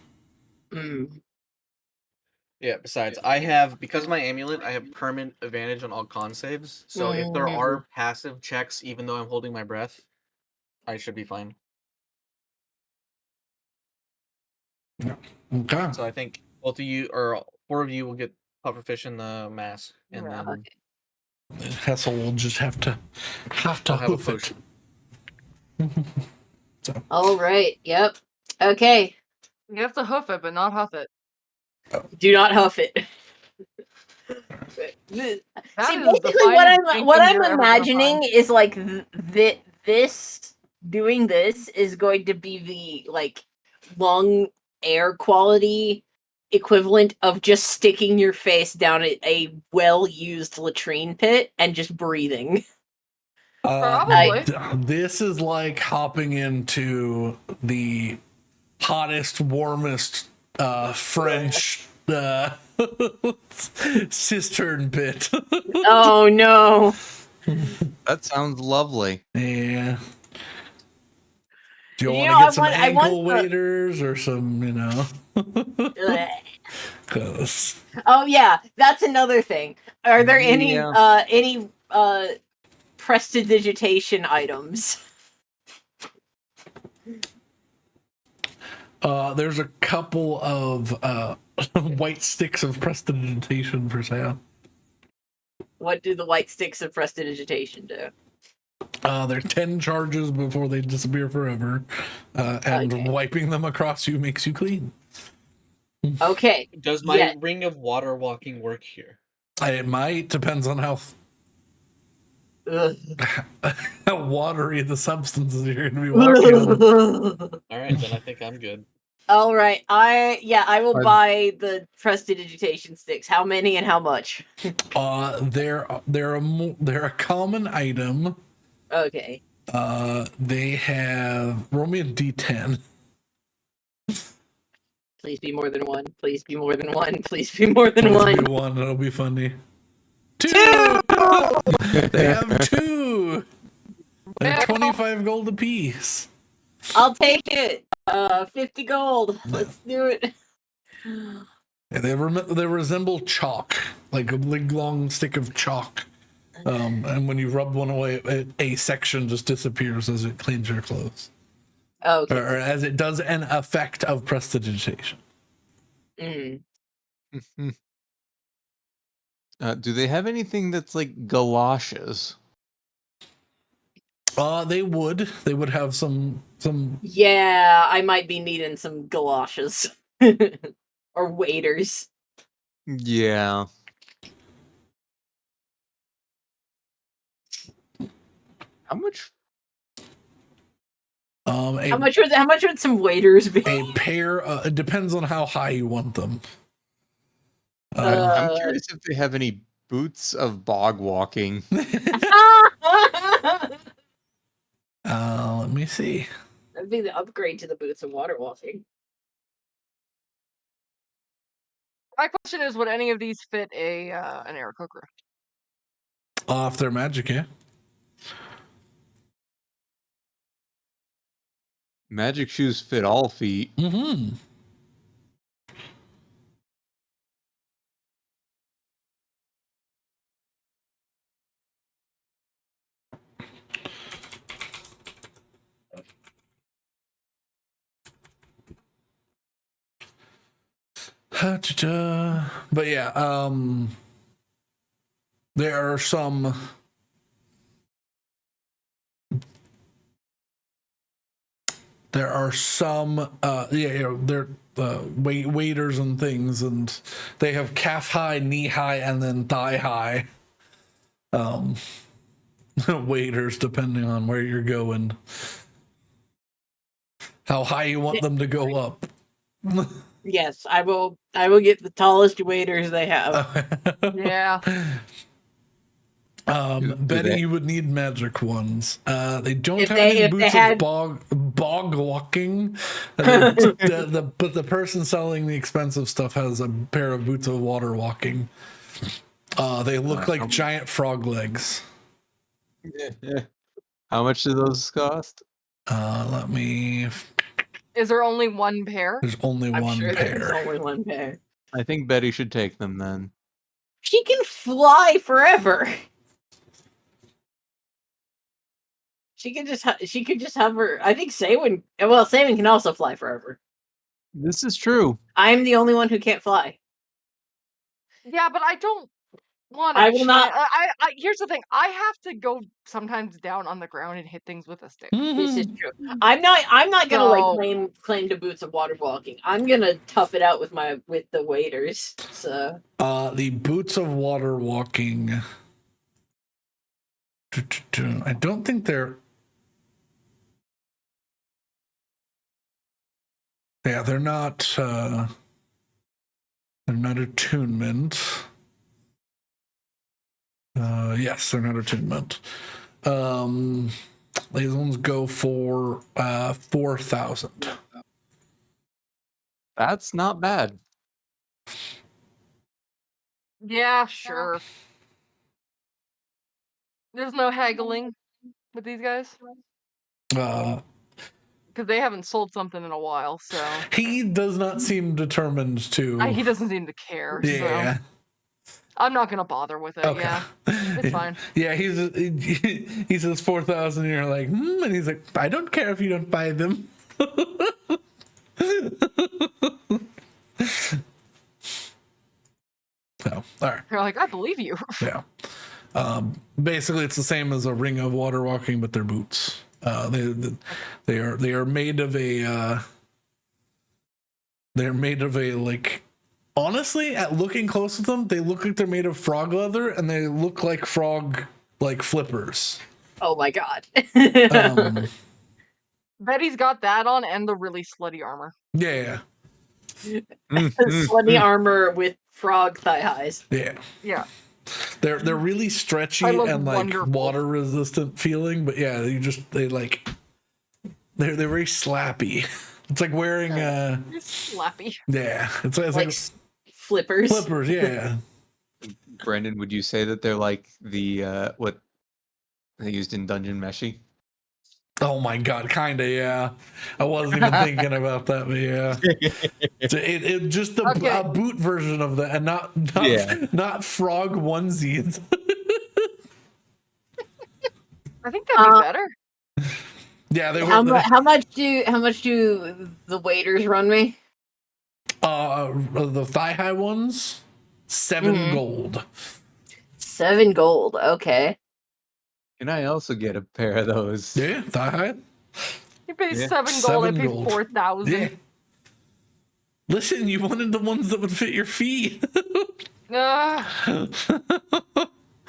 Yeah, besides, I have, because of my amulet, I have permanent advantage on all con saves. So if there are passive checks, even though I'm holding my breath, I should be fine. Yeah. Okay. So I think both of you, or 4 of you, will get pufferfish in the mask, and then Hessel will just have to I'll have a hoof it. So. All right. Yep. Okay. You have to hoof it, but not huff it. Do not huff it. See, basically, what I'm imagining is like doing this is going to be the like lung air quality equivalent of just sticking your face down a well-used latrine pit and just breathing. Probably. This is like hopping into the hottest, warmest French cistern pit. Oh no. That sounds lovely. Yeah. Do you want to get some ankle waders or some, Cause... Oh yeah, that's another thing. Are there any prestidigitation items? There's a couple of white sticks of prestidigitation for sale. What do the white sticks of prestidigitation do? They're 10 charges before they disappear forever, and wiping them across you makes you clean. Okay. Does my Yeah. ring of water walking work here? It might, depends on how Ugh. how watery the substances you're going to be walking on. All right, then I think I'm good. All right. I will Are- buy the prestidigitation sticks. How many and how much? They're a common item. Okay. They have roll me a d10. Please be more than one. Please be more than one. Please be more than Please one. be one. That'll be funny. Two. Two! They have two. They're Well, 25 gold apiece. I'll take it. 50 gold. Let's do it. Yeah, they resemble chalk, like a big long stick of chalk. And when you rub one away, a section just disappears as it cleans your clothes, Okay. or as it does an effect of prestidigitation. Mm. Do they have anything that's like galoshes? They would have some Yeah, I might be needing some galoshes. Or waders. Yeah. How much? a How much would some waders be? a pair. It depends on how high you want them. I'm curious if they have any boots of bog walking. Let me see. That'd be the upgrade to the boots of water walking. my question is, would any of these fit a an Aarakocra? If they're magic, yeah. Magic shoes fit all feet. Mm-hmm. But yeah, there are some. There are some, they're waders and things, and they have calf high, knee high, and then thigh high. Waders, depending on where you're going, how high you want them to go up. Yes, I will get the tallest waders they have. Yeah. Betty, they- you would need magic ones. They don't If have they- any if they boots had- of bog walking. But the person selling the expensive stuff has a pair of boots of water walking. They look like giant frog legs. How much do those cost? Let me. Is there only one pair? There's only I'm one sure there's pair. only one pair. I think Betty should take them then. She can fly forever. She could just have her. I think Saywin. Well, Saywin can also fly forever. This is true. I'm the only one who can't fly. Yeah, but I don't want to. I will not- I here's the thing. I have to go sometimes down on the ground and hit things with a stick. This is Mhm. true. I'm not gonna So- like claim to boots of water walking. I'm gonna tough it out with the waders. So The boots of water walking. I don't think they're. Yeah, they're not. They're not attunement. Yes, they're not attunement. These ones go for 4,000. That's not bad. Yeah, sure. There's no haggling with these guys Uh, because they haven't sold something in a while. So he does not seem determined to. he doesn't seem to care. Yeah. So I'm not gonna bother with it. Okay. Yeah, it's fine. Yeah, he says 4,000. You're like, and he's like, I don't care if you don't buy them. So, all right. You're like, I believe you. Yeah. Basically, it's the same as a ring of water walking, but they're boots. They are made of a They're made of a like. Honestly, at looking close at them, they look like they're made of frog leather, and they look like frog like flippers. Oh my god. Um, Betty's got that on and the really slutty armor. yeah, Slutty armor with frog thigh highs. yeah. Yeah. They're really stretchy I look and like wonderful. water resistant feeling, but yeah, they're very slappy. It's like wearing You're slappy. yeah, it's Like like flippers. flippers, yeah. Brendan, would you say that they're like the what they used in Dungeon Meshi? Oh my god, kinda, yeah. I wasn't even thinking about that, but yeah. It just Okay. a boot version of that, and not frog onesies. I think that'd be better. Yeah, they How, were. how much do the waiters run me? The thigh high ones, 7 Mhm. gold. 7 gold. Okay. Can I also get a pair of those? Yeah, thigh high. You pay Yeah. 7 gold, I 7 pay gold. 4,000. Yeah. Listen, you wanted the ones that would fit your feet.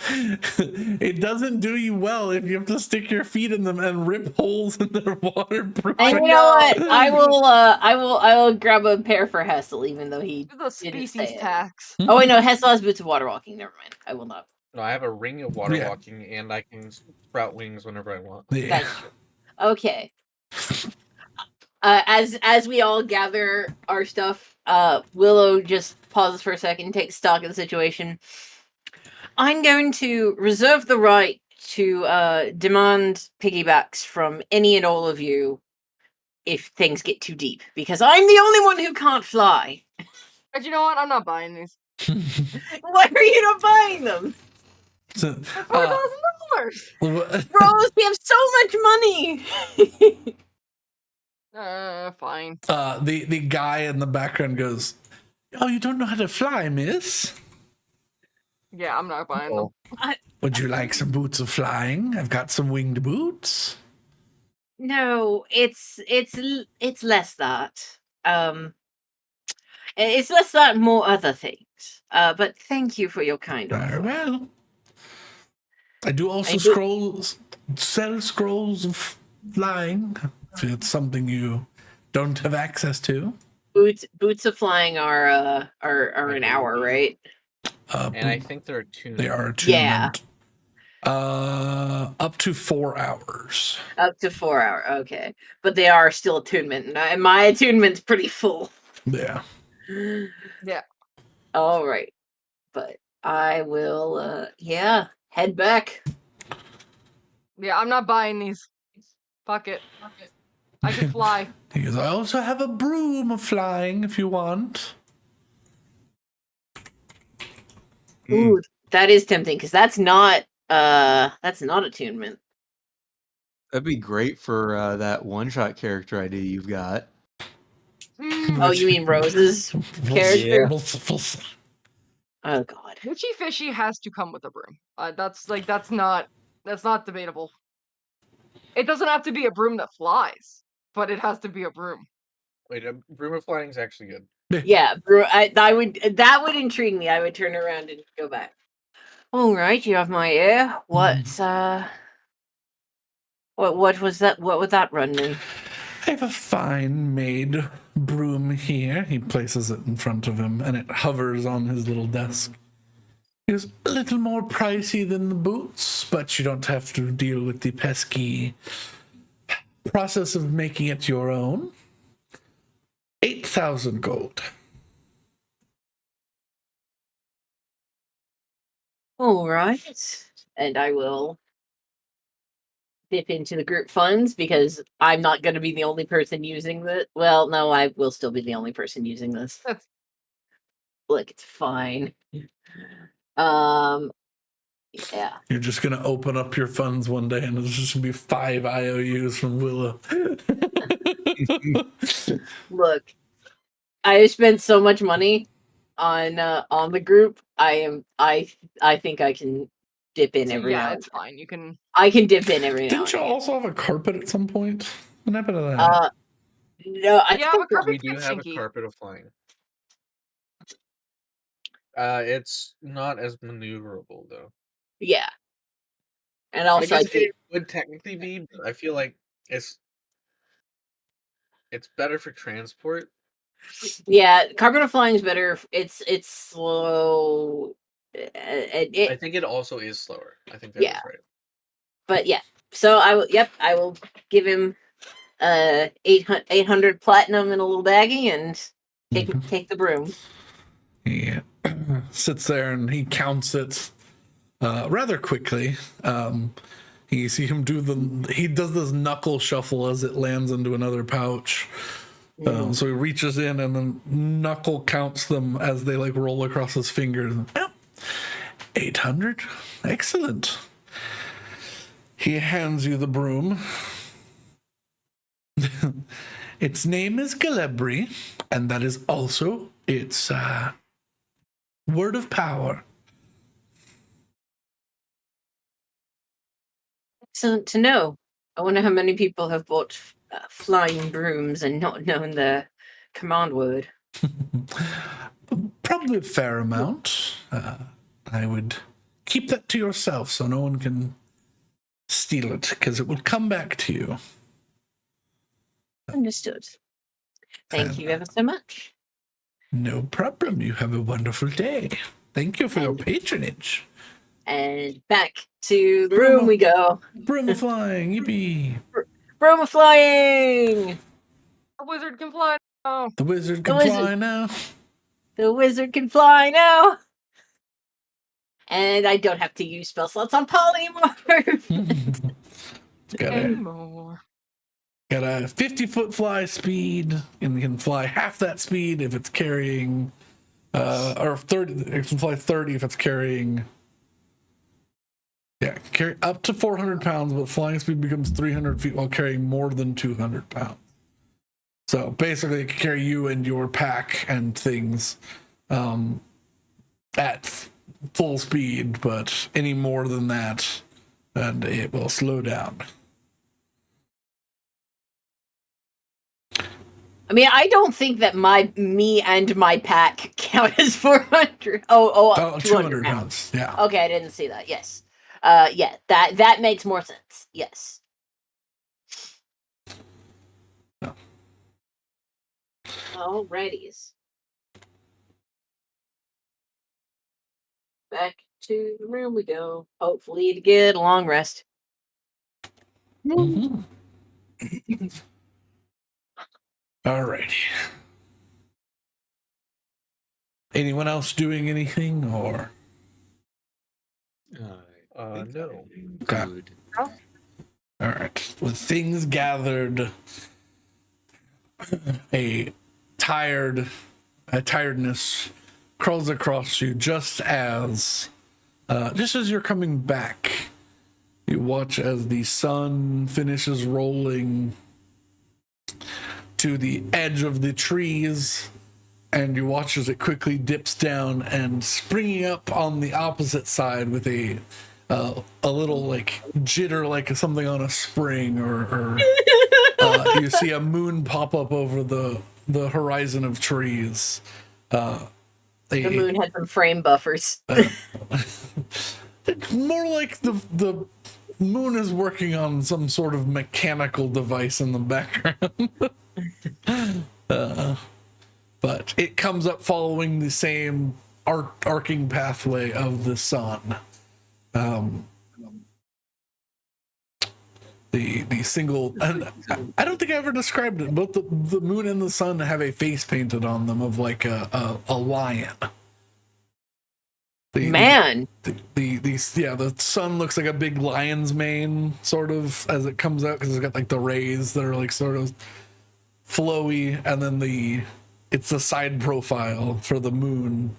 It doesn't do you well if you have to stick your feet in them and rip holes in their waterproof. And you know what? I will grab a pair for Hessel, even though he The didn't species say it. tax. Oh wait, no, Hessel has boots of water walking. Never mind. I will not. No, I have a ring of water Yeah. walking, and I can sprout wings whenever I want. Yeah. That's true. Okay. As we all gather our stuff, Willow just pauses for a second, takes stock of the situation. I'm going to reserve the right to demand piggybacks from any and all of you if things get too deep, because I'm the only one who can't fly. But you know what? I'm not buying these. Why are you not buying them? So, They're $4,000. Rose, we have so much money. Fine. the guy in the background goes, "Oh, you don't know how to fly, miss? Yeah, I'm not buying them. Would you like some boots of flying? I've got some winged boots." No, it's less that. It's less that, more other things. But thank you for your kind Very offer. well. I do also sell scrolls of flying, if it's something you don't have access to. Boots of flying are an hour, right? And I think they're attuned. They are Yeah. attunement. Up to 4 hours. Up to 4 hours. Okay, but they are still attunement, and my attunement's pretty full. Yeah. Yeah. All right, but I will. Head back. Yeah, I'm not buying these. Fuck it. I can fly. He goes, I also have a broom of flying if you want. Ooh, that is tempting because that's not attunement. That'd be great for that one-shot character idea you've got. Oh, you mean Rose's character? Yeah. Oh God. Witchy Fishy has to come with a broom. That's not debatable. It doesn't have to be a broom that flies, but it has to be a broom. Wait, a broom of flying is actually good. Yeah, that would intrigue me. I would turn around and go back. All right, you have my ear. What was that? What would that run me? I have a fine made broom here. He places it in front of him and it hovers on his little desk. It is a little more pricey than the boots, but you don't have to deal with the pesky process of making it your own. 8,000 gold. All right, and I will dip into the group funds because I'm not going to be the only person using this. Well, no, I will still be the only person using this. That's Look, it's fine. Yeah. You're just going to open up your funds one day and there's just going to be 5 IOUs from Willow. Look, I spent so much money on the group. I think I can dip in every now. it's fine. You can. I can dip in every now. Didn't you also have a carpet at some point? What happened to that? No, I Yeah, think but We carpet do gets have a stinky. carpet of flying. It's not as maneuverable though. yeah. And I also, I guess think it would technically be, but I feel like it's better for transport. carbon of flying is better. It's slow. I think it also is slower. I think that Yeah. is right. But yeah. So I will. Yep, I will give him 800 platinum in a little baggie and take the broom. He sits there and he counts it rather quickly. You see him he does this knuckle shuffle as it lands into another pouch. So he reaches in and then knuckle counts them as they like roll across his fingers. Yep. 800. Excellent. He hands you the broom. Its name is Galebri, and that is also its word of power. Excellent to know. I wonder how many people have bought flying brooms and not known the command word. Probably a fair amount. I would keep that to yourself so no one can steal it, because it will come back to you. Understood. Thank you ever so much. No problem. You have a wonderful day. Thank you for your patronage. And back to the room we go. Broom of flying, yippee. Broom of flying! A wizard can fly now. The wizard can The wizard. fly now. The wizard can fly now! And I don't have to use spell slots on polymorph! Anymore. Got a 50-foot fly speed, and can fly half that speed if it's carrying, or 30. It can fly 30 if it's carrying. Yeah, carry up to 400 pounds, but flying speed becomes 300 feet while carrying more than 200 pounds. So basically, it can carry you and your pack and things at full speed, but any more than that, and it will slow down. I mean, I don't think that me and my pack count as 400. 200 pounds. Yeah. Okay, I didn't see that. Yes. Yeah, that makes more sense. Yes. No. Alrighties. Back to the room we go. Hopefully to get a long rest. Mm-hmm. Alrighty. Anyone else doing anything, or? No. Okay. Good. Oh. All right. With things gathered, a tiredness crawls across you just as you're coming back. You watch as the sun finishes rolling to the edge of the trees, and you watch as it quickly dips down and springing up on the opposite side with a little like jitter, like something on a spring, or you see a moon pop up over the horizon of trees. The moon had some frame buffers. It's more like the moon is working on some sort of mechanical device in the background. But it comes up following the same arcing pathway of the sun. The single, and I don't think I ever described it. Both the moon and the sun have a face painted on them of like a lion. The sun looks like a big lion's mane, sort of, as it comes out, because it's got like the rays that are like sort of flowy, and then it's the side profile for the moon,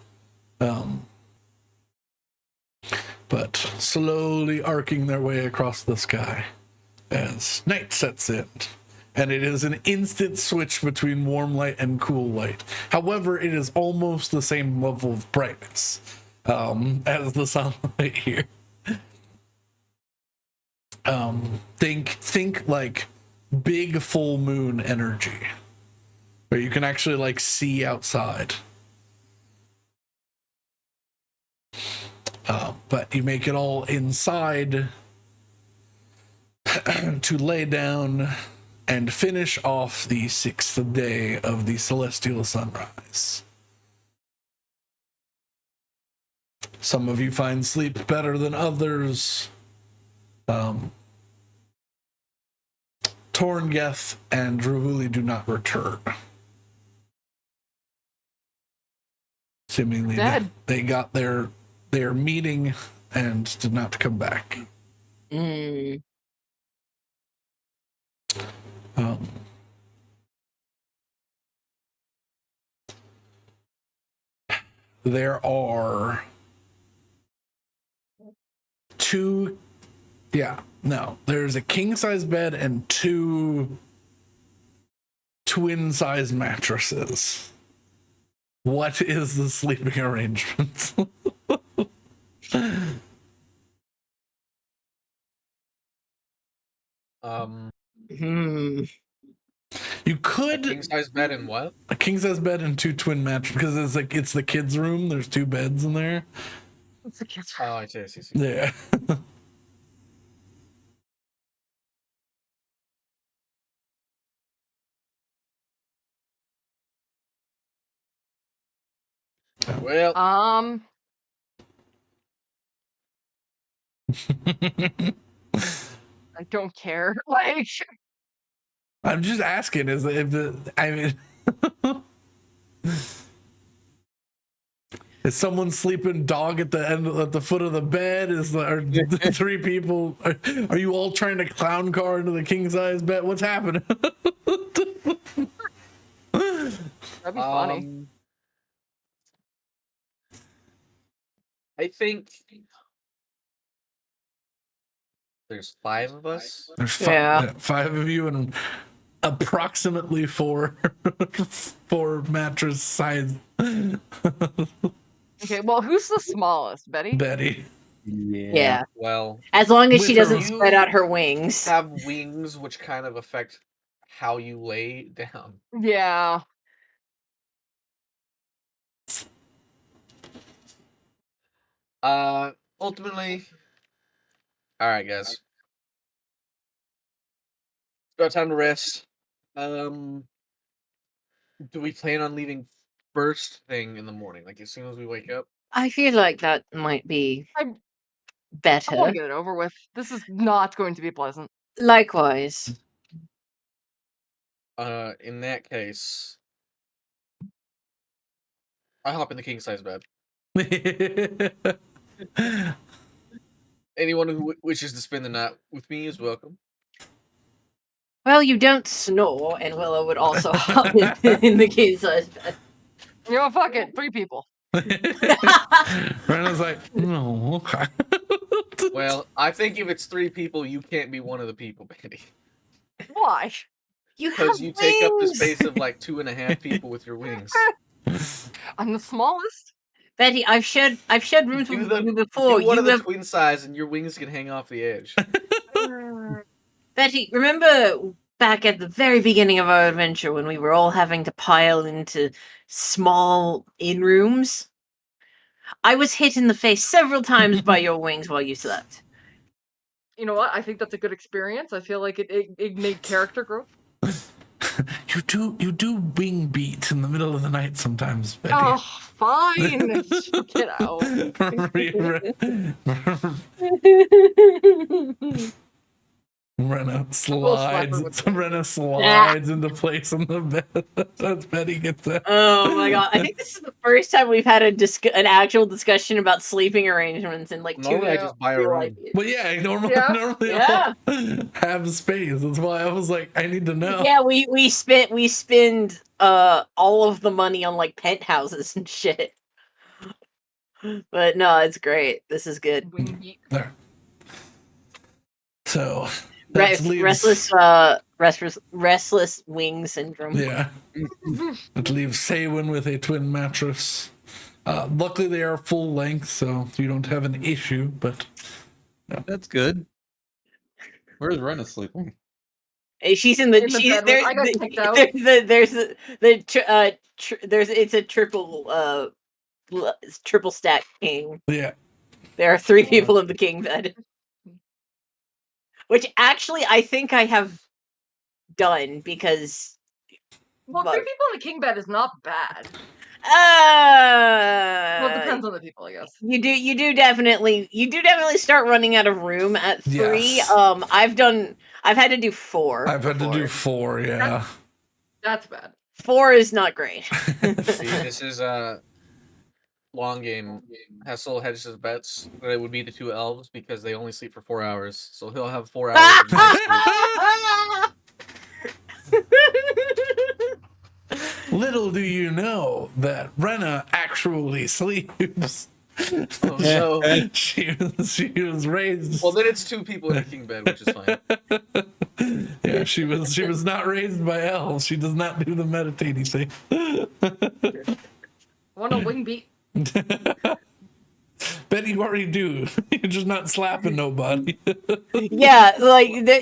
but slowly arcing their way across the sky as night sets in. And it is an instant switch between warm light and cool light. However, it is almost the same level of brightness as the sunlight here. Think like big full moon energy. where you can actually like see outside. But you make it all inside to lay down and finish off the 6th day of the celestial sunrise. Some of you find sleep better than others. Torngeth and Ravuli do not return. Seemingly they got their meeting and did not come back. Mm. There are there's a king-size bed and 2 twin-size mattresses. What is the sleeping arrangement? Hmm. You could King size bed and what? a king-size bed and 2 twin mattresses, because it's the kids' room. There's 2 beds in there. It's the kids. Oh, I see. Yeah. Well, I don't care. Like, I'm just asking, is if the I mean is someone sleeping dog at the foot of the bed? Are 3 people? Are you all trying to clown car into the king size bed? What's happening? that'd be funny. I think there's 5 of us. There's 5 of you and approximately 4 mattress size. Okay, well, who's the smallest, Betty? Betty. Yeah. Well, As long as she With her- doesn't spread out her wings. have wings which kind of affect how you lay down. Yeah. Ultimately, all right, guys. Got time to rest. Do we plan on leaving first thing in the morning, like as soon as we wake up? I feel like that might be I want better. to get it over with. This is not going to be pleasant. Likewise. In that case, I hop in the king size bed. Anyone who wishes to spend the night with me is welcome. Well, you don't snore, and Willow would also hop in the king size bed. You know, fuck it. 3 people. Rena's like, no, okay. Well, I think if it's 3 people, you can't be one of the people, Betty. Why? You have Because you take up the wings! space of like 2.5 people with your wings. I'm the smallest. Betty, I've shared rooms Do with the- you before. Do one You of the have twin size, and your wings can hang off the edge. Betty, remember back at the very beginning of our adventure when we were all having to pile into small inn rooms? I was hit in the face several times by your wings while you slept. You know what? I think that's a good experience. I feel like it made character growth. You do wing beat in the middle of the night sometimes, Betty. Oh, fine. Get out. Rena with slides into place on the bed as Betty gets there. Oh my god! I think this is the first time we've had an actual discussion about sleeping arrangements in like 2 Normally, I years. just buy a room. But yeah, normally Yeah. I'll have space. That's why I was like, I need to know. Yeah, we spend all of the money on like penthouses and shit. But no, it's great. This is good. Wing beat. There. So that leaves, Restless wing syndrome. yeah, it leaves Saywin with a twin mattress. Luckily, they are full length, so you don't have an issue. But That's good. Where's Rena sleeping? She's in the. In the She's bed there's with- I got kicked out. Triple triple stack king. Yeah. There are 3 people in the king bed, which actually I think I have done because. Well, 3 people in the king bed is not bad. Well, it depends on the people, I guess. You do definitely start running out of room at 3. Yes. I've had to do 4. I've had to do before. 4, yeah. That's bad. 4 is not great. See, this is a long game. Hessel hedges his bets that it would be the 2 elves because they only sleep for 4 hours, so he'll have 4 hours of nice sleep. Little do you know that Rena actually sleeps. Oh no. She was raised. Well, then it's 2 people in a king bed, which is fine. Yeah, she was not raised by elves. She does not do the meditating thing. Want a wing beat? Bet you already do. You're just not slapping nobody. Yeah,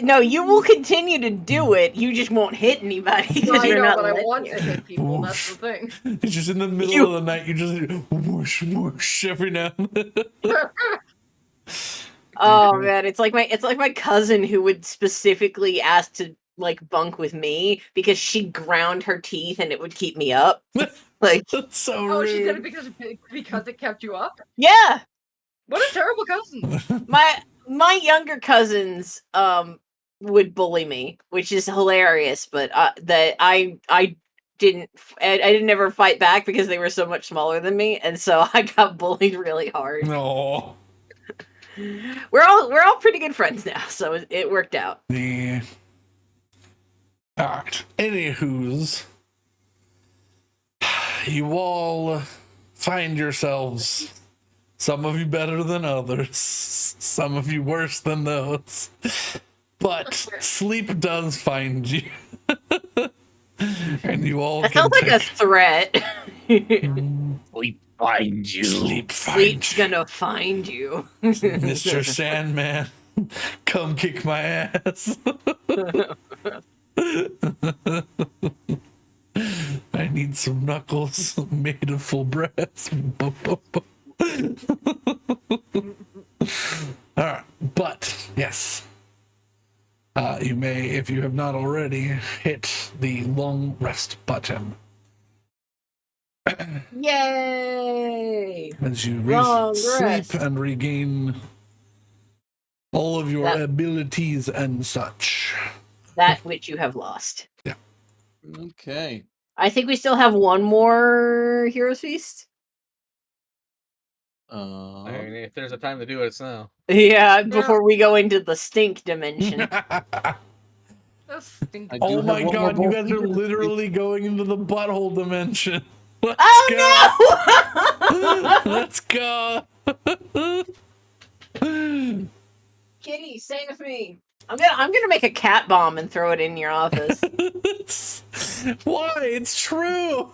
no, you will continue to do it. You just won't hit anybody No, because I you're know, not. but I letting want you. to hit people. That's the thing. It's just in the middle of the night. You just hear whoosh whoosh every now and then. Oh man, it's like my cousin who would specifically ask to bunk with me because she ground her teeth and it would keep me up. Like, That's so Oh, rude. she did it because it kept you up? yeah, What a terrible cousin. my younger cousins would bully me, which is hilarious. But that I didn't ever fight back because they were so much smaller than me, and so I got bullied really hard. No. We're all pretty good friends now, so it worked out. Yeah. Alright. Anywho's, you all find yourselves, some of you better than others, some of you worse than those. But sleep does find you. And you all That can sounds like a take- threat. Sleep finds you. Sleep Sleep's find you. gonna find you. Mr. Sandman, come kick my ass. I need some knuckles made of full brass. Alright, but yes. You may, if you have not already, hit the long rest button. Yay! As you Long sleep rest. and regain all of your That- abilities and such. That which you have lost. Okay. I think we still have one more Heroes Feast. I mean, if there's a time to do it, it's now. Yeah, before we go into the stink dimension. That's stinky. I do Oh have my one god, more you ball. guys are literally going into the butthole dimension. Let's Oh go. Let's go. no! Kitty, save me! I'm gonna make a cat bomb and throw it in your office. Why? It's true.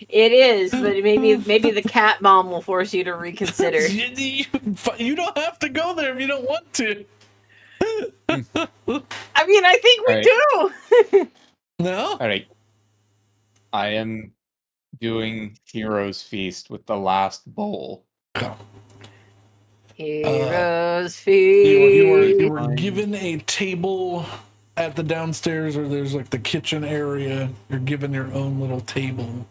It is, but maybe the cat bomb will force you to reconsider. You don't have to go there if you don't want to. I mean, I think we Right. do. No? All right. I am doing Heroes Feast with the last bowl. Heroes You Feast. were given a table at the downstairs, or there's like the kitchen area. You're given your own little table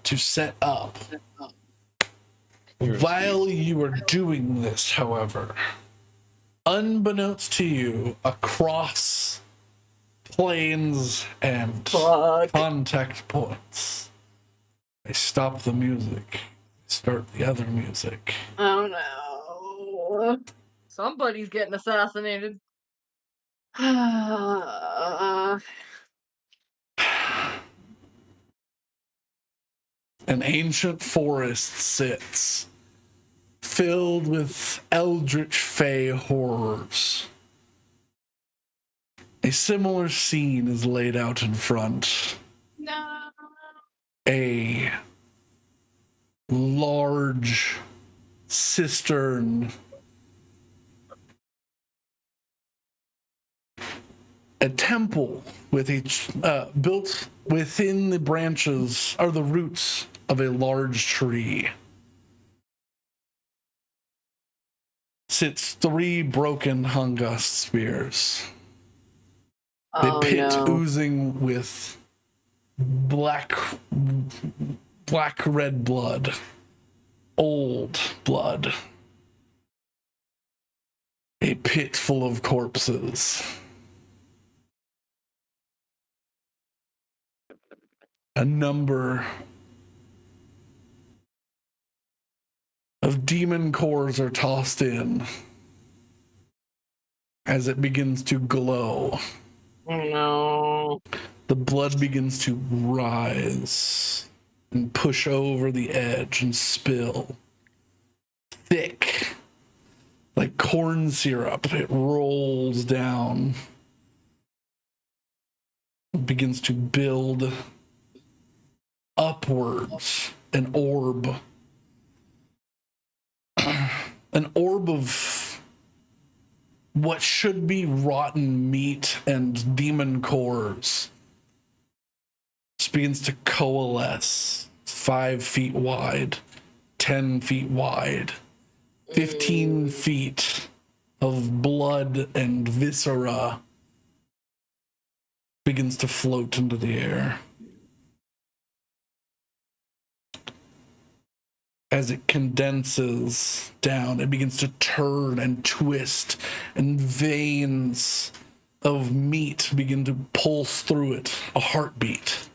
to set up. While you are doing this, however, unbeknownst to you, across planes and Fuck. contact points, they stop the music, start the other music. Oh no. Somebody's getting assassinated. An ancient forest sits, filled with eldritch fey horrors. A similar scene is laid out in front. No. A large cistern a temple with built within the branches or the roots of a large tree. Sits 3 broken Hungust spears. The Oh pit no. oozing with black red blood, old blood. A pit full of corpses. A number of demon cores are tossed in as it begins to glow. Oh no. The blood begins to rise and push over the edge and spill. Thick, like corn syrup, it rolls down. It begins to build upwards, an orb. An orb of what should be rotten meat and demon cores. Just begins to coalesce. 5 feet wide, 10 feet wide, 15 feet of blood and viscera begins to float into the air. As it condenses down, it begins to turn and twist, and veins of meat begin to pulse through it, a heartbeat.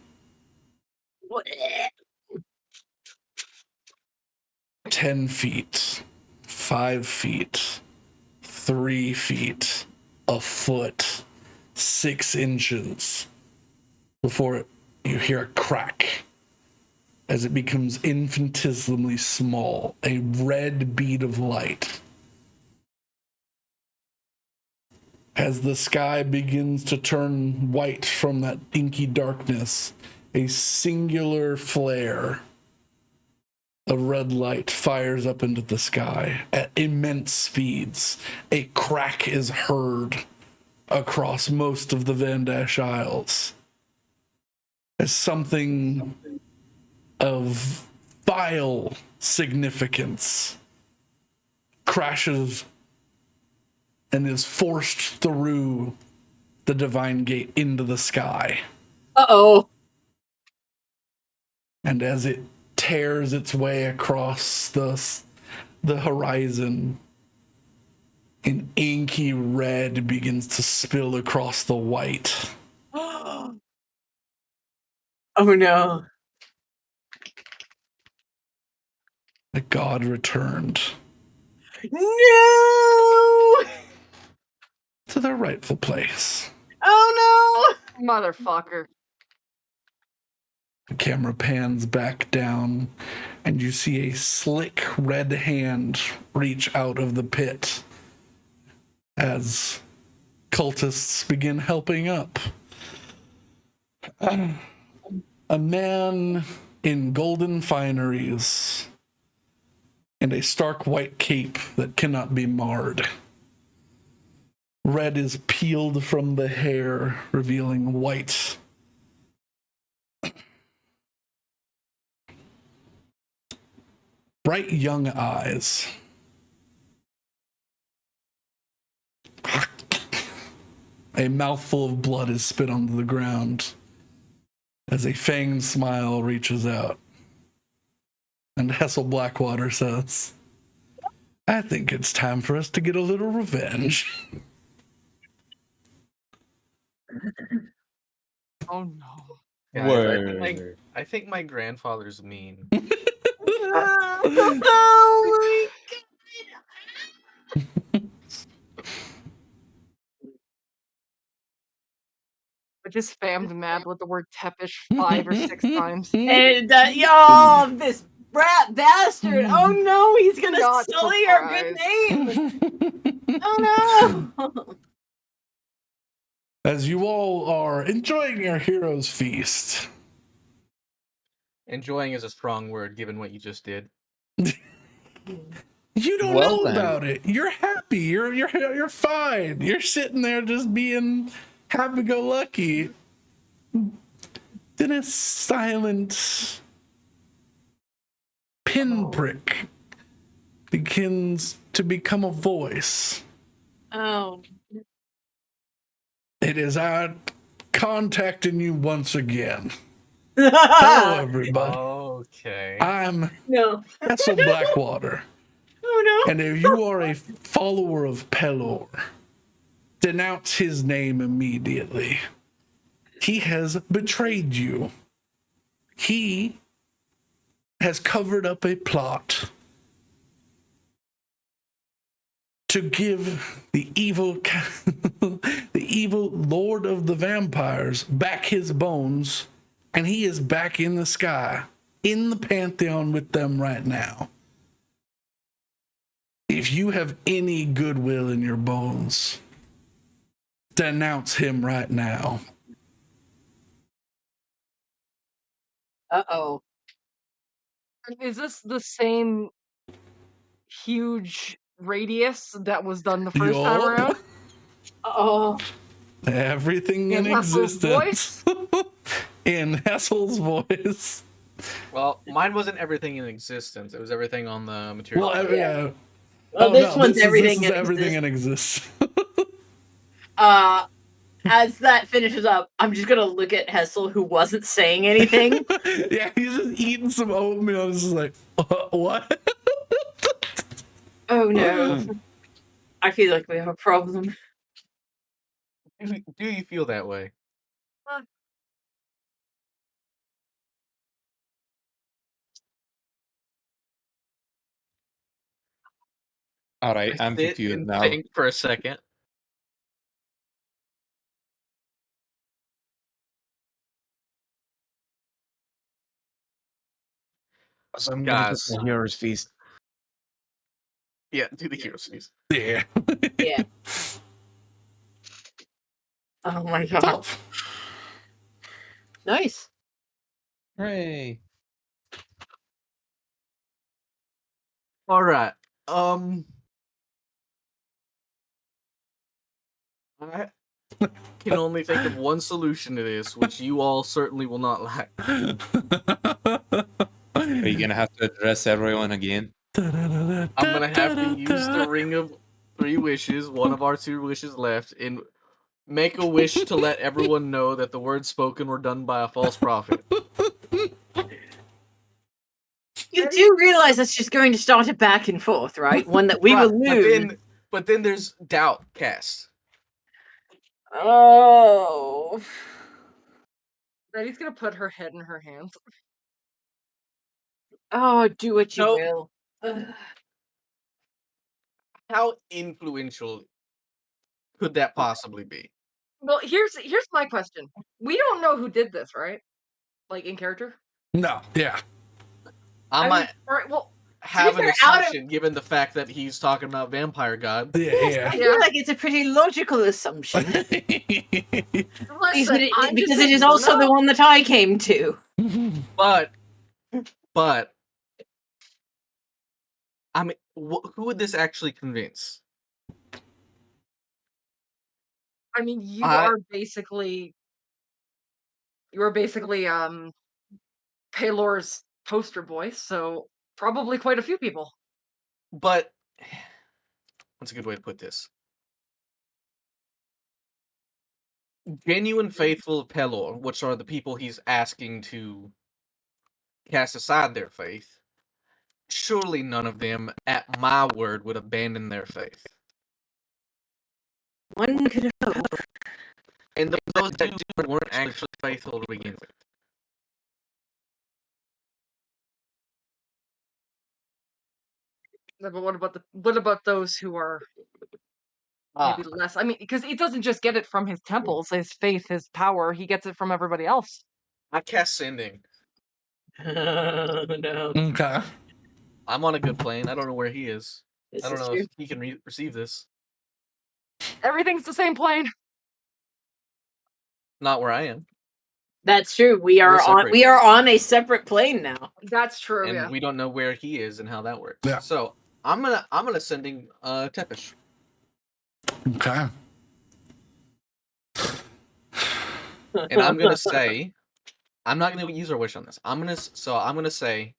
10 feet, 5 feet, 3 feet, a foot, 6 inches, before you hear a crack as it becomes infinitesimally small, a red bead of light. As the sky begins to turn white from that inky darkness, a singular flare of red light fires up into the sky at immense speeds. A crack is heard across most of the Van Dash Isles as something of vile significance crashes and is forced through the divine gate into the sky. Uh-oh. And as it tears its way across the horizon, an inky red begins to spill across the white. Oh no. The god returned No! to their rightful place. Oh Motherfucker. The camera pans back down, and you see a slick red hand reach out of the pit as cultists begin helping up. A man in golden fineries and a stark white cape that cannot be marred. Red is peeled from the hair, revealing white. Bright young eyes. A mouthful of blood is spit onto the ground as a fanged smile reaches out. And Hessel Blackwater says, I think it's time for us to get a little revenge. Oh no. Guys, I think my grandfather's mean. no! Oh I just spammed mad with the word tepish 5 or 6 times. And this brat bastard! Oh no, he's gonna Not sully our good name! Oh no! As you all are enjoying your hero's feast. Enjoying is a strong word given what you just did. You don't Well know then. about it. You're happy. You're fine. You're sitting there just being happy-go-lucky, then a silent pinprick begins to become a voice. Oh. It is I contacting you once again. Hello, everybody. Okay. I'm No. Hessel Blackwater. Oh no. And if you are a follower of Pelor, denounce his name immediately. He has betrayed you. He has covered up a plot to give the evil the evil Lord of the Vampires back his bones, and he is back in the sky, in the Pantheon with them right now. If you have any goodwill in your bones, denounce him right now. Uh-oh. Is this the same huge radius that was done the first time Yup. around? Oh. Everything in In Hessel's existence. In Hessel's voice. Well, mine wasn't everything in existence. It was everything on the material. Well, yeah. yeah. Well, Oh, this no, one's this everything. is in everything existence. in existence. As that finishes up, I'm just gonna look at Hessel, who wasn't saying anything. Yeah, he's just eating some oatmeal. It's just like, what? Oh no. I feel like we have a problem. Do you feel that way? All right, I I'm sit confused and now. think for a second. So I'm gonna Guys. get the hero's feast. Yeah, do the hero's feast. Yeah. Yeah. Oh my god. Tough. Nice. Hooray! All right. I can only think of one solution to this, which you all certainly will not like. Are you gonna have to address everyone again? I'm gonna have to use the Ring of Three Wishes, one of our 2 wishes left, and make a wish to let everyone know that the words spoken were done by a false prophet. You do realize that's just going to start a back and forth, right? One that we will lose. But then there's doubt cast. Oh. Betty's gonna put her head in her hands. Oh, do what you Nope. will. Ugh. How influential could that possibly be? Well, here's my question. We don't know who did this, right? Like in character. No, yeah. I I might mean, all right, well, have an fair, out of- assumption given the fact that he's talking about vampire god. Yeah, I yeah. feel like it's a pretty logical assumption. Listen, I'm because just it is saying, also the no. one that I came to. But I mean, who would this actually convince? I mean, you I- are basically Paylor's poster boy, so probably quite a few people. But what's a good way to put this? Genuine faithful of Pelor, which are the people he's asking to cast aside their faith, surely none of them, at my word, would abandon their faith. One could hope. And those that do weren't actually faithful to begin with. No, but what about those who are maybe less? I mean, because he doesn't just get it from his temples, his faith, his power. He gets it from everybody else. I cast sending. Oh, no. Okay. I'm on a good plane. I don't know where he is. This I don't is know true. if he can receive this. Everything's the same plane. Not where I am. That's true. We We're are separated. on a separate plane now. That's true. And Yeah. we don't know where he is and how that works. Yeah. So I'm gonna sending Tepish. Okay. And I'm gonna say, I'm not gonna use our wish on this. I'm gonna say,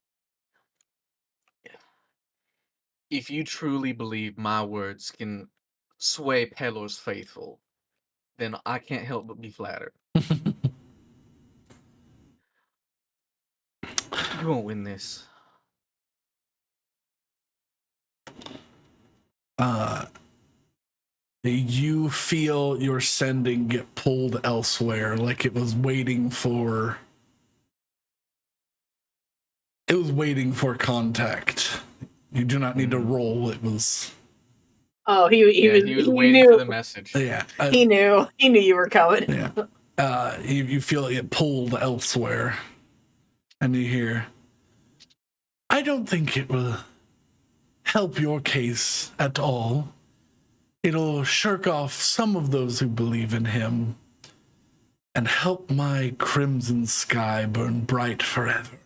if you truly believe my words can sway Pelo's faithful, then I can't help but be flattered. You won't win this. You feel your sending get pulled elsewhere, like it was waiting for contact. You do not need to roll. It was. Oh, he was waiting knew. for the message. Yeah. He knew you were coming. Yeah. You feel it get pulled elsewhere, and you hear, I don't think it will help your case at all. It'll shirk off some of those who believe in him and help my crimson sky burn bright forever.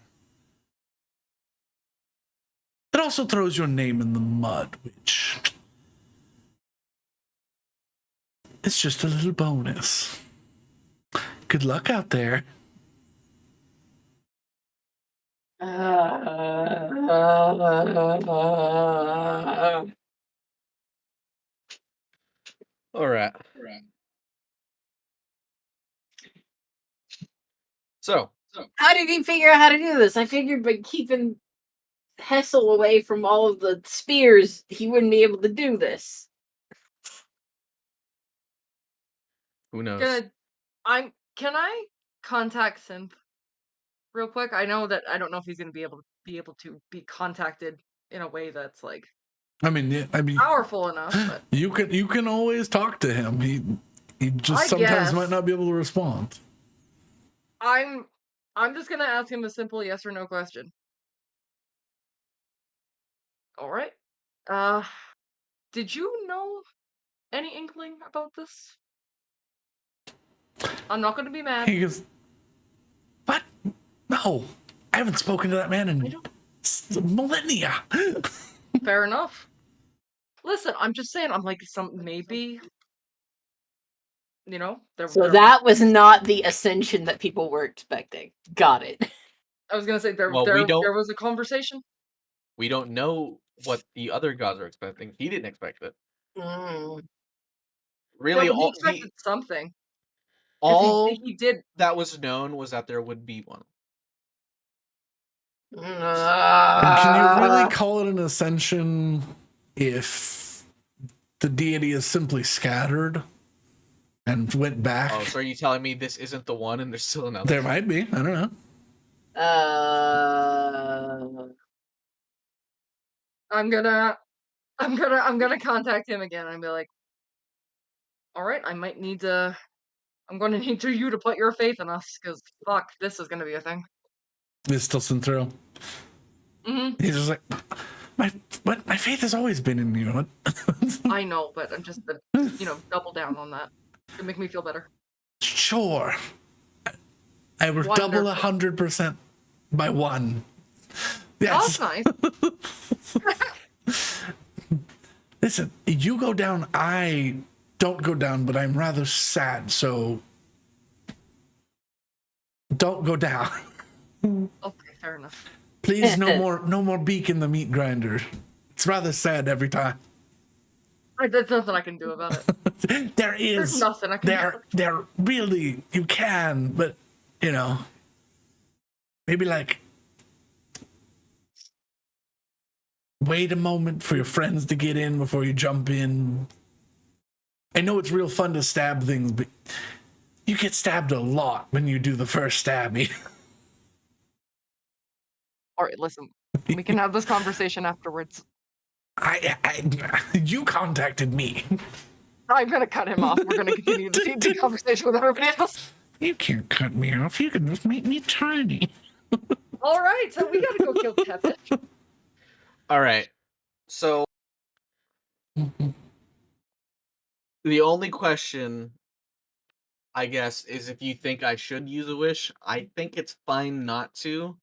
It also throws your name in the mud, which is just a little bonus. Good luck out there. All right. So, How did he figure out how to do this? I figured by keeping Hessel away from all of the spears, he wouldn't be able to do this. who knows? Can I contact Synth real quick? I know that I don't know if he's gonna be able to be contacted in a way that's like I mean, powerful enough, but you can always talk to him. He just I sometimes guess. might not be able to respond. I'm just gonna ask him a simple yes or no question. All right. Did you know any inkling about this? I'm not gonna be mad. He goes, what? No, I haven't spoken to that man in millennia. Fair enough. Listen, I'm just saying. I'm like maybe. You know, So that was not the ascension that people were expecting. Got it. I was gonna say there Well, there was a conversation. We don't know what the other gods are expecting. He didn't expect it. Really, No, but he expected something. all He did. that was known was that there would be one. And can you really call it an ascension if the deity is simply scattered and went back? Oh, so are you telling me this isn't the one and there's still another? There might be. I don't know. I'm gonna contact him again and be like, all right, I'm gonna need you to put your faith in us, because fuck, this is gonna be a thing. It's still Synthro. Mm-hmm. He's just like, my faith has always been in you. I know, but I'm just double down on that. It'll make me feel better. Sure. I will double 100% by one. Yes. Oh, that's nice. Listen, you go down, I don't go down, but I'm rather sad, so don't go down. Okay, fair enough. Please, no more beak in the meat grinder. It's rather sad every time. There's nothing I can do about it. There is. There's nothing I can do. There really, you can, but, maybe like, wait a moment for your friends to get in before you jump in. I know it's real fun to stab things, but you get stabbed a lot when you do the first stabby. All right, listen. We can have this conversation afterwards. You contacted me. I'm gonna cut him off. We're gonna continue the conversation with everybody else. You can't cut me off. You can just make me tiny. All right, so we gotta go kill Tepish. All right. So the only question, I guess, is if you think I should use a wish. I think it's fine not to.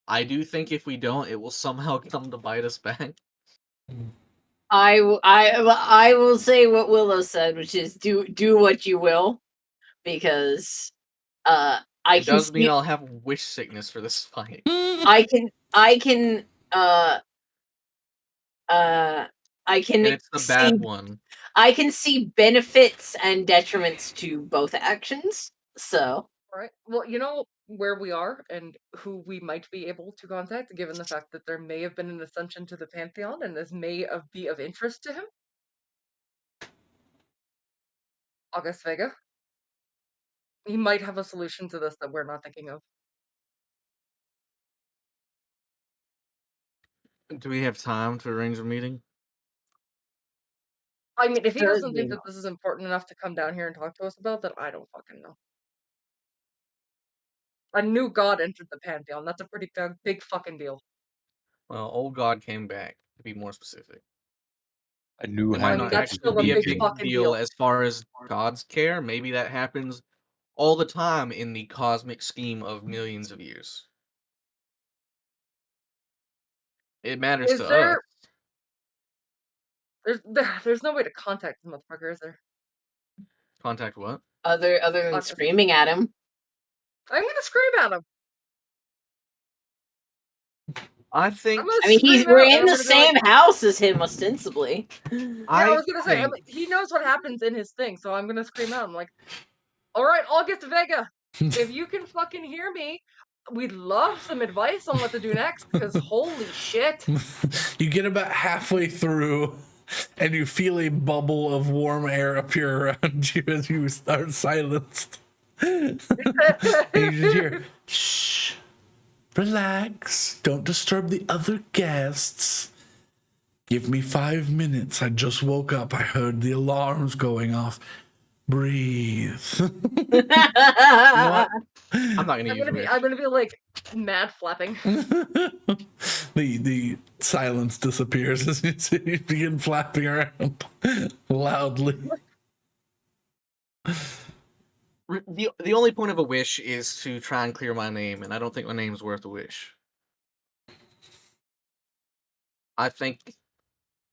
I do think if we don't, it will somehow come to bite us back. I will say what Willow said, which is do what you will, because I It can does mean see, I'll have wish sickness for this fight. I can I can And it's the see bad one. I can see benefits and detriments to both actions. So All right. Well, you know where we are and who we might be able to contact, given the fact that there may have been an ascension to the Pantheon, and this may be of interest to him. August Vega. He might have a solution to this that we're not thinking of. Do we have time to arrange a meeting? I mean, if he doesn't certainly think that not. this is important enough to come down here and talk to us about, then I don't fucking know. A new god entered the Pantheon. That's a pretty big fucking deal. Well, old god came back, to be more specific. A new It might And not that's actually still a be a big big fucking deal deal. as far as gods care. Maybe that happens all the time in the cosmic scheme of millions of years. It matters Is to us. there's no way to contact this motherfucker, is there? Contact what? Other than August. screaming at him. I'm gonna scream at him. I think I'm gonna I mean, scream we're out, and in I'm the gonna be like, same house as him, ostensibly. yeah, I I was gonna say, think he knows what happens in his thing, so I'm gonna scream out. I'm like, all right, August Vega, if you can fucking hear me, we'd love some advice on what to do next, because holy shit. You get about halfway through and you feel a bubble of warm air appear around you as you are silenced. And you just hear, shh, relax, don't disturb the other guests. Give me 5 minutes. I just woke up. I heard the alarms going off. Breathe. you know what? I'm not gonna use wish. I'm gonna be like mad flapping. The silence disappears as you begin flapping around loudly. The only point of a wish is to try and clear my name, and I don't think my name's worth a wish. I think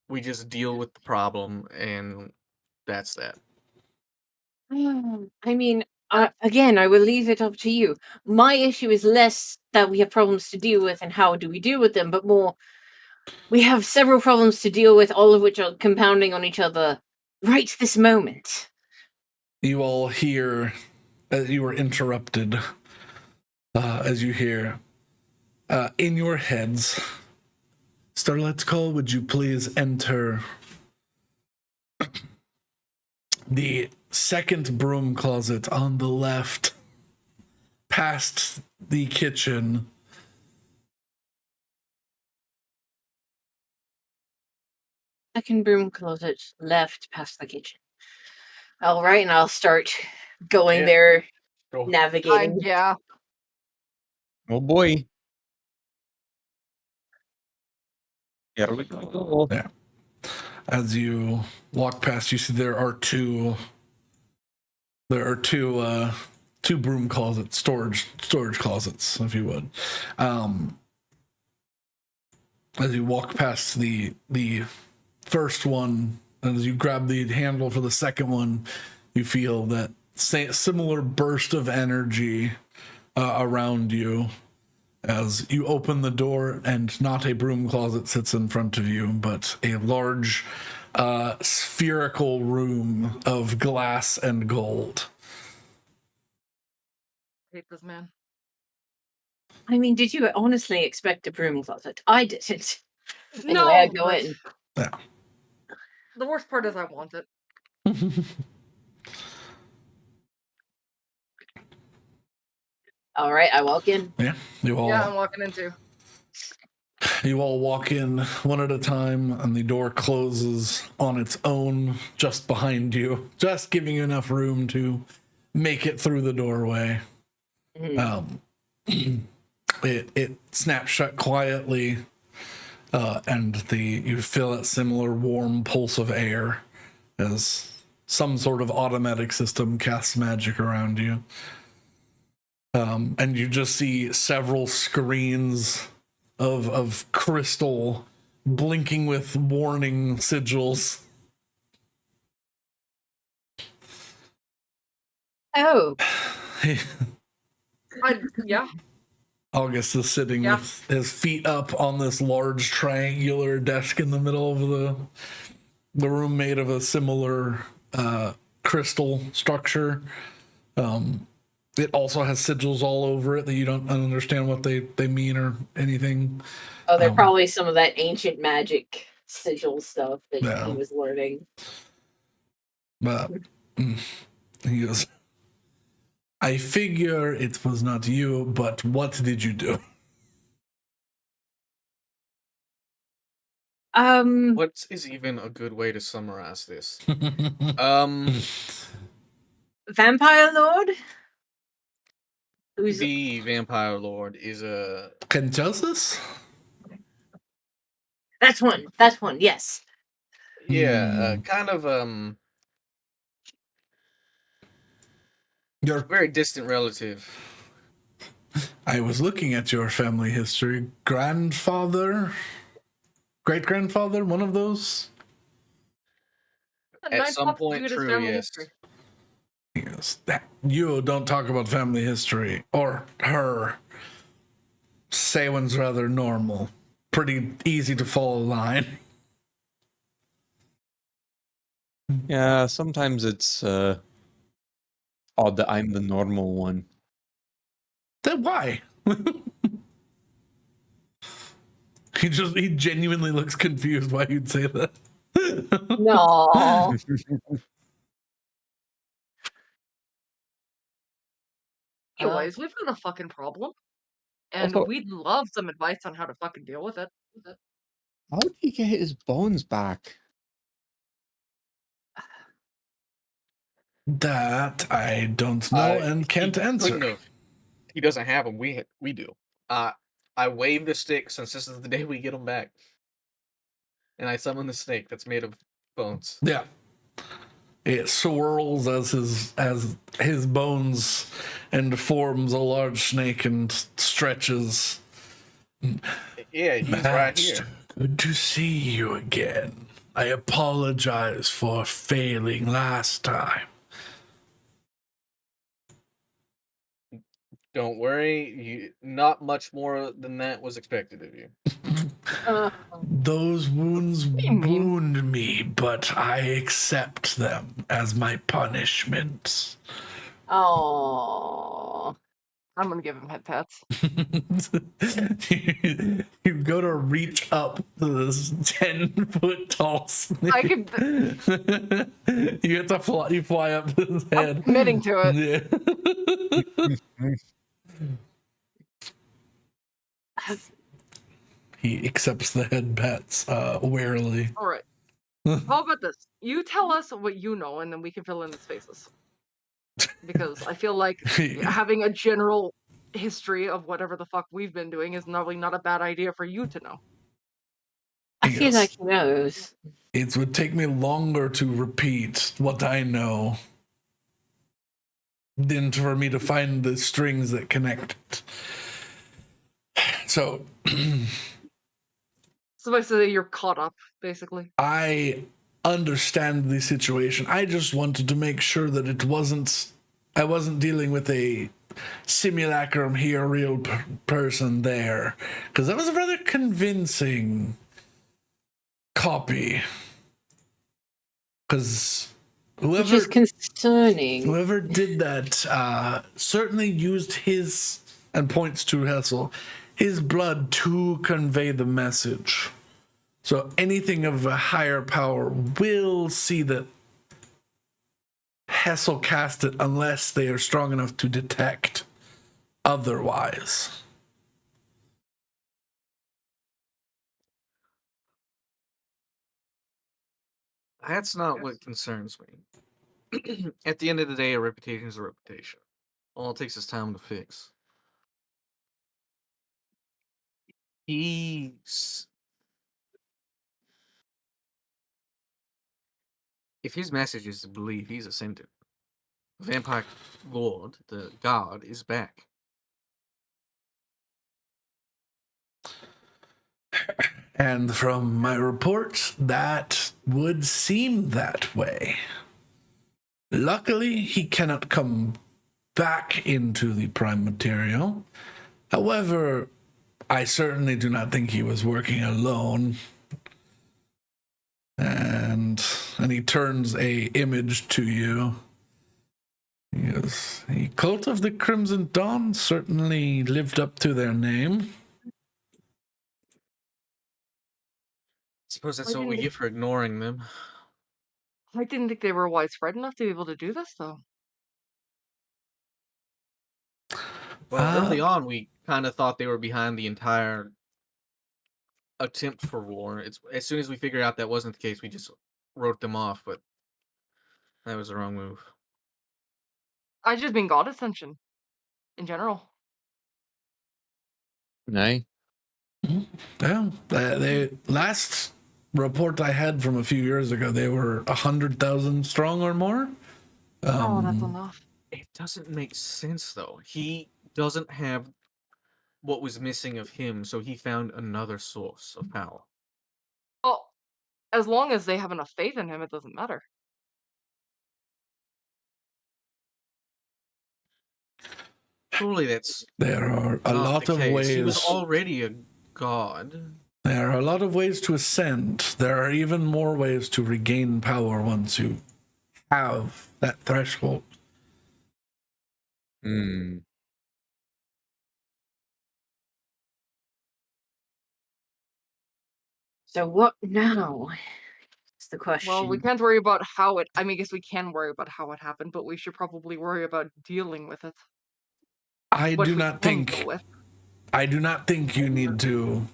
we just deal with the problem, and that's that. I mean, again, I will leave it up to you. My issue is less that we have problems to deal with and how do we deal with them, but more we have several problems to deal with, all of which are compounding on each other right this moment. You all hear, as you were interrupted, as you hear, in your heads, Starlight's Call, would you please enter the second broom closet on the left, past the kitchen. Second broom closet, left past the kitchen. All right, and I'll start going Yeah. there, Go. navigating. Yeah. Oh boy. Here we go. Yeah. As you walk past, you see there are two broom closets, storage closets, if you would. As you walk past the first one, and as you grab the handle for the second one, you feel that similar burst of energy around you as you open the door, and not a broom closet sits in front of you, but a large spherical room of glass and gold. I hate this man. I mean, did you honestly expect a broom closet? I didn't. Anyway, No, I go but in. Yeah. the worst part is I want it. All right, I walk in. Yeah, you I'm walking into. You all walk in one at a time, and the door closes on its own just behind you, just giving you enough room to make it through the doorway. It snaps shut quietly, and you feel that similar warm pulse of air as some sort of automatic system casts magic around you. And you just see several screens of crystal blinking with warning sigils. Oh, Yeah. August is sitting Yeah. with his feet up on this large triangular desk in the middle of the room, made of a similar crystal structure. It also has sigils all over it that you don't understand what they mean or anything. Oh, they're probably some of that ancient magic sigil stuff that Yeah. he was learning. But he goes, I figure it was not you, but what did you do? What is even a good way to summarize this? Vampire Lord? Who's The Vampire Lord is a Kentosis? That's one. That's one. Yes. kind of Your very distant relative. I was looking at your family history. Grandfather? Great grandfather? One of those? At some point, true, yes. Yes. You don't talk about family history. Or her. Saywan's rather normal. Pretty easy to follow a line. Yeah, sometimes it's odd that I'm the normal one. Then why? He genuinely looks confused why you'd say that. No. Anyways, we've got a fucking problem. And Also- we'd love some advice on how to fucking deal with it. How did he get his bones back? That I don't know and can't answer. He doesn't have them. We do. I wave the stick since this is the day we get them back, and I summon the snake that's made of bones. Yeah. It swirls as his bones and forms a large snake and stretches. Yeah, he's right here. Master, good to see you again. I apologize for failing last time. Don't worry, not much more than that was expected of you. Those wounds do you mean? wound me, but I accept them as my punishment. Oh. I'm gonna give him head pats. You go to reach up to this 10-foot tall snake. I could. You have to fly. You fly up to his head. I'm committing to it. Yeah. He accepts the head pats warily. All right. How about this? You tell us what you know, and then we can fill in the spaces. Because I feel like having a general history of whatever the fuck we've been doing is probably not a bad idea for you to know. I feel Yes. like he knows. It would take me longer to repeat what I know than for me to find the strings that connect it. So Basically, you're caught up, basically. I understand the situation. I just wanted to make sure that I wasn't dealing with a simulacrum here, a real person there. Because that was a rather convincing copy. Because Which is concerning. whoever did that certainly used his, and points to Hessel, his blood to convey the message. So anything of a higher power will see that Hessel cast it unless they are strong enough to detect otherwise. That's not what concerns me. At the end of the day, a reputation is a reputation. All it takes is time to fix. If his message is to believe he's ascended, the Vampire Lord, the god, is back. And from my reports, that would seem that way. Luckily, he cannot come back into the prime material. However, I certainly do not think he was working alone. And he turns a image to you. Yes, the Cult of the Crimson Dawn certainly lived up to their name. Suppose that's I what we didn't- get for ignoring them. I didn't think they were widespread enough to be able to do this, though. Well, early on, we kind of thought they were behind the entire attempt for war. It's as soon as we figured out that wasn't the case, we just wrote them off. But that was the wrong move. I just mean God Ascension in general. Aye. Yeah, the last report I had from a few years ago, they were 100,000 strong or more. Oh, that's enough. It doesn't make sense though. He doesn't have what was missing of him, so he found another source of power. Well, as long as they have enough faith in him, it doesn't matter. Surely that's There are a not lot the of case. He was ways. already a god. There are a lot of ways to ascend. There are even more ways to regain power once you have that threshold. Hmm. So what now? That's the question. Well, we can't worry about how it. I mean, I guess we can worry about how it happened, but we should probably worry about dealing with it. I What do we not can think deal with. I do not think you need to.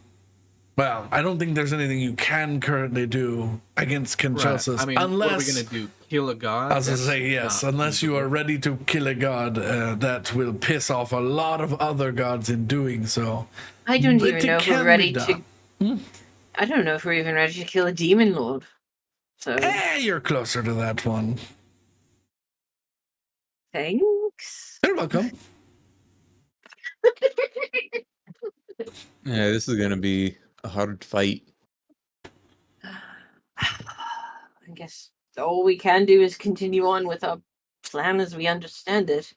Well, I don't think there's anything you can currently do against Kinshasa, I mean, unless what are we gonna do? Kill a god? I was gonna That's say yes, not unless you are feasible. ready to kill a god that will piss off a lot of other gods in doing so. I don't But even it know if we're can be ready done. to. I don't know if we're even ready to kill a demon lord. So You're closer to that one. thanks. You're welcome. Yeah, this is gonna be a hard fight. I guess all we can do is continue on with our plan as we understand it.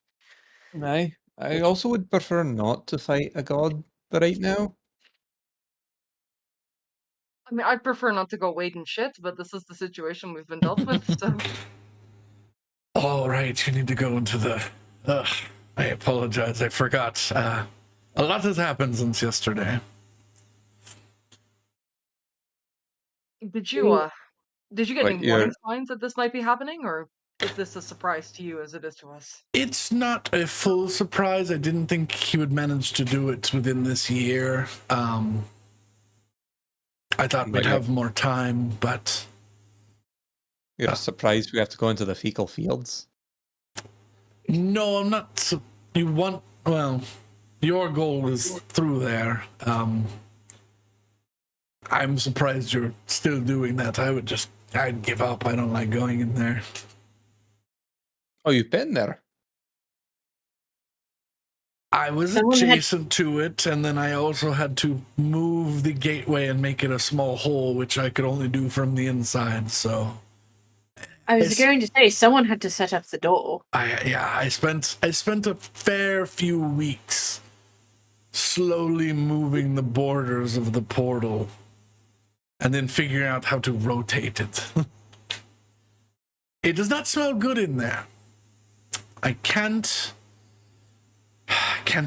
Aye. I also would prefer not to fight a god right now. I mean, I'd prefer not to go wade in shit, but this is the situation we've been dealt with, so. All right, you need to go into the. I apologize. I forgot. A lot has happened since yesterday. Did you get Like, any you're- warning signs that this might be happening, or is this a surprise to you as it is to us? It's not a full surprise. I didn't think he would manage to do it within this year. I thought we'd But have more time, but You're surprised we have to go into the fecal fields. no, I'm not. You want. Well, your goal is through there. I'm surprised you're still doing that. I'd give up. I don't like going in there. Oh, you've been there. I was Someone had- adjacent to it, and then I also had to move the gateway and make it a small hole, which I could only do from the inside. So I was It's- going to say someone had to set up the door. I spent a fair few weeks slowly moving the borders of the portal, and then figuring out how to rotate it. It does not smell good in there. I can't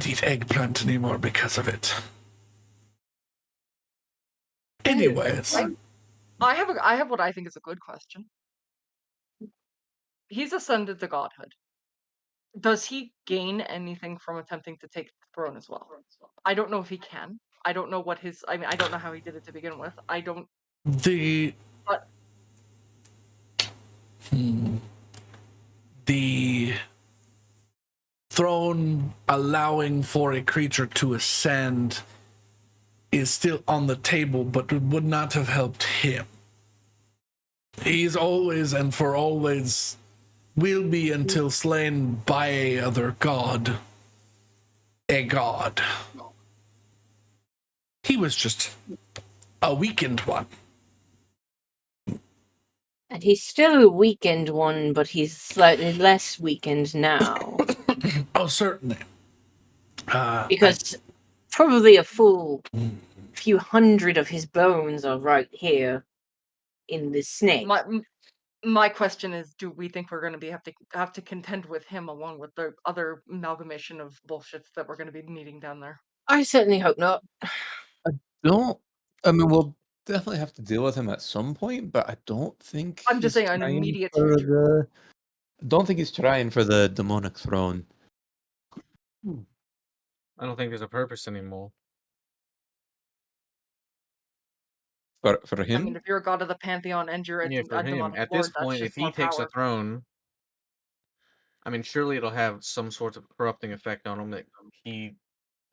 eat eggplant anymore because of it. Anyways, I have what I think is a good question. He's ascended to godhood. Does he gain anything from attempting to take the throne as well? I don't know if he can. I don't know what his. I mean, I don't know how he did it to begin with. I don't. the But the throne allowing for a creature to ascend is still on the table, but it would not have helped him. He's always and for always will be until slain by a other god. A god. He was just a weakened one. And he's still a weakened one, but he's slightly less weakened now. Oh, certainly. Because probably a full few hundred of his bones are right here in this snake. My question is, do we think we're going to have to contend with him along with the other amalgamation of bullshits that we're going to be meeting down there? I certainly hope not. Don't. I mean, we'll definitely have to deal with him at some point, but I don't think I'm just he's saying an trying immediate for future. I don't think he's trying for the demonic throne. I don't think there's a purpose anymore. For I mean, him? if you're a god of the pantheon and you're Yeah, for a him. demonic At lord, this that's point, if just he more takes the power. throne, I mean, surely it'll have some sort of corrupting effect on him that he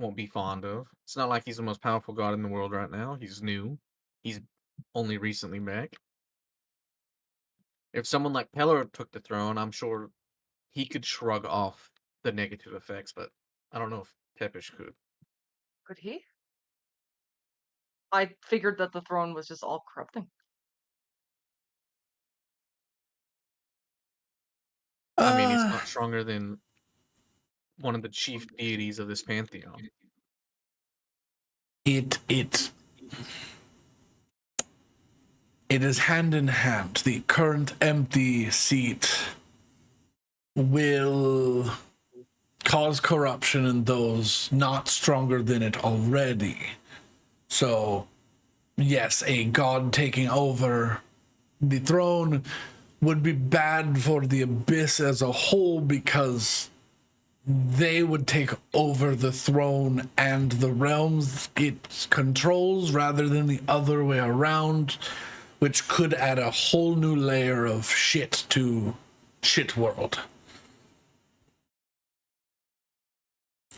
won't be fond of. It's not like he's the most powerful god in the world right now. He's new. He's only recently back. If someone like Pelor took the throne, I'm sure he could shrug off the negative effects, but I don't know if Tepish could. Could he? I figured that the throne was just all corrupting. I mean, it's not stronger than one of the chief deities of this pantheon. It is hand in hand. The current empty seat will cause corruption in those not stronger than it already. So, yes, a god taking over the throne would be bad for the Abyss as a whole because they would take over the throne and the realms it controls rather than the other way around, which could add a whole new layer of shit to shit world.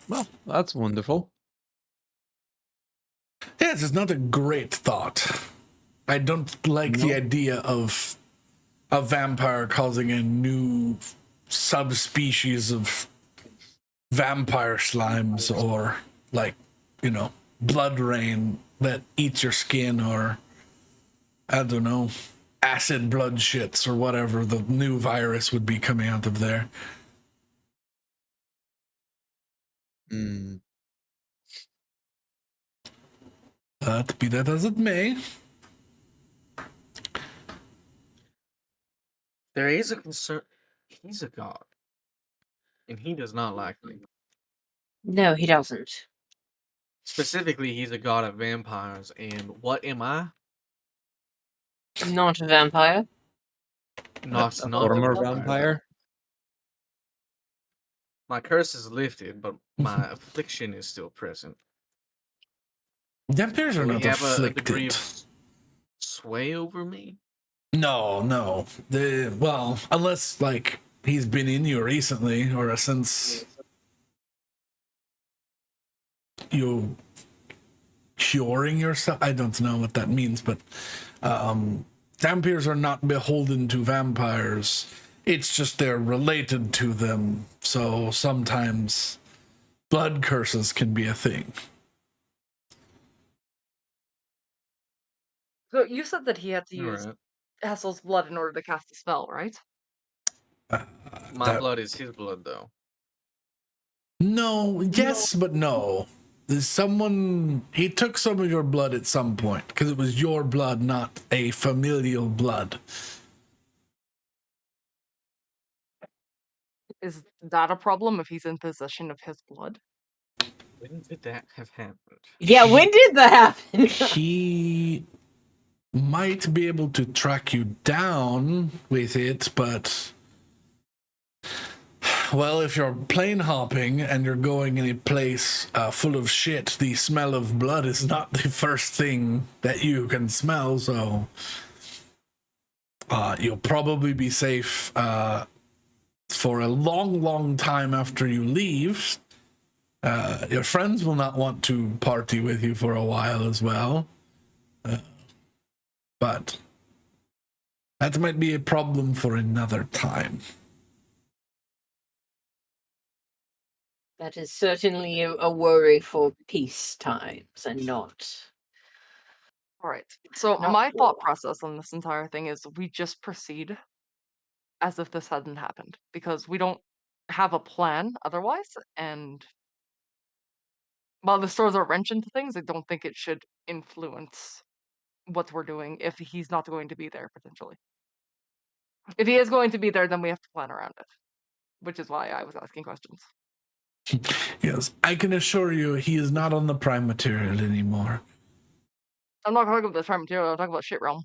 Well, that's wonderful. Yes, it's not a great thought. I don't like the No. idea of a vampire causing a new subspecies of vampire slimes or, like, blood rain that eats your skin, or I don't know, acid blood shits or whatever the new virus would be coming out of there. Mm. But be that as it may, There is a concern. He's a god, and he does not like me. No, he doesn't. Specifically, he's a god of vampires, and what am I? Not a vampire. Not A a Former vampire. vampire? My curse is lifted, but my affliction is still present. vampires are Will not he have a degree afflicted. of sway over me? No. Well, unless, like, he's been in you recently or since you curing yourself. I don't know what that means, but vampires are not beholden to vampires. It's just they're related to them. So sometimes blood curses can be a thing. So you said that he had to All use right. Hassel's blood in order to cast the spell, right? My That- blood is his blood, though. No, yes, but no. There's someone, he took some of your blood at some point because it was your blood, not a familial blood. Is that a problem if he's in possession of his blood? When did that have happened? Yeah, when did that happen? He might be able to track you down with it, but well, if you're plane hopping and you're going in a place full of shit, the smell of blood is not the first thing that you can smell, so you'll probably be safe for a long time after you leave. Your friends will not want to party with you for a while as well. But that might be a problem for another time. That is certainly a worry for peace times and not. All right. So Not my thought war. process on this entire thing is we just proceed as if this hadn't happened because we don't have a plan otherwise, and while this throws a wrench into things, I don't think it should influence what we're doing if he's not going to be there, potentially. If he is going to be there, then we have to plan around it, which is why I was asking questions. Yes, I can assure you he is not on the prime material anymore. I'm not talking about the prime material, I'm talking about shit realm.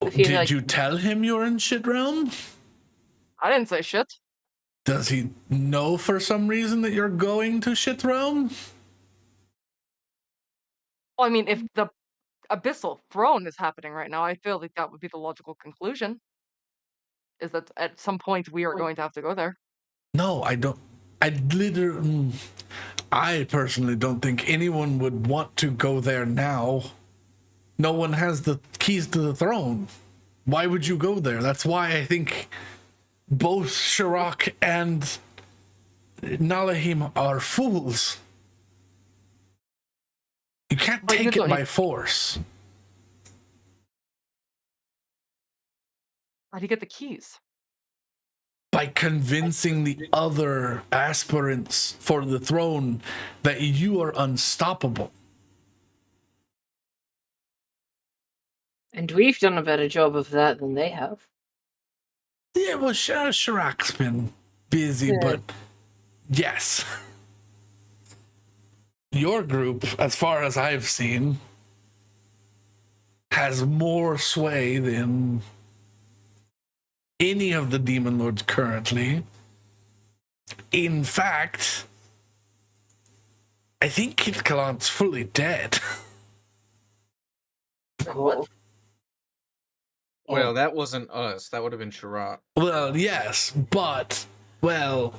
I feel Did like- you tell him you're in shit realm? I didn't say shit. Does he know for some reason that you're going to shit realm? Well, I mean, if the abyssal throne is happening right now, I feel like that would be the logical conclusion. Is that at some point we are going to have to go there. No, I don't. I personally don't think anyone would want to go there now. No one has the keys to the throne. Why would you go there? That's why I think both Shirok and Nalahim are fools. You can't But take you it don't- by force. How do you get the keys? By convincing the other aspirants for the throne that you are unstoppable. And we've done a better job of that than they have. Yeah, well, Shirak's been busy, Yeah. but yes. Your group, as far as I've seen, has more sway than any of the demon lords currently. In fact, I think Kit Kalant's fully dead. Oh. Well, that wasn't us. That would have been Shirak. Well, yes, but, well,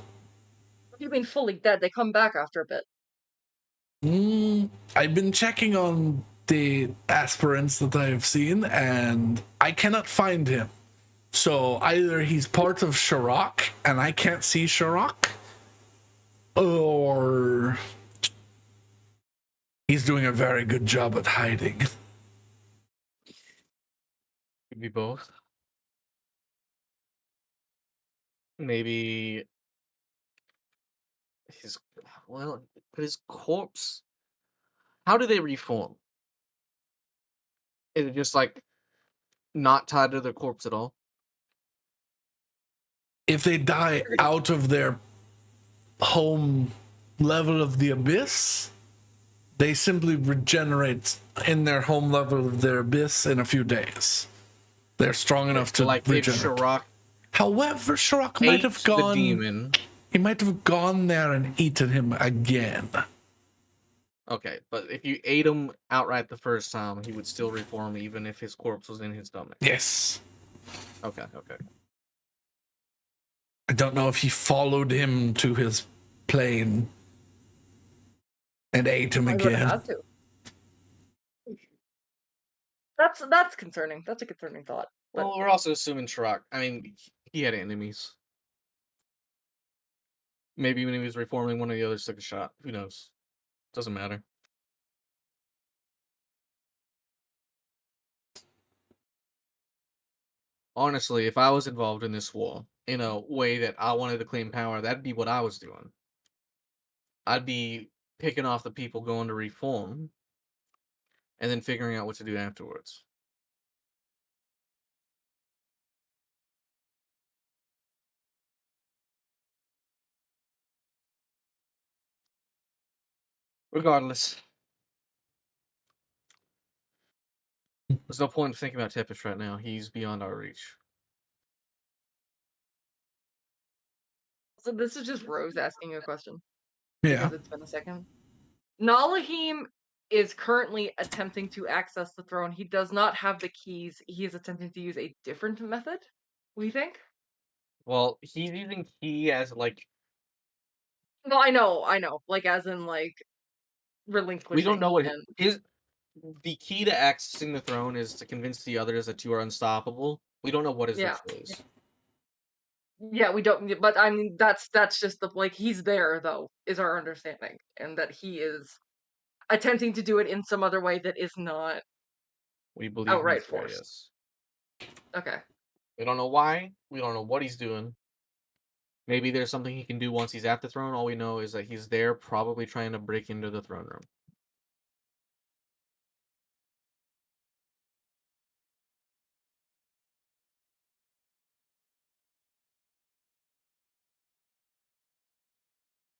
What do you mean fully dead? They come back after a bit. I've been checking on the aspirants that I've seen, and I cannot find him. So either he's part of Shirak, and I can't see Shirak, or he's doing a very good job at hiding. Could be both. Maybe his but his corpse. How do they reform? Is it just like not tied to their corpse at all? If they die out of their home level of the abyss, they simply regenerate in their home level of their abyss in a few days. They're strong enough to Like if regenerate. Shirak However, Shirak might ate have the gone. demon. He might have gone there and eaten him again. Okay, but if you ate him outright the first time, he would still reform even if his corpse was in his stomach. Yes. Okay. I don't know if he followed him to his plane and ate him I would again. have to. That's concerning. That's a concerning thought. But Well, we're also assuming Shirak. I mean, he had enemies. Maybe when he was reforming, one of the others took a shot. Who knows? Doesn't matter. Honestly, if I was involved in this war in a way that I wanted to claim power, that'd be what I was doing. I'd be picking off the people going to reform and then figuring out what to do afterwards. Regardless, there's no point in thinking about Tepish right now. He's beyond our reach. so this is just Rose asking a question. Yeah. Because it's been a second. Nalahim is currently attempting to access the throne. He does not have the keys. He is attempting to use a different method, we think. Well, he's using key as like No, I know. Like as in like relinquishing. we don't know what and his the key to accessing the throne is to convince the others that you are unstoppable. We don't know what his Yeah. ritual is. Yeah, we don't. But I mean, that's just the like he's there though is our understanding, and that he is attempting to do it in some other way that is not We believe outright he's there, force. yes. Okay. We don't know why. We don't know what he's doing. Maybe there's something he can do once he's at the throne. All we know is that he's there, probably trying to break into the throne room.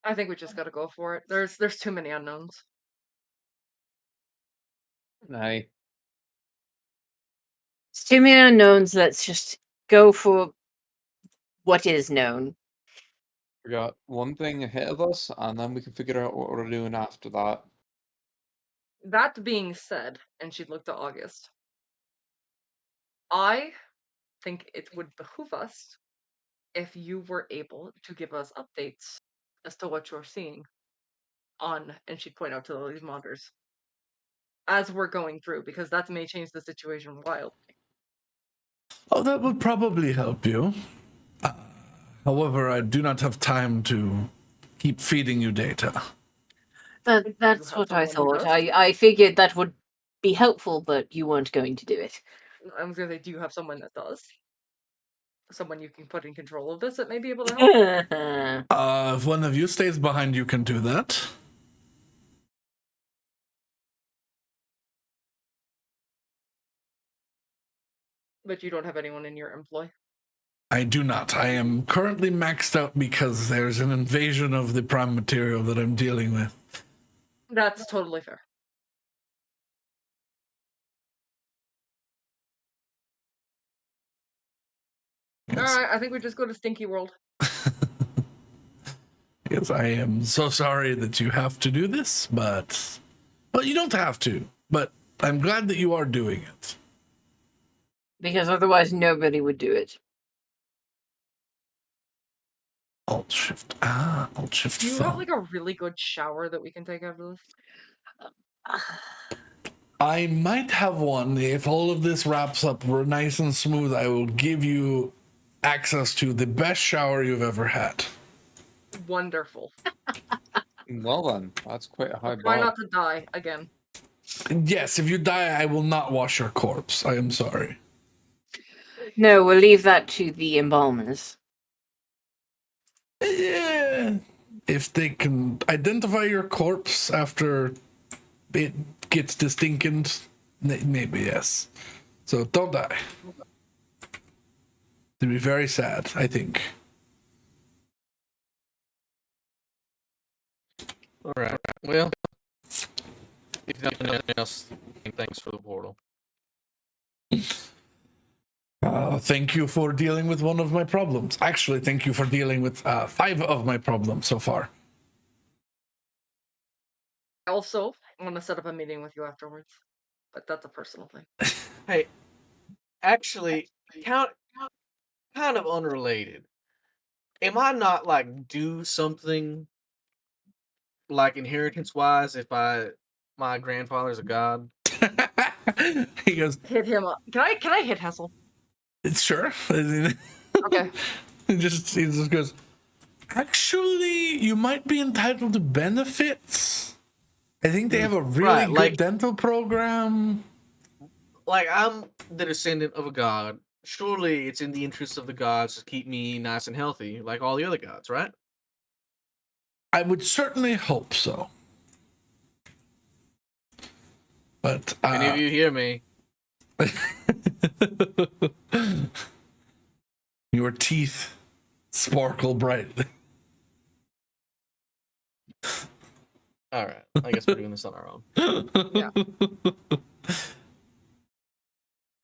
I think we just gotta go for it. There's too many unknowns. Aye. It's too many unknowns. Let's just go for what is known. We got one thing ahead of us, and then we can figure out what we're doing after that. That being said, and she looked at August, I think it would behoove us if you were able to give us updates as to what you're seeing on, and she'd point out to these monitors as we're going through, because that may change the situation wildly. Oh, that would probably help you. However, I do not have time to keep feeding you data. That's have what I someone who thought. does? I figured that would be helpful, but you weren't going to do it. I was gonna say, do you have someone that does? Someone you can put in control of this that may be able to help? If one of you stays behind, you can do that. But you don't have anyone in your employ. I do not. I am currently maxed out because there's an invasion of the prime material that I'm dealing with. That's totally fair. Yes. Alright, I think we just go to Stinky World. Yes, I am so sorry that you have to do this, but... Well, you don't have to, but I'm glad that you are doing it. Because otherwise nobody would do it. Alt-Shift. Alt-Shift. Do you have like a really good shower that we can take after this? I might have one. If all of this wraps up nice and smooth, I will give you access to the best shower you've ever had. Wonderful. Well then, that's quite a high I'll try bar. not to die again. Yes, if you die, I will not wash your corpse. I am sorry. No, we'll leave that to the embalmers. Yeah. If they can identify your corpse after it gets distinct, maybe yes. So don't die. It'd be very sad, I think. All right. Well, if nothing else, thanks for the portal. Thank you for dealing with one of my problems. Actually, thank you for dealing with 5 of my problems so far. Also, I want to set up a meeting with you afterwards. But that's a personal thing. Hey, actually, kind of unrelated. Am I not like due something like inheritance wise if my grandfather's a god? He goes, Hit him up. Can I hit Hessel? sure. Okay. he just goes, actually, you might be entitled to benefits. I think they have a really Right, good like- dental program. Like, I'm the descendant of a god. Surely it's in the interest of the gods to keep me nice and healthy, like all the other gods, right? I would certainly hope so. But Any of you hear me? your teeth sparkle brightly. All right, I guess we're doing this on our own. Yeah.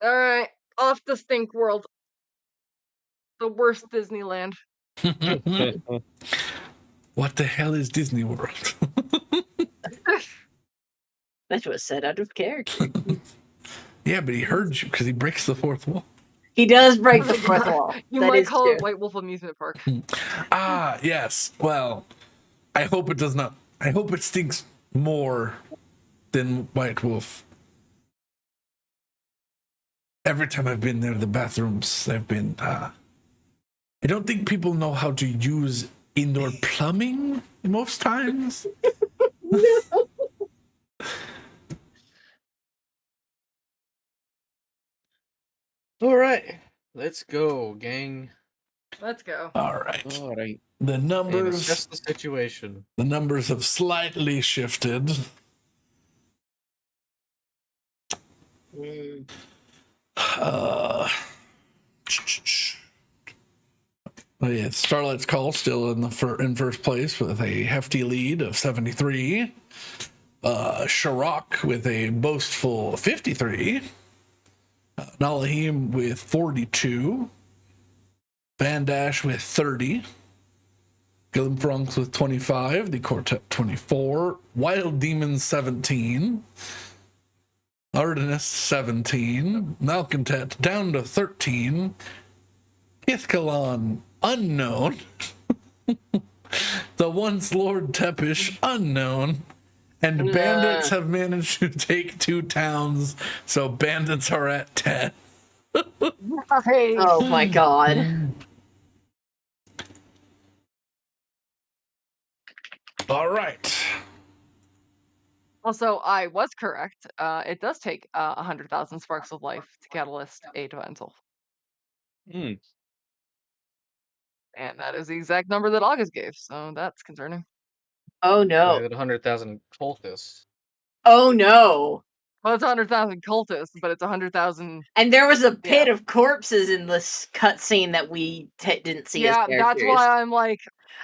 Alright. Off to Stink World. The worst Disneyland. What the hell is Disney World? That was said out of character. Yeah, but he heard you because he breaks the fourth wall. He does break the fourth wall. You That might is call true. it White Wolf Amusement Park. Ah, yes. Well, I hope it does not. I hope it stinks more than White Wolf. Every time I've been there, the bathrooms have been. I don't think people know how to use indoor plumbing most times. All right, let's go, gang. Let's go. All right. All right. The And numbers. assess the situation. The numbers have slightly shifted. Mm. Oh yeah, Starlight's Call still in first place with a hefty lead of 73. Sharok with a boastful 53. Nalahim with 42. Bandash with 30. Glimfronks with 25. The Quartet 24. Wild Demons 17. Ardenist 17. Malcontent down to 13. Kithkalon unknown. The once Lord Tepish unknown. And bandits have managed to take 2 towns, so bandits are at 10. Oh my god. All right. Also, I was correct. It does take 100,000 sparks of life to catalyst a elemental. Hmm. And that is the exact number that August gave, so that's concerning. Oh no. Like 100,000 cultists. Oh no. Well, it's 100,000 cultists, but it's 100,000. And there was a pit of corpses in this cutscene that we didn't see. Yeah, as that's characters. why I'm like.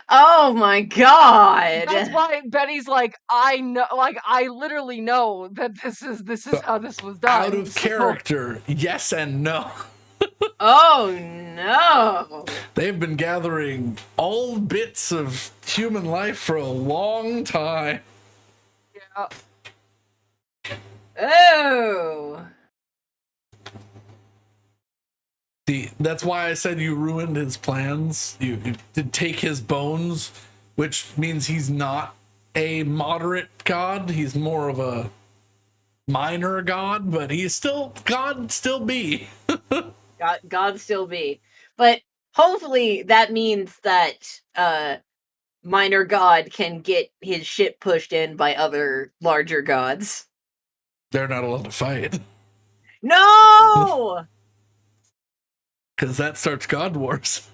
Oh my god. That's why Benny's like, I know, like I literally know that this is how this was done. Out of character, yes and no. Oh no. They've been gathering all bits of human life for a long time. Yeah. Oh. See, that's why I said you ruined his plans. You did take his bones, which means he's not a moderate god. He's more of a minor god, but he's still God, still be. God still be. But hopefully that means that minor god can get his shit pushed in by other larger gods. They're not allowed to fight. No! Because that starts God Wars.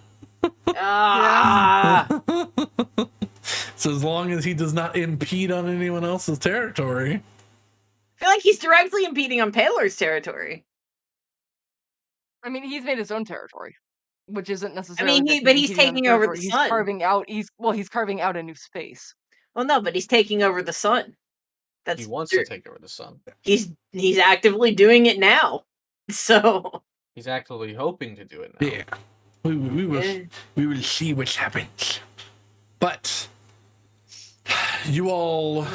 Ah! So as long as he does not impede on anyone else's territory. I feel like he's directly impeding on Paler's territory. I mean, he's made his own territory, which isn't necessarily. I mean, but he's taking over the he's sun. carving out. He's carving out a new space. Well, no, but he's taking over the sun. He wants to take over the sun. He's actively doing it now. So he's actively hoping to do it now. Yeah, we will see what happens. But you all,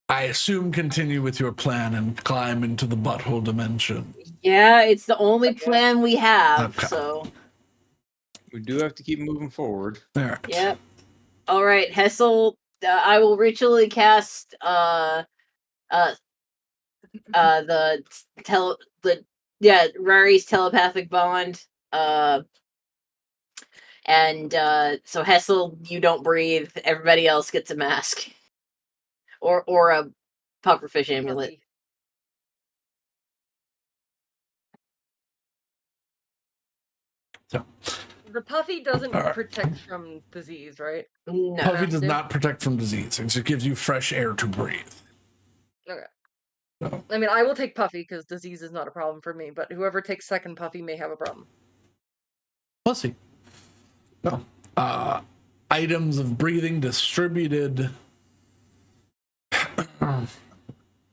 I assume, continue with your plan and climb into the butthole dimension. yeah, it's the only plan we have. Okay. So We do have to keep moving forward. All right. yep. All right, Hessel. I will ritually cast Rari's telepathic bond. And so Hessel, you don't breathe. Everybody else gets a mask, or a pufferfish amulet. So The puffy doesn't Alright. protect from disease, right? No. Puffy does Yeah. not protect from disease. It just gives you fresh air to breathe. Okay. So, I mean, I will take puffy because disease is not a problem for me. But whoever takes second puffy may have a problem. we'll see. No. Items of breathing distributed.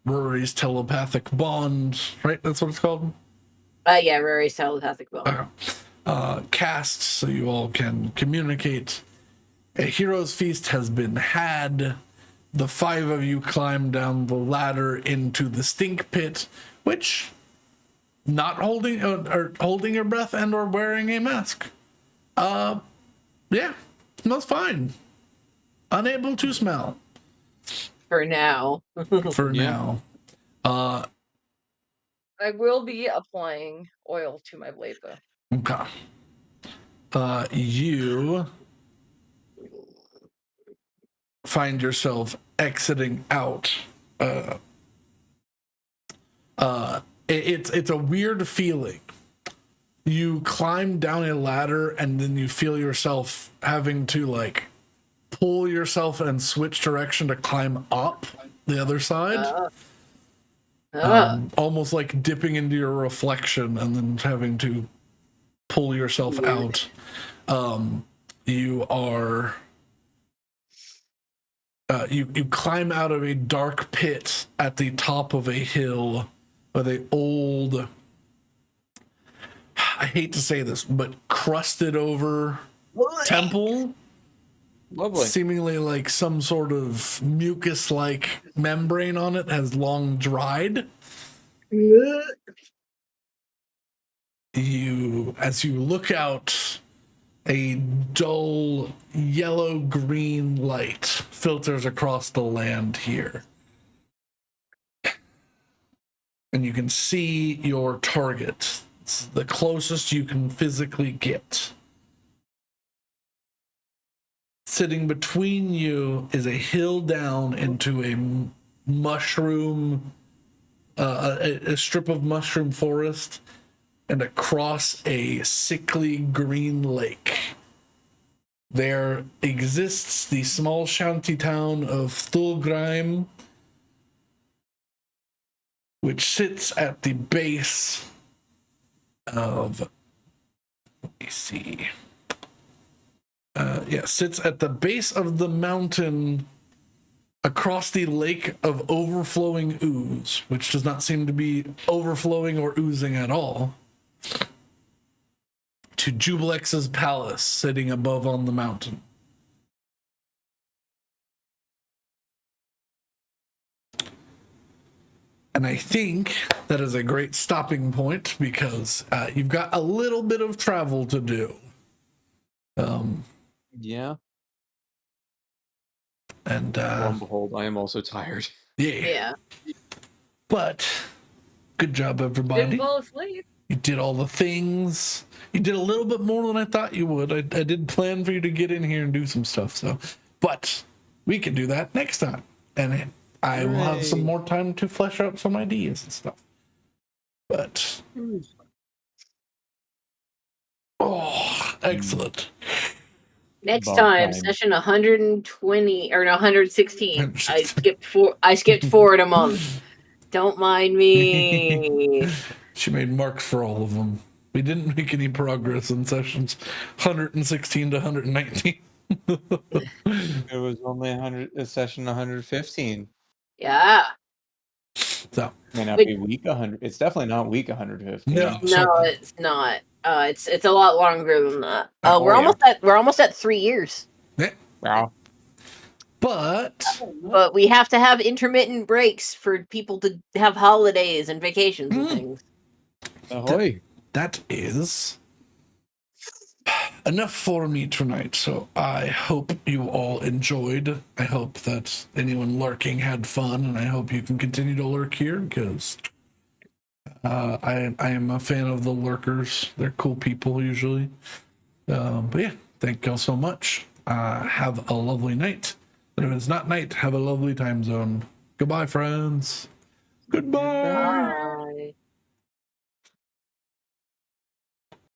Rory's telepathic bond, right? That's what it's called. Yeah, Rari's telepathic bond. Cast so you all can communicate. A hero's feast has been had. The 5 of you climb down the ladder into the stink pit, which not holding or holding your breath and or wearing a mask. Yeah, smells fine. Unable to smell For now. for Yeah. now. I will be applying oil to my blade, though. Okay. You find yourself exiting out. It's a weird feeling. you climb down a ladder and then you feel yourself having to like pull yourself and switch direction to climb up the other side. Almost like dipping into your reflection and then having to pull yourself out. You are you climb out of a dark pit at the top of a hill with a old, I hate to say this, but crusted over temple. Lovely. Seemingly like some sort of mucus like membrane on it has long dried. As you look out, a dull yellow-green light filters across the land here. And you can see your target. It's the closest you can physically get. Sitting between you is a hill down into a mushroom, a strip of mushroom forest, and across a sickly green lake. There exists the small shanty town of Thulgrim, which sits at the base of, let me see. Sits at the base of the mountain across the lake of overflowing ooze, which does not seem to be overflowing or oozing at all, to Jubilex's palace sitting above on the mountain. And I think that is a great stopping point because you've got a little bit of travel to do. Yeah. And Lo and behold, I am also tired. Yeah. But good job, Didn't everybody. fall asleep. You did all the things. You did a little bit more than I thought you would. I did plan for you to get in here and do some stuff. But we can do that next time, and I will have some more time to flesh out some ideas and stuff. But excellent. Next About time, time. session 120 or no 116. I skipped forward a month. Don't mind me. She made marks for all of them. We didn't make any progress in sessions 116 to 119. It was only session 115. Yeah. So May not Wait. be week 100. It's definitely not week 115. no, No, it's not. It's a lot longer than that. Oh, We're almost at 3 years. Wow. but But we have to have intermittent breaks for people to have holidays and vacations and things. Ahoy. that is enough for me tonight. So I hope you all enjoyed. I hope that anyone lurking had fun, and I hope you can continue to lurk here because I am a fan of the lurkers. They're cool people usually. But yeah, thank y'all so much. Have a lovely night. And if it's not night, have a lovely time zone. Goodbye, friends. Goodbye. Bye.